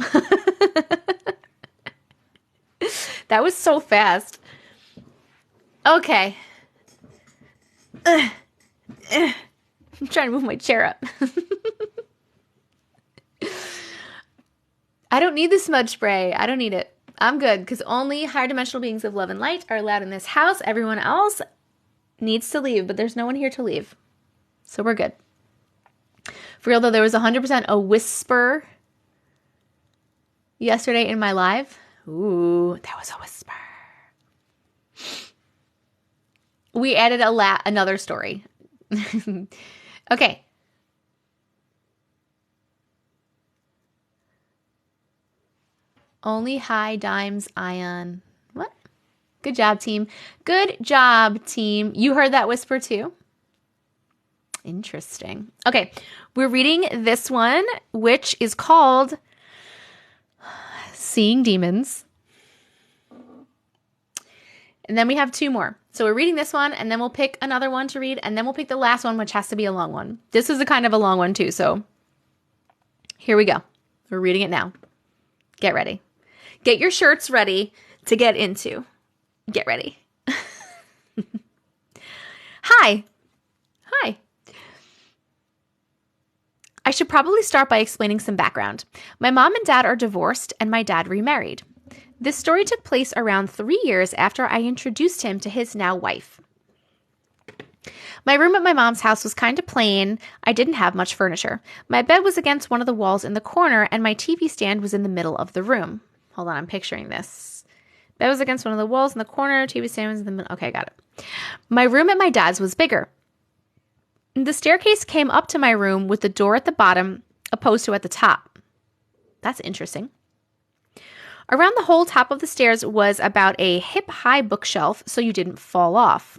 That was so fast. Okay. I'm trying to move my chair up. I don't need the smudge spray. I don't need it. I'm good because only higher dimensional beings of love and light are allowed in this house. Everyone else needs to leave, but there's no one here to leave. So we're good. For real though, there was 100% a whisper yesterday in my live. Ooh, there was a whisper. We added another story. Okay. Only high dimes ion. What? Good job, team. Good job, team. You heard that whisper too? Interesting. Okay. We're reading this one, which is called Seeing Demons. And then we have two more. So we're reading this one, and then we'll pick another one to read, and then we'll pick the last one, which has to be a long one. This is a kind of a long one too, so here we go. We're reading it now. Get ready. Get your shirts ready to get into. Get ready. Hi. Hi. I should probably start by explaining some background. My mom and dad are divorced, and my dad remarried. This story took place around 3 years after I introduced him to his now wife. My room at my mom's house was kind of plain. I didn't have much furniture. My bed was against one of the walls in the corner, and my TV stand was in the middle of the room. Hold on, I'm picturing this. Bed was against one of the walls in the corner, TV stand was in the middle. Okay, got it. My room at my dad's was bigger. The staircase came up to my room with the door at the bottom opposed to at the top. That's interesting. Around the whole top of the stairs was about a hip-high bookshelf so you didn't fall off.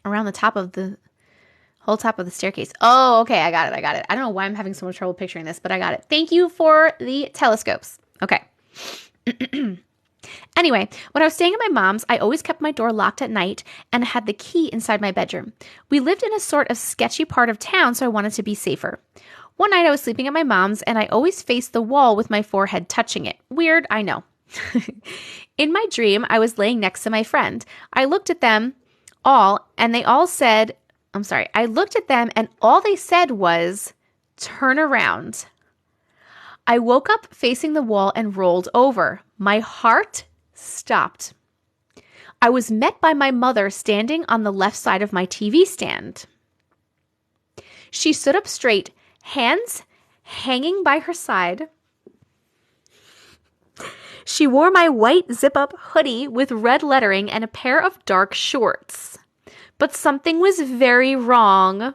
Around the top of the whole top of the staircase. Oh, okay, I got it. I don't know why I'm having so much trouble picturing this, but I got it. Thank you for the telescopes. Okay. Anyway, when I was staying at my mom's, I always kept my door locked at night and had the key inside my bedroom. We lived in a sort of sketchy part of town, so I wanted to be safer. One night I was sleeping at my mom's and I always faced the wall with my forehead touching it. Weird, I know. In my dream, I was laying next to my friend. I looked at them all and they all said, I looked at them and all they said was, turn around. I woke up facing the wall and rolled over. My heart stopped. I was met by my mother standing on the left side of my TV stand. She stood up straight, hands hanging by her side. She wore my white zip-up hoodie with red lettering and a pair of dark shorts. But something was very wrong.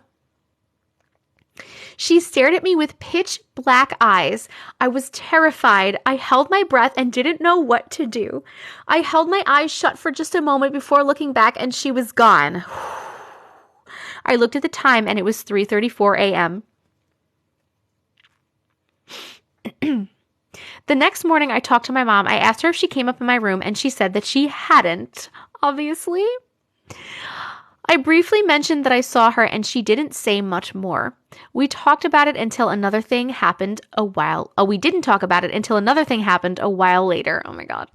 She stared at me with pitch black eyes. I was terrified. I held my breath and didn't know what to do. I held my eyes shut for just a moment before looking back and she was gone. I looked at the time and it was 3:34 a.m. The next morning I talked to my mom. I asked her if she came up in my room and she said that she hadn't, obviously. I briefly mentioned that I saw her and she didn't say much more. We talked about it until another thing happened a while. We didn't talk about it until another thing happened a while later. Oh my God.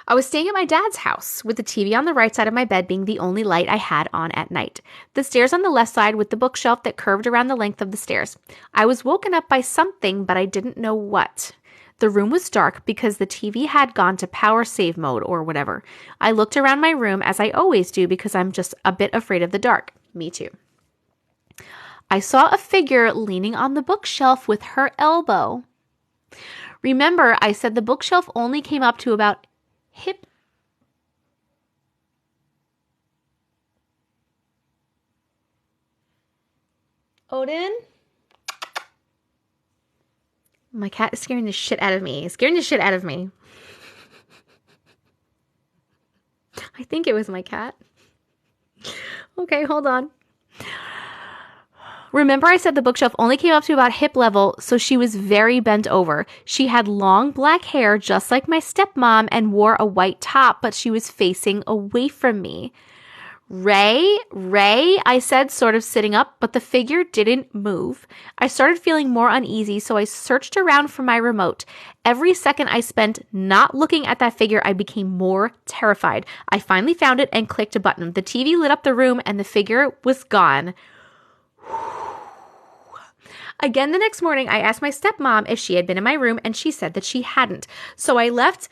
I was staying at my dad's house with the TV on the right side of my bed being the only light I had on at night. The stairs on the left side with the bookshelf that curved around the length of the stairs. I was woken up by something, but I didn't know what. The room was dark because the TV had gone to power save mode or whatever. I looked around my room as I always do because I'm just a bit afraid of the dark. Me too. I saw a figure leaning on the bookshelf with her elbow. Remember, I said the bookshelf only came up to about hip. Odin? My cat is scaring the shit out of me. I think it was my cat. Okay, hold on. Remember I said the bookshelf only came up to about hip level, so she was very bent over. She had long black hair just like my stepmom and wore a white top, but she was facing away from me. Ray, I said, sort of sitting up, but the figure didn't move. I started feeling more uneasy, so I searched around for my remote. Every second I spent not looking at that figure, I became more terrified. I finally found it and clicked a button. The TV lit up the room and the figure was gone. Again, the next morning, I asked my stepmom if she had been in my room, and she said that she hadn't. So I left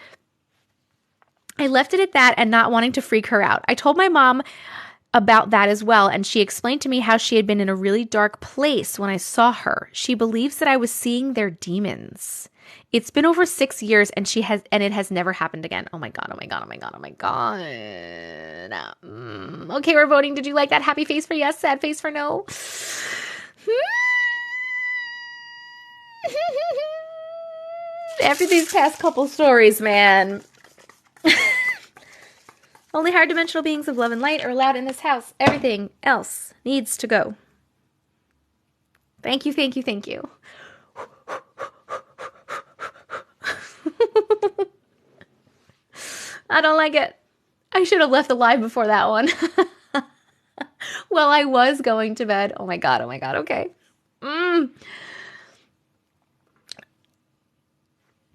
it at that and not wanting to freak her out. I told my mom about that as well, and she explained to me how she had been in a really dark place when I saw her. She believes that I was seeing their demons. It's been over 6 years, and it has never happened again. Oh my God, oh my God, oh my God, oh my God. Okay, we're voting. Did you like that? Happy face for yes, sad face for no. After these past couple stories, man. Only higher dimensional beings of love and light are allowed in this house. Everything else needs to go. Thank you, thank you, thank you. I don't like it. I should have left the live before that one. Well, I was going to bed. Oh my God, okay.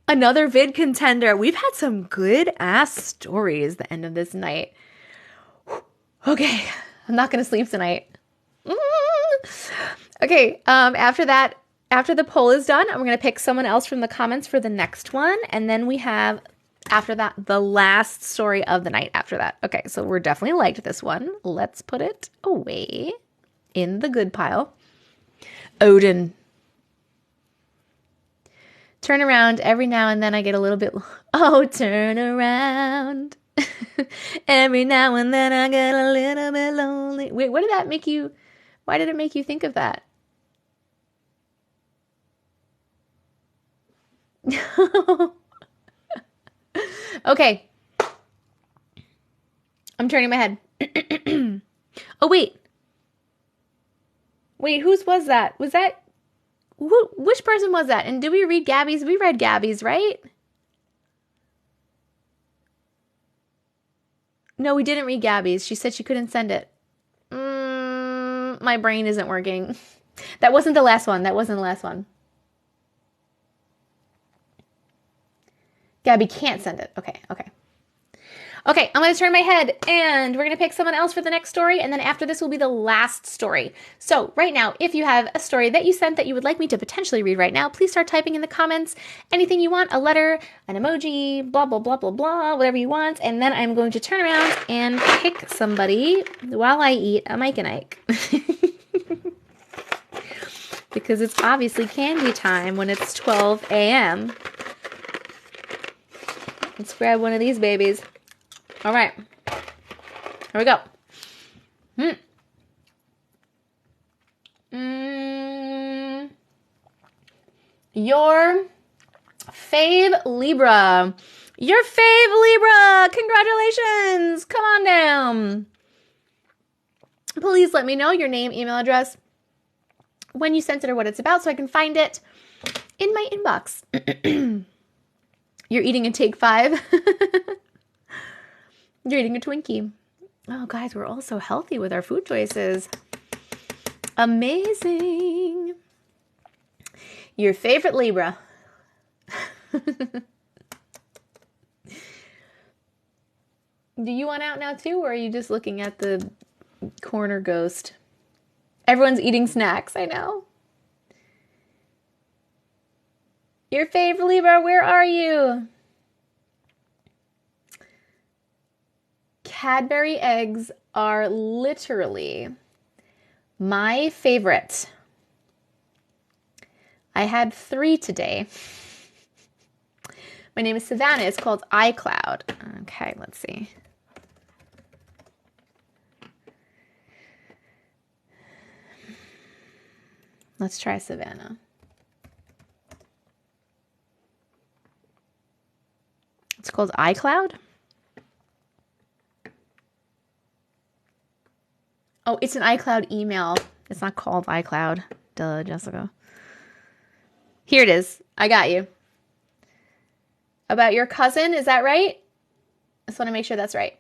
Another vid contender. We've had some good ass stories the end of this night. Okay, I'm not going to sleep tonight. Okay, after the poll is done, I'm going to pick someone else from the comments for the next one. And then we have, after that, the last story of the night after that. Okay, so we're definitely liked this one. Let's put it away in the good pile. Odin. Turn around. Every now and then I get a little bit, oh, turn around. Every now and then I get a little bit lonely. Wait, why did it make you think of that? Okay. I'm turning my head. Oh, wait. Wait, whose was that? Was that... Which person was that? And did we read Gabby's? We read Gabby's, right? No, we didn't read Gabby's. She said she couldn't send it. My brain isn't working. That wasn't the last one. Gabby can't send it. Okay. Okay, I'm going to turn my head, and we're going to pick someone else for the next story, and then after this will be the last story. So right now, if you have a story that you sent that you would like me to potentially read right now, please start typing in the comments anything you want, a letter, an emoji, blah, blah, blah, blah, blah, whatever you want, and then I'm going to turn around and pick somebody while I eat a Mike and Ike. Because it's obviously candy time when it's 12 a.m. Let's grab one of these babies. All right, here we go. Your fave Libra. Congratulations. Come on down. Please let me know your name, email address, when you sent it or what it's about so I can find it in my inbox. You're eating a Take 5. You're eating a Twinkie. Oh, guys, we're all so healthy with our food choices. Amazing. Your favorite Libra. Do you want out now too, or are you just looking at the corner ghost? Everyone's eating snacks, I know. Your favorite Libra, where are you? Cadbury eggs are literally my favorite. I had 3 today. My name is Savannah. It's called iCloud. Okay, let's see. Let's try Savannah. It's called iCloud. Oh, it's an iCloud email. It's not called iCloud. Duh, Jessica. Here it is. I got you. About your cousin, is that right? I just want to make sure that's right.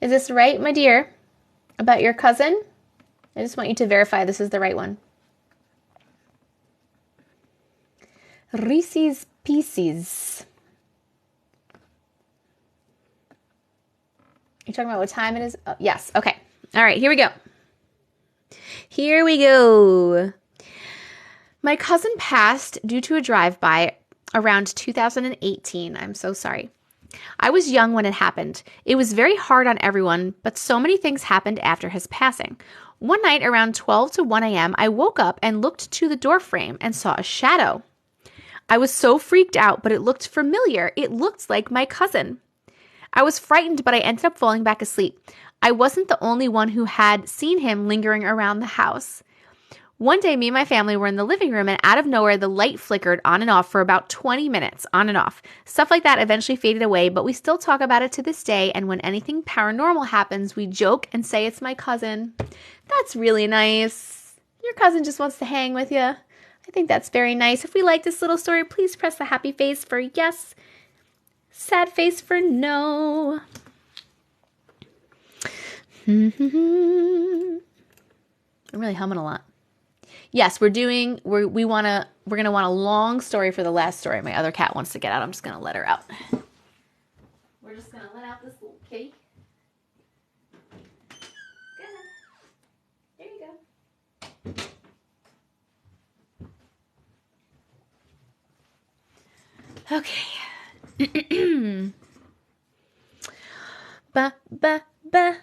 Is this right, my dear? About your cousin? I just want you to verify this is the right one. Reese's Pieces. You're talking about what time it is? Oh, yes. Okay. All right. Here we go. Here we go. My cousin passed due to a drive-by around 2018. I'm so sorry. I was young when it happened. It was very hard on everyone, but so many things happened after his passing. One night around 12 to 1 a.m., I woke up and looked to the door frame and saw a shadow. I was so freaked out, but it looked familiar. It looked like my cousin. I was frightened, but I ended up falling back asleep. I wasn't the only one who had seen him lingering around the house. One day, me and my family were in the living room, and out of nowhere, the light flickered on and off for about 20 minutes, on and off. Stuff like that eventually faded away, but we still talk about it to this day, and when anything paranormal happens, we joke and say it's my cousin. That's really nice. Your cousin just wants to hang with you. I think that's very nice. If we like this little story, please press the happy face for yes, sad face for no. I'm really humming a lot. Yes, we're gonna want a long story for the last story. My other cat wants to get out. I'm just gonna let her out. We're just gonna let out this little kitty. Go ahead. There you go. Okay. Ba ba ba.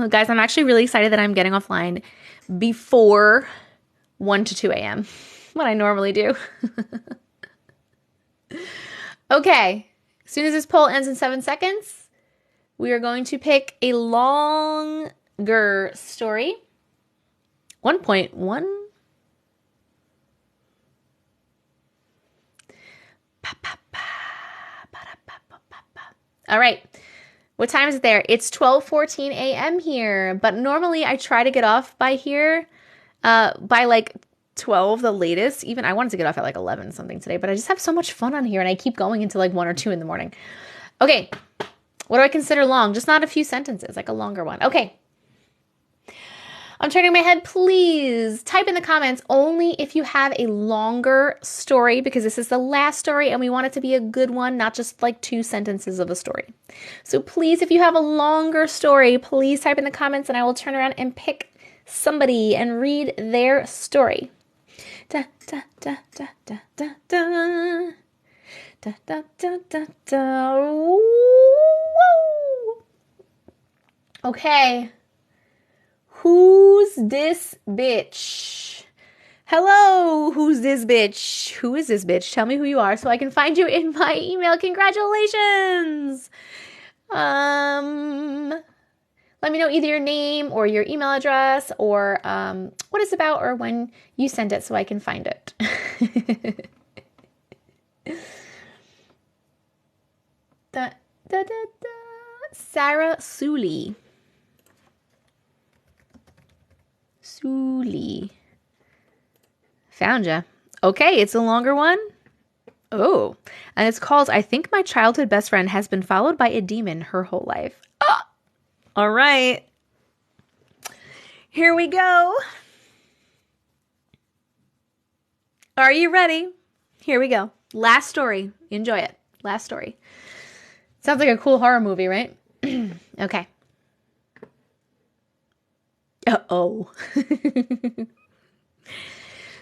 Guys, I'm actually really excited that I'm getting offline before 1 to 2 a.m. what I normally do. Okay, as soon as this poll ends in 7 seconds, we are going to pick a longer story. 1.1. All right. What time is it there? It's 12:14 a.m. here, but normally I try to get off by here by like 12, the latest. Even I wanted to get off at like 11 something today, but I just have so much fun on here and I keep going until like 1 or 2 in the morning. Okay. What do I consider long? Just not a few sentences, like a longer one. Okay. I'm turning my head. Please type in the comments only if you have a longer story, because this is the last story and we want it to be a good one, not just like 2 sentences of a story. So please, if you have a longer story, please type in the comments and I will turn around and pick somebody and read their story. Da, da, da, da, da, da, da. Da, da, da, da, da. Woo! Okay. Who's this bitch? Hello, who's this bitch? Who is this bitch? Tell me who you are so I can find you in my email. Congratulations. Let me know either your name or your email address or what it's about or when you send it so I can find it. Da, da, da, da. Sarah Suley. Suley. Found ya. Okay, it's a longer one. Oh, and it's called, I think my childhood best friend has been followed by a demon her whole life. Oh, all right. Here we go. Are you ready? Here we go. Last story. Enjoy it. Last story. Sounds like a cool horror movie, right? Okay. Uh-oh.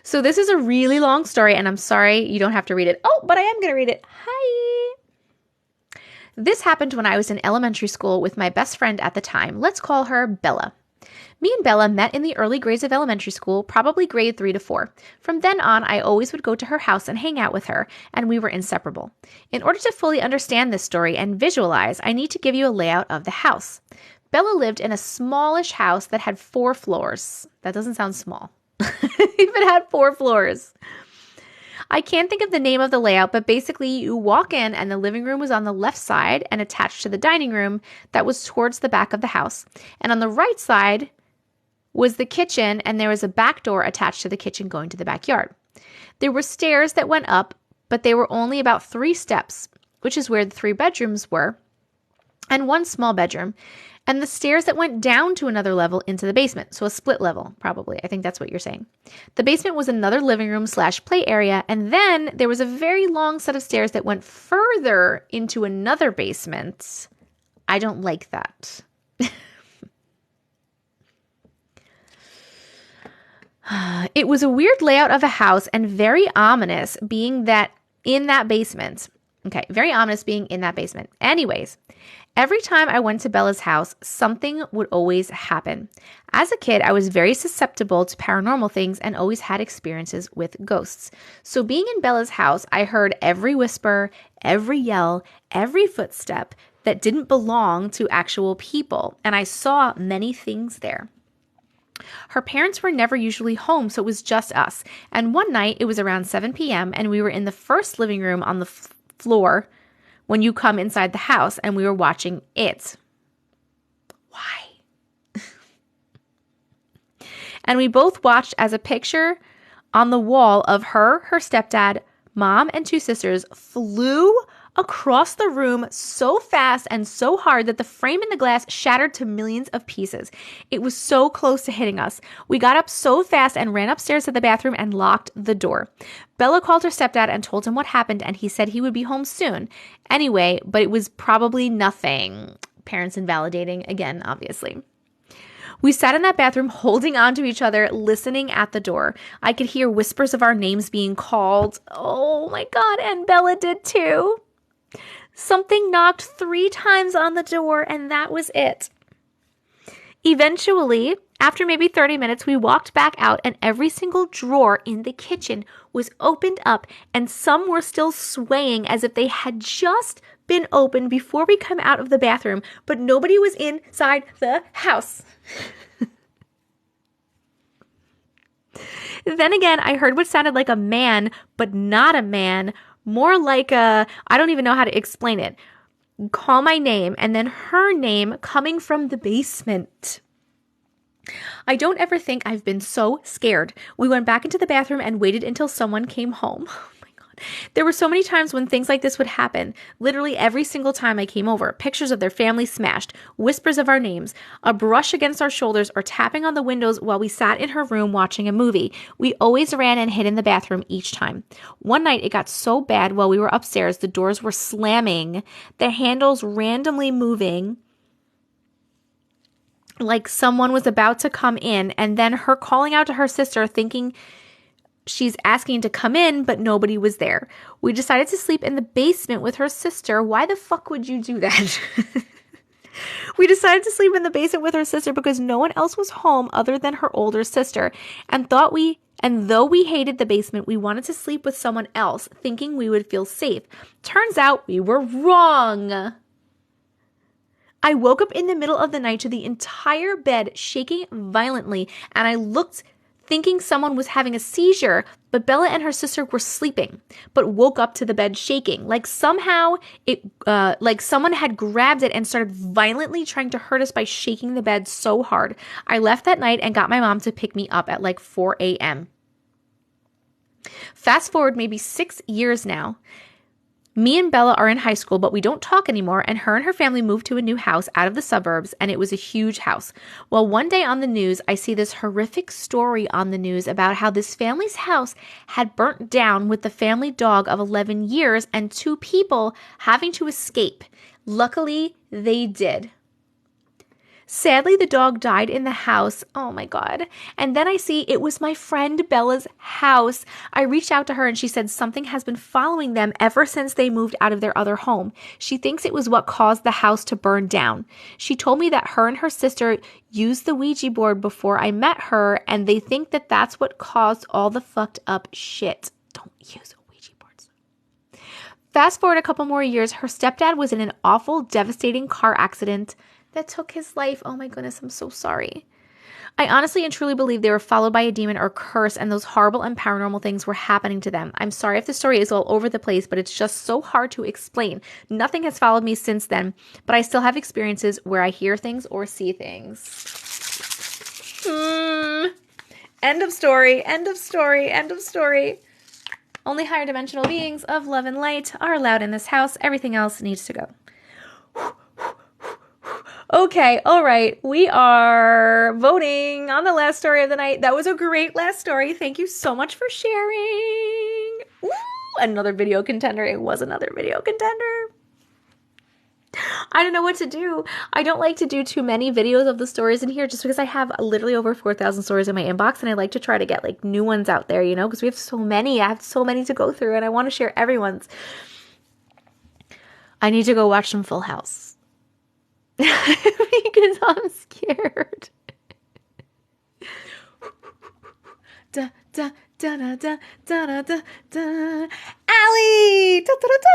So this is a really long story, and I'm sorry you don't have to read it. Oh, but I am going to read it. Hi. This happened when I was in elementary school with my best friend at the time. Let's call her Bella. Me and Bella met in the early grades of elementary school, probably grade 3 to 4. From then on, I always would go to her house and hang out with her, and we were inseparable. In order to fully understand this story and visualize, I need to give you a layout of the house. Bella lived in a smallish house that had 4 floors. That doesn't sound small. If it had 4 floors. I can't think of the name of the layout, but basically you walk in and the living room was on the left side and attached to the dining room that was towards the back of the house. And on the right side was the kitchen, and there was a back door attached to the kitchen going to the backyard. There were stairs that went up, but they were only about 3 steps. which is where the 3 bedrooms were, and 1 small bedroom, and the stairs that went down to another level into the basement. So a split level, probably. I think that's what you're saying. The basement was another living room / play area. And then there was a very long set of stairs that went further into another basement. I don't like that. It was a weird layout of a house and very ominous being that in that basement. Okay, very ominous being in that basement. Anyways, every time I went to Bella's house, something would always happen. As a kid, I was very susceptible to paranormal things and always had experiences with ghosts. So being in Bella's house, I heard every whisper, every yell, every footstep that didn't belong to actual people, and I saw many things there. Her parents were never usually home, so it was just us. And one night, it was around 7 p.m., and we were in the first living room on the floor when you come inside the house, and we were watching it. Why? And we both watched as a picture on the wall of her stepdad, mom, and 2 sisters flew across the room so fast and so hard that the frame in the glass shattered to millions of pieces. It was so close to hitting us. We got up so fast and ran upstairs to the bathroom and locked the door. Bella called her stepdad and told him what happened, and he said he would be home soon. Anyway, but it was probably nothing. Parents invalidating again, obviously. We sat in that bathroom holding on to each other, listening at the door. I could hear whispers of our names being called. Oh my God, and Bella did too. Something knocked 3 times on the door, and that was it. Eventually, after maybe 30 minutes, we walked back out, and every single drawer in the kitchen was opened up, and some were still swaying as if they had just been opened before we come out of the bathroom, but nobody was inside the house. Then again, I heard what sounded like a man, but not a man, more like I don't even know how to explain it. Call my name, and then her name coming from the basement. I don't ever think I've been so scared. We went back into the bathroom and waited until someone came home. Oh my God. There were so many times when things like this would happen. Literally every single time I came over. Pictures of their family smashed, whispers of our names, a brush against our shoulders, or tapping on the windows while we sat in her room watching a movie. We always ran and hid in the bathroom each time. One night it got so bad while we were upstairs, the doors were slamming, the handles randomly moving, like someone was about to come in, and then her calling out to her sister thinking she's asking to come in, but nobody was there. We decided to sleep in the basement with her sister. Why the fuck would you do that? We decided to sleep in the basement with her sister because no one else was home other than her older sister, and though we hated the basement, we wanted to sleep with someone else, thinking we would feel safe. Turns out we were wrong. I woke up in the middle of the night to the entire bed shaking violently, and I looked thinking someone was having a seizure, but Bella and her sister were sleeping, but woke up to the bed shaking, like somehow like someone had grabbed it and started violently trying to hurt us by shaking the bed so hard. I left that night and got my mom to pick me up at like 4 a.m. Fast forward maybe 6 years now. Me and Bella are in high school, but we don't talk anymore, and her family moved to a new house out of the suburbs, and it was a huge house. Well, one day on the news, I see this horrific story on the news about how this family's house had burnt down with the family dog of 11 years and 2 people having to escape. Luckily, they did. Sadly, the dog died in the house. Oh my God. And then I see it was my friend Bella's house. I reached out to her and she said something has been following them ever since they moved out of their other home. She thinks it was what caused the house to burn down. She told me that her and her sister used the Ouija board before I met her, and they think that that's what caused all the fucked up shit. Don't use Ouija boards. Fast forward a couple more years, her stepdad was in an awful, devastating car accident that took his life. Oh my goodness, I'm so sorry. I honestly and truly believe they were followed by a demon or curse, and those horrible and paranormal things were happening to them. I'm sorry if the story is all over the place, but it's just so hard to explain. Nothing has followed me since then, but I still have experiences where I hear things or see things. End of story, end of story, end of story. Only higher dimensional beings of love and light are allowed in this house. Everything else needs to go. Okay, all right. We are voting on the last story of the night. That was a great last story. Thank you so much for sharing. Woo! Another video contender. It was another video contender. I don't know what to do. I don't like to do too many videos of the stories in here just because I have literally over 4,000 stories in my inbox, and I like to try to get like new ones out there, you know, because we have so many. I have so many to go through and I want to share everyone's. I need to go watch some Full House. Because I'm scared. Da, da, da, da, da, da, da, da. Allie! Da, da, da, da.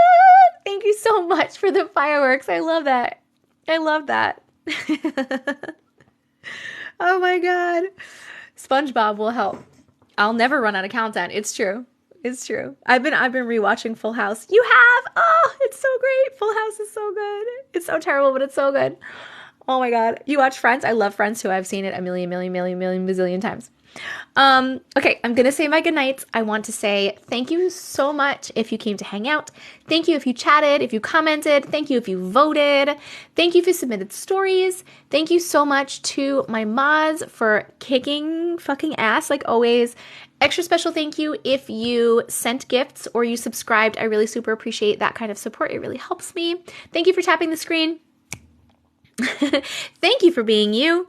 Thank you so much for the fireworks. I love that. I love that. Oh my God. SpongeBob will help. I'll never run out of content. It's true. It's true. I've been rewatching Full House. You have? Oh, it's so great. Full House is so good. It's so terrible, but it's so good. Oh my God. You watch Friends? I love Friends too. I've seen it a million bazillion times. Okay, I'm gonna say my goodnights. I want to say thank you so much if you came to hang out. Thank you if you chatted, if you commented. Thank you if you voted. Thank you if you submitted stories. Thank you so much to my mods for kicking fucking ass like always. Extra special thank you if you sent gifts or you subscribed. I really super appreciate that kind of support. It really helps me. Thank you for tapping the screen. Thank you for being you.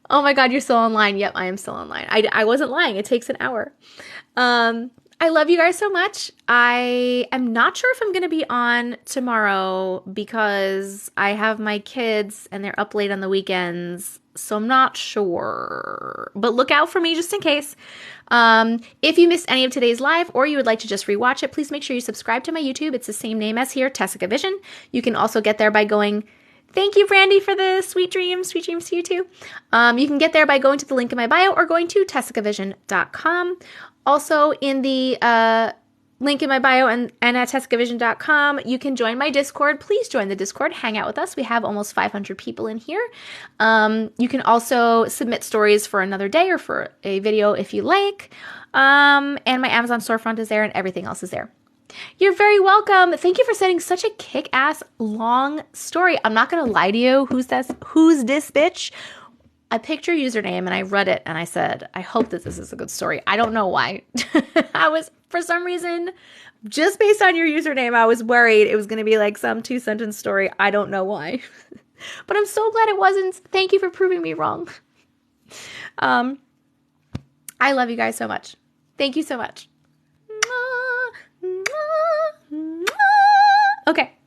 Oh my God, you're still online. Yep, I am still online. I wasn't lying. It takes an hour. I love you guys so much. I am not sure if I'm going to be on tomorrow because I have my kids and they're up late on the weekends. So I'm not sure. But look out for me just in case. If you missed any of today's live or you would like to just rewatch it, please make sure you subscribe to my YouTube. It's the same name as here, TessicaVision. You can also get there by going... Thank you, Brandy, for the sweet dreams. Sweet dreams to you, too. You can get there by going to the link in my bio or going to TessicaVision.com. Also, in the link in my bio and at TessicaVision.com, you can join my Discord. Please join the Discord. Hang out with us. We have almost 500 people in here. You can also submit stories for another day or for a video if you like. And my Amazon storefront is there and everything else is there. You're very welcome. Thank you for sending such a kick-ass long story. I'm not going to lie to you. Who's this bitch? I picked your username and I read it and I said, I hope that this is a good story. I don't know why. For some reason, just based on your username, I was worried it was going to be like some 2-sentence story. I don't know why. But I'm so glad it wasn't. Thank you for proving me wrong. I love you guys so much. Thank you so much. Okay.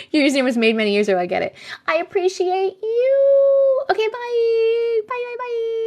Your username was made many years ago. I get it. I appreciate you. Okay, bye. Bye, bye, bye.